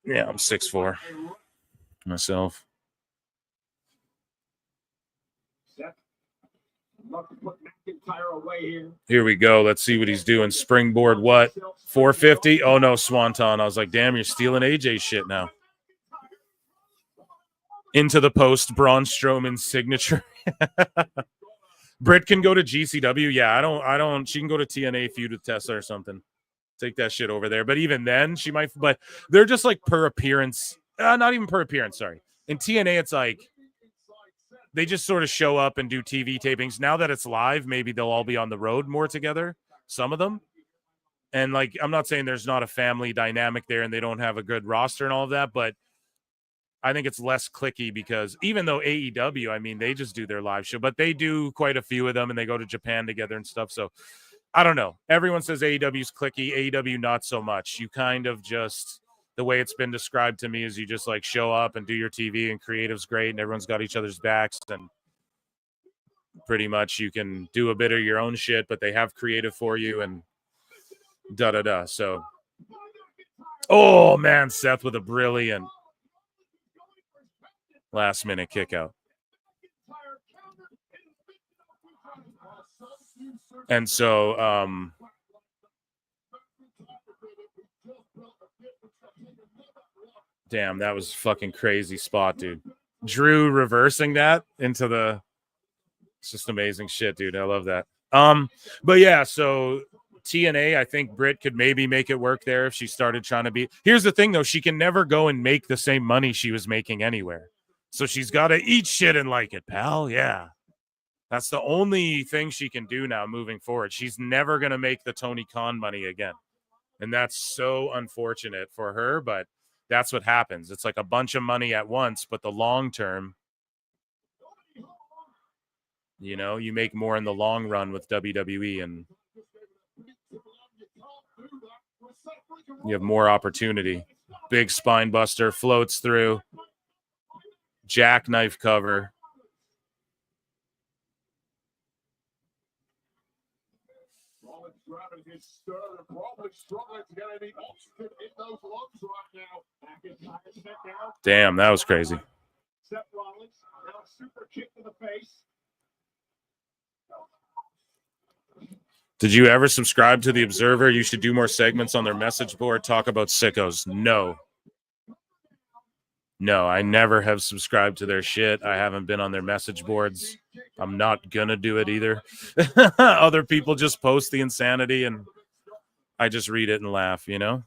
Yeah, I'm 6'4" myself. Here we go. Let's see what he's doing. Springboard what? 450? Oh no, Swanton. I was like, damn, you're stealing AJ's shit now. Into the post, Braun Strowman's signature. Britt can go to GCW. Yeah, I don't. She can go to TNA feud with Tessa or something. Take that shit over there. But even then, she might. But they're just like per appearance. Not even per appearance. Sorry. In TNA, it's like they just sort of show up and do TV tapings. Now that it's live, maybe they'll all be on the road more together. Some of them. And like, I'm not saying there's not a family dynamic there and they don't have a good roster and all of that, but I think it's less clicky because even though AEW, I mean, they just do their live show, but they do quite a few of them and they go to Japan together and stuff. So I don't know. Everyone says AEW's clicky. AEW, not so much. You kind of just, the way it's been described to me is you just like show up and do your TV and creative's great and everyone's got each other's backs and pretty much you can do a bit of your own shit, but they have creative for you and da-da-da. So, oh man, Seth with a brilliant last minute kick out. And so damn, that was fucking crazy spot, dude. Drew reversing that into the, it's just amazing shit, dude. I love that. But yeah, so TNA, I think Britt could maybe make it work there if she started trying to be. Here's the thing though, she can never go and make the same money she was making anywhere. So she's got to eat shit and like it, pal. Yeah. That's the only thing she can do now moving forward. She's never going to make the Tony Khan money again. And that's so unfortunate for her, but that's what happens. It's like a bunch of money at once, but the long term, you know, you make more in the long run with WWE and you have more opportunity. Big spine buster floats through. Jackknife cover. Damn, that was crazy. Did you ever subscribe to The Observer? You should do more segments on their message board. Talk about sickos. No, I never have subscribed to their shit. I haven't been on their message boards. I'm not gonna do it either. Other people just post the insanity and I just read it and laugh, you know?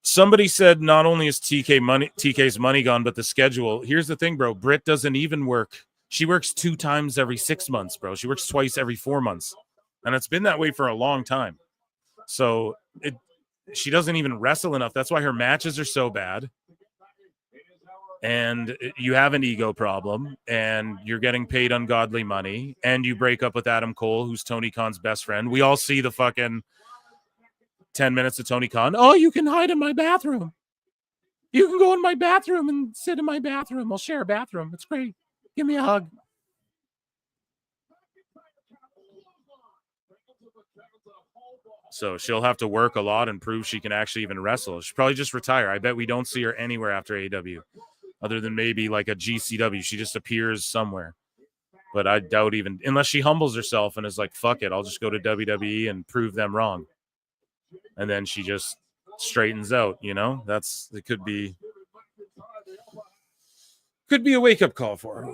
Somebody said not only is TK's money gone, but the schedule. Here's the thing, bro. Britt doesn't even work. She works 2 times every 6 months, bro. She works twice every 4 months. And it's been that way for a long time. So she doesn't even wrestle enough. That's why her matches are so bad. And you have an ego problem. And you're getting paid ungodly money. And you break up with Adam Cole, who's Tony Khan's best friend. We all see the fucking 10 minutes of Tony Khan. Oh, you can hide in my bathroom. You can go in my bathroom and sit in my bathroom. I'll share a bathroom. It's great. Give me a hug. So she'll have to work a lot and prove she can actually even wrestle. She'll probably just retire. I bet we don't see her anywhere after AEW, other than maybe like a GCW. She just appears somewhere. But I doubt even, unless she humbles herself and is like, fuck it, I'll just go to WWE and prove them wrong. And then she just straightens out, you know? It could be a wake-up call for her.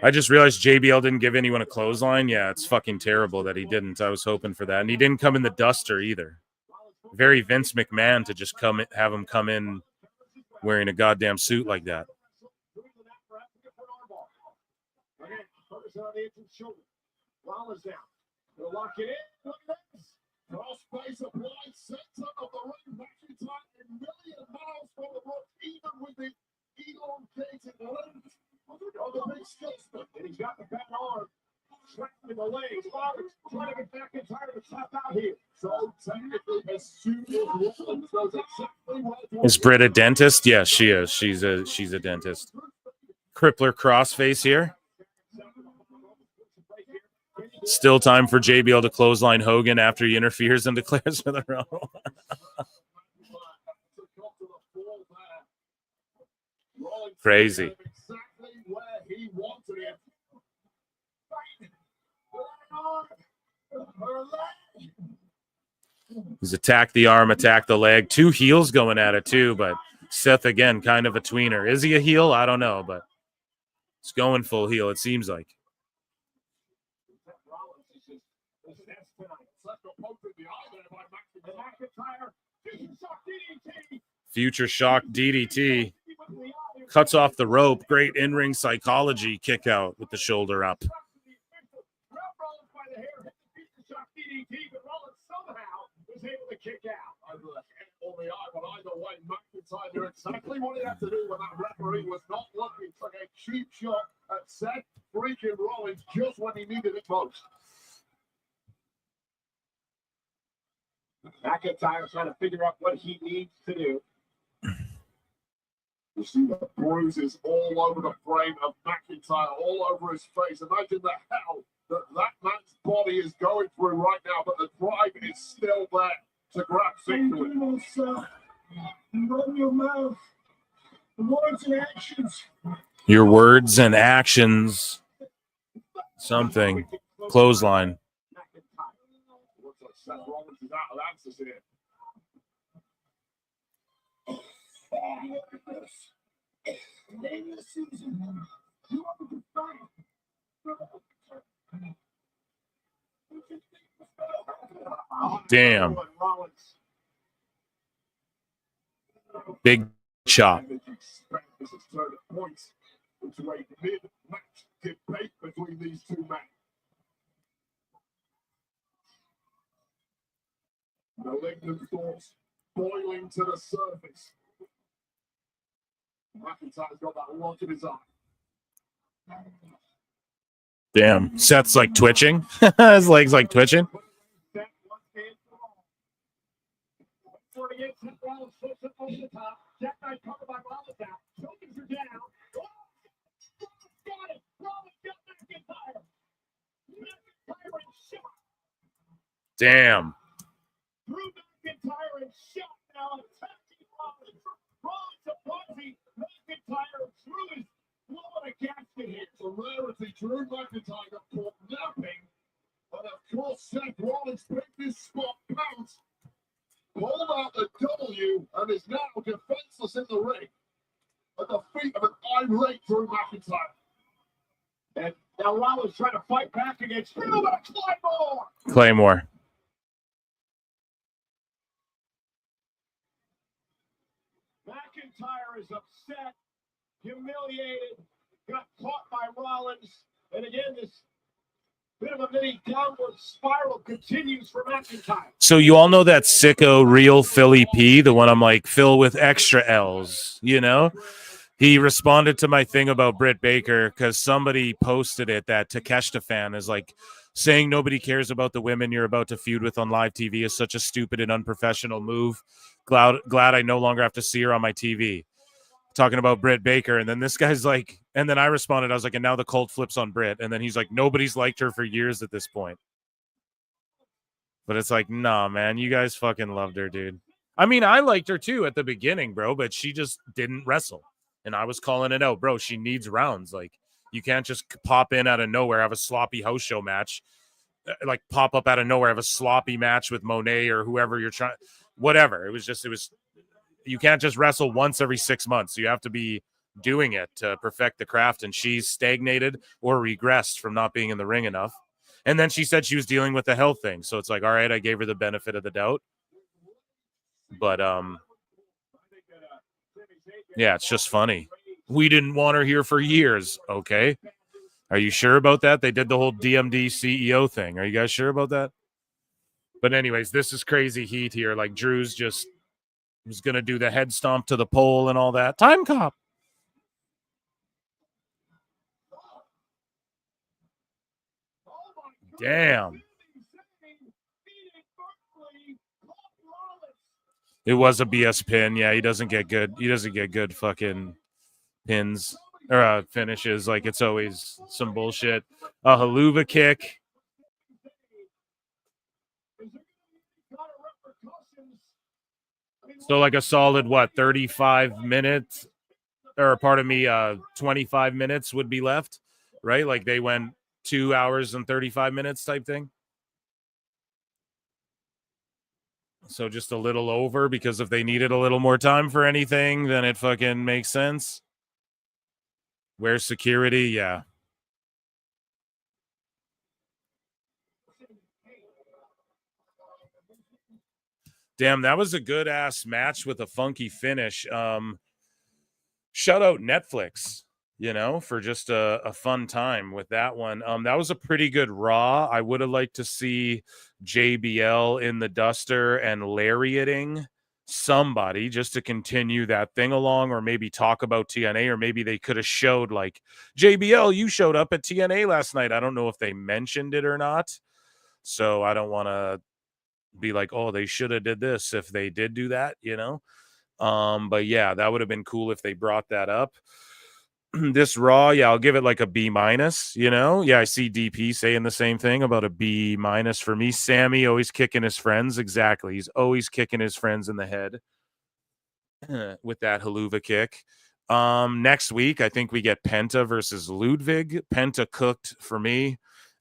I just realized JBL didn't give anyone a clothesline. Yeah, it's fucking terrible that he didn't. I was hoping for that. And he didn't come in the duster either. Very Vince McMahon to just have him come in wearing a goddamn suit like that. Rollins down. They'll lock it in. Look at this. Cross face of wide center of the ring. McIntyre a million miles from the rope, even with the elongated legs. On the big stick, and he's got the bad arm. Trapping the legs. Rollins trying to get McIntyre to tap out here. So technically, as soon as Rollins knows exactly what Is Britt a dentist? Yes, she is. She's a dentist. Crippler crossface here. Still time for JBL to clothesline Hogan after he interferes and declares for the Rumble. Crazy. He's attacked the arm, attacked the leg. Two heels going at it too, but Seth again kind of a tweener. Is he a heel? I don't know, but it's going full heel, it seems like. Future shock DDT. Cuts off the rope. Great in-ring psychology kick out with the shoulder up. Exactly what he had to do when that referee was not looking for a cheap shot at Seth freaking Rollins just when he needed it most. McIntyre trying to figure out what he needs to do. You see the bruises all over the frame of McIntyre, all over his face. Imagine the hell that man's body is going through right now, but the drive is still there to grab victory. Run your mouth. Words and actions. Your words and actions. Something. Clothesline. Looks like Seth Rollins is out of answers here. Damn. Big chop. This is turned at points into a mid-match debate between these two men. Malignant thoughts boiling to the surface. McIntyre's got that look in his eye. Damn. Seth's like twitching. His legs like twitching. Damn. Drew McIntyre and shot now attacking Rollins. Rollins opposing McIntyre. Drew is blowing a gasket here. It's a rarity. Drew McIntyre got caught napping. But of course, Seth Rollins picked this spot, pounce, pulled out the W, and is now defenseless in the ring at the feet of an irate Drew McIntyre. And now Rollins trying to fight back against Drew, but Claymore. Claymore. McIntyre is upset, humiliated, got caught by Rollins, and again, this bit of a mini downward spiral continues for McIntyre. So you all know that sicko real Philly P, the one I'm like, Phil with extra L's, you know? He responded to my thing about Britt Baker because somebody posted it that Takeshita fan is like saying nobody cares about the women you're about to feud with on live TV is such a stupid and unprofessional move. Glad I no longer have to see her on my TV. Talking about Britt Baker. And then this guy's like, and then I responded, I was like, and now the cult flips on Britt. And then he's like, nobody's liked her for years at this point. But it's like, nah, man, you guys fucking loved her, dude. I mean, I liked her too at the beginning, bro, but she just didn't wrestle. And I was calling it out, bro. She needs rounds. Like, you can't just pop in out of nowhere, have a sloppy house show match, like pop up out of nowhere, have a sloppy match with Monet or whoever you're trying, whatever. It was, you can't just wrestle once every 6 months. You have to be doing it to perfect the craft. And she's stagnated or regressed from not being in the ring enough. And then she said she was dealing with the health thing. So it's like, all right, I gave her the benefit of the doubt. But, Yeah, it's just funny. We didn't want her here for years. Okay. Are you sure about that? They did the whole DMD CEO thing. Are you guys sure about that? But anyways, this is crazy heat here. Like Drew's just was going to do the head stomp to the pole and all that. Time cop. Damn. It was a BS pin. Yeah, he doesn't get good. He doesn't get good fucking pins or finishes. Like it's always some bullshit. A haluva kick. So like a solid 35 minutes, or pardon me, 25 minutes would be left, right? Like they went 2 hours and 35 minutes type thing. So just a little over, because if they needed a little more time for anything, then it fucking makes sense. Where's security? Yeah. Damn, that was a good ass match with a funky finish. Shout out Netflix, for just a fun time with that one. That was a pretty good Raw. I would have liked to see JBL in the duster and lariating somebody just to continue that thing along, or maybe talk about TNA, or maybe they could have showed like, JBL, you showed up at TNA last night. I don't know if they mentioned it or not, so I don't want to be like, oh, they should have did this if they did do that, but yeah, that would have been cool if they brought that up. This Raw, yeah, I'll give it like a B-. Yeah, I see DP saying the same thing about a B- for me. Sammy always kicking his friends. Exactly. He's always kicking his friends in the head with that haluva kick. Next week, I think we get Penta versus Ludwig. Penta cooked for me.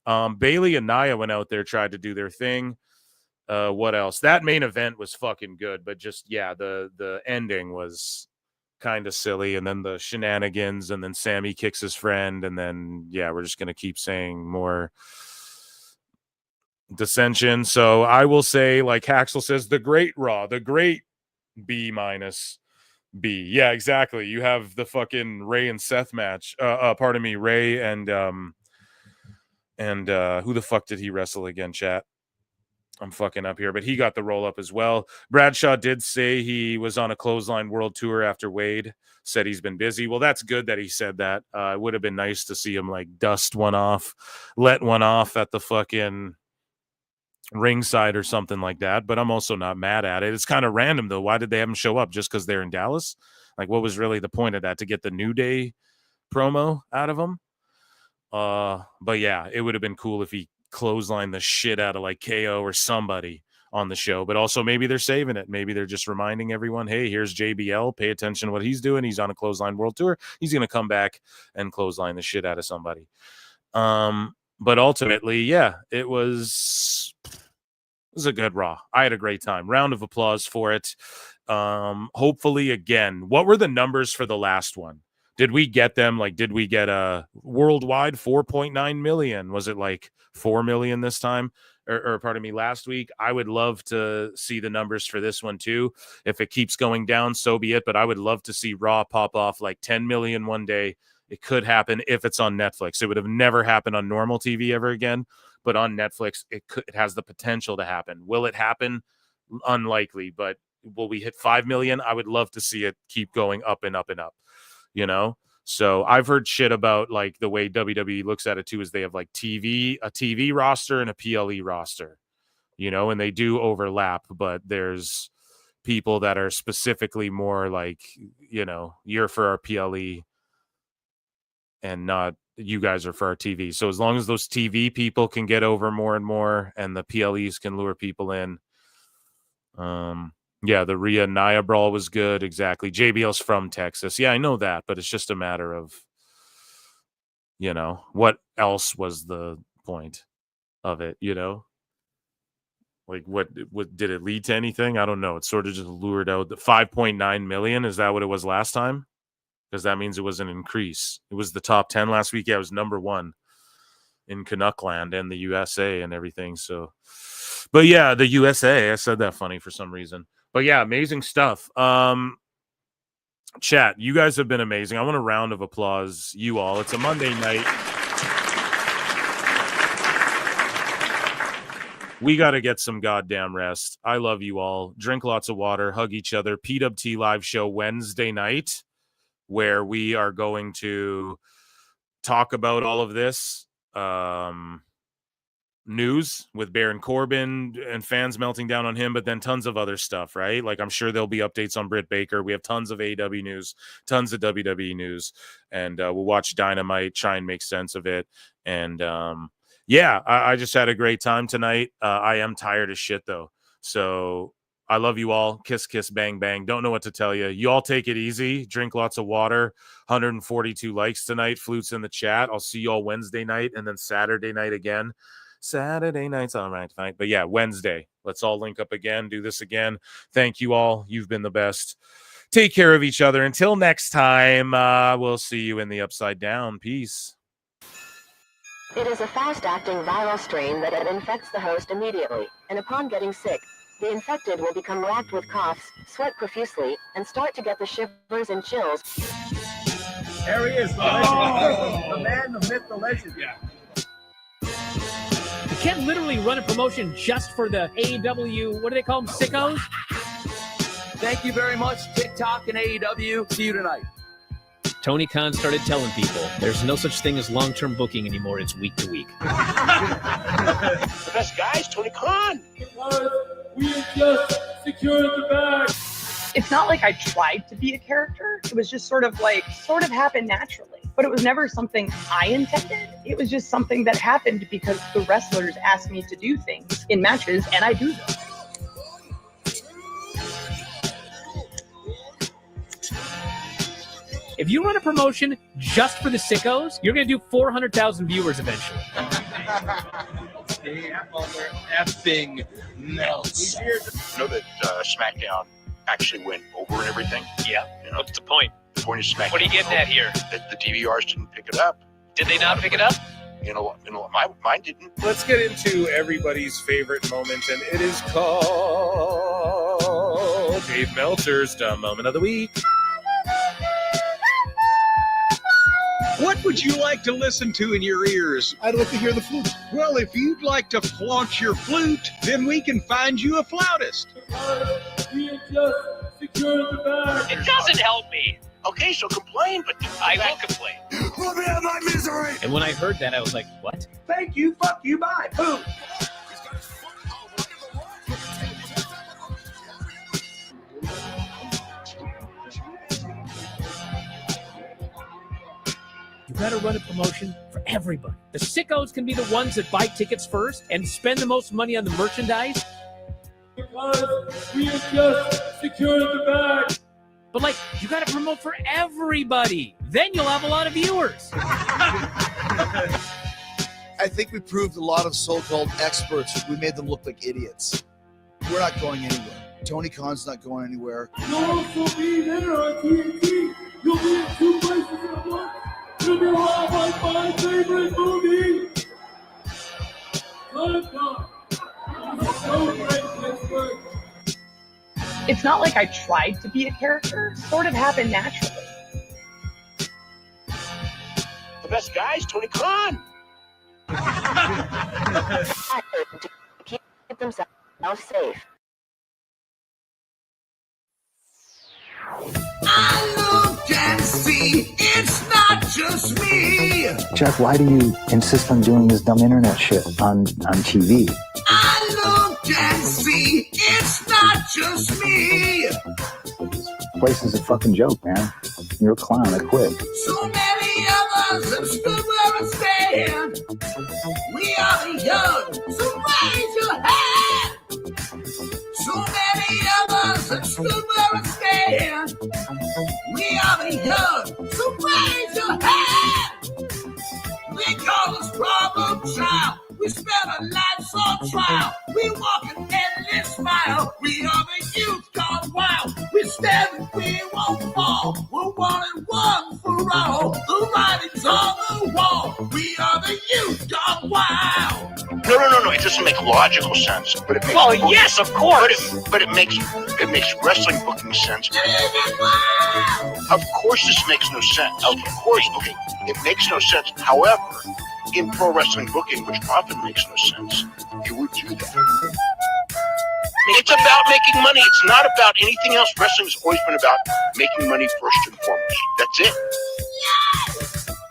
Bailey and Nia went out there, tried to do their thing. What else? That main event was fucking good, but just, yeah, the ending was kind of silly, and then the shenanigans, and then Sammy kicks his friend, and then, yeah, we're just going to keep saying more dissension. So I will say, like Haxel says, the great Raw, the great B-. B. Yeah, exactly. You have the fucking Ray and Seth match. Pardon me, Ray and who the fuck did he wrestle again, chat? I'm fucking up here, but he got the roll up as well. Bradshaw did say he was on a Clothesline World Tour after Wade said he's been busy. Well, that's good that he said that. It would have been nice to see him like dust one off, let one off at the fucking ringside or something like that. But I'm also not mad at it. It's kind of random though. Why did they have him show up? Just because they're in Dallas? Like, what was really the point of that? To get the New Day promo out of him? But yeah, it would have been cool if he clothesline the shit out of like KO or somebody on the show. But also maybe they're saving it. Maybe they're just reminding everyone, hey, here's JBL. Pay attention to what he's doing. He's on a Clothesline World Tour. He's going to come back and clothesline the shit out of somebody. But ultimately, yeah, it was a good Raw. I had a great time. Round of applause for it. Hopefully, again, what were the numbers for the last one? Did we get them? Like, did we get a worldwide 4.9 million? Was it like 4 million this time? Or pardon me, last week? I would love to see the numbers for this one too. If it keeps going down, so be it. But I would love to see Raw pop off like 10 million one day. It could happen if it's on Netflix. It would have never happened on normal TV ever again. But on Netflix, it has the potential to happen. Will it happen? Unlikely. But will we hit 5 million? I would love to see it keep going up and up and up. So I've heard shit about like the way WWE looks at it too, is they have like a TV roster and a PLE roster, and they do overlap, but there's people that are specifically more like, you're for our PLE and not you guys are for our TV. So as long as those TV people can get over more and more and the PLEs can lure people in, yeah, the Rhea Nia brawl was good. Exactly. JBL's from Texas. Yeah, I know that, but it's just a matter of, what else was the point of it, Like what did it lead to anything? I don't know. It sort of just lured out the 5.9 million. Is that what it was last time? Because that means it was an increase. It was the top 10 last week. Yeah, it was number 1 in Canuckland and the USA and everything. So, but yeah, the USA, I said that funny for some reason. But yeah, amazing stuff. Chat, you guys have been amazing. I want a round of applause, you all. It's a Monday night. We got to get some goddamn rest. I love you all. Drink lots of water, hug each other. PWT live show Wednesday night, where we are going to talk about all of this news with Baron Corbin and fans melting down on him, but then tons of other stuff, right? Like, I'm sure there'll be updates on Britt Baker. We have tons of AEW news, tons of WWE news, and we'll watch Dynamite, try and make sense of it. And yeah, I just had a great time tonight. I am tired as shit, though. So I love you all. Kiss, kiss, bang, bang. Don't know what to tell you. You all take it easy. Drink lots of water. 142 likes tonight. Flutes in the chat. I'll see you all Wednesday night and then Saturday night again. Saturday night's all right tonight. But yeah, Wednesday. Let's all link up again. Do this again. Thank you all. You've been the best. Take care of each other. Until next time, we'll see you in the Upside Down. Peace. It is a fast-acting viral strain that infects the host immediately, and upon getting sick, the infected will become racked with coughs, sweat profusely, and start to get the shivers and chills. There he is, the legend. The man, the myth, the legend. Yeah. You can't literally run a promotion just for the AEW, what do they call them, sickos? Thank you very much, TikTok and AEW. See you tonight. Tony Khan started telling people there's no such thing as long-term booking anymore. It's week to week. The best guy is Tony Khan. We just secured the bag. It's not like I tried to be a character. It was just sort of happened naturally. But it was never something I intended. It was just something that happened because the wrestlers asked me to do things in matches, and I do them. If you run a promotion just for the sickos, you're going to do 400,000 viewers eventually. Effing melts. You know that SmackDown actually went over and everything? Yeah. You know, What's the point? the point of SmackDown. What are you getting at here? That the DVRs didn't pick it up. Did they not pick it up? You know, mine didn't. Let's get into everybody's favorite moment, and it is called Dave Meltzer's Dumb Moment of the Week. What would you like to listen to in your ears? I'd like to hear the flute. Well, if you'd like to flaunt your flute, then we can find you a flautist. We just secured the bag. It doesn't help me. Okay, so complain, but I will complain. let me have my misery. And when I heard that, I was like, what? Thank you, fuck you, bye. Boom. You gotta run a promotion for everybody. The sickos can be the ones that buy tickets first and spend the most money on the merchandise. Because we have just secured the bag. But like, you gotta promote for everybody. Then you'll have a lot of viewers. I think we proved a lot of so-called experts. We made them look like idiots. We're not going anywhere. Tony Khan's not going anywhere. You'll also be there on TNT. You'll be in 2 places in a month. You'll be like my favorite movie. It's not like I tried to be a character. It sort of happened naturally. The best guy is Tony Khan. Keep themselves safe. I look and see it's not just me. Jeff, why do you insist on doing this dumb internet shit on TV? I look and see it's not just me. This place is a fucking joke, man. You're a clown. I quit. So many of us have stood where I stand. We are the young, so raise your hand. So many of us have stood where I stand. We are the young, so raise your hand. They call us problem child. We spend our lives on trial. We walk an endless mile. We are the youth gone wild. We stand and we won't fall. We're 1 and 1 for all. The writing's on the wall. We are the youth gone wild. No. It doesn't make logical sense, but it makes. Well, yes, of course. But it makes wrestling booking sense. Of course, this makes no sense. Of course, okay, it makes no sense. However, in pro wrestling booking, which often makes no sense, you would do that. It's about making money. It's not about anything else. Wrestling's always been about making money first and foremost. That's it.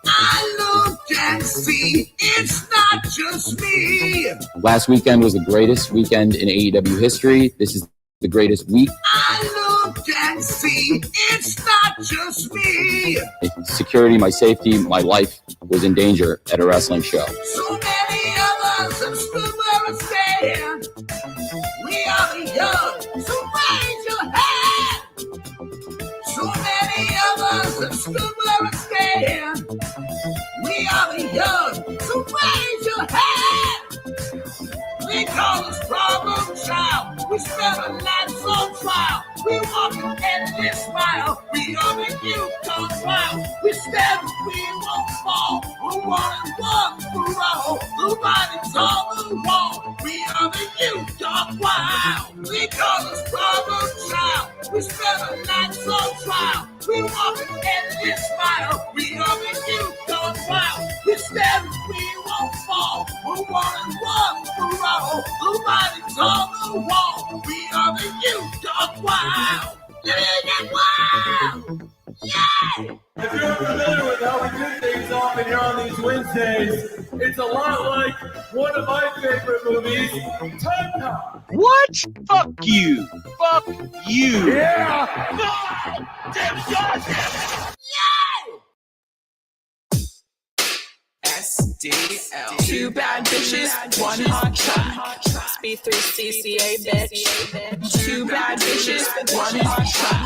I look and see it's not just me. Last weekend was the greatest weekend in AEW history. This is the greatest week. I look and see it's not just me. Security, my safety, my life was in danger at a wrestling show. So many of us have stood where we stand. We are the young, so raise your hand. So many of us have stood where we stand. We are the young, so raise your hand. We call this problem child. We spend our lives on trial. We walk an endless smile. We are the youth on trial. We stand, we won't fall. We're 1-1 for all. The writing's on the wall. We are the youth on wild. We call this problem child. We spend our lives on trial. We walk an endless smile. We are the youth on trial. We stand, we won't fall. We're 1-1 for all. The writing's on the wall. We are the youth on wild. Get wild. Yeah. If you're familiar with how we do things often here on these Wednesdays, it's a lot like one of my favorite movies, Time Cop. What? Fuck you. Fuck you. Yeah. SDL. Two bad bitches, one hot track. B3CCA, bitch. Two bad bitches, one hot track.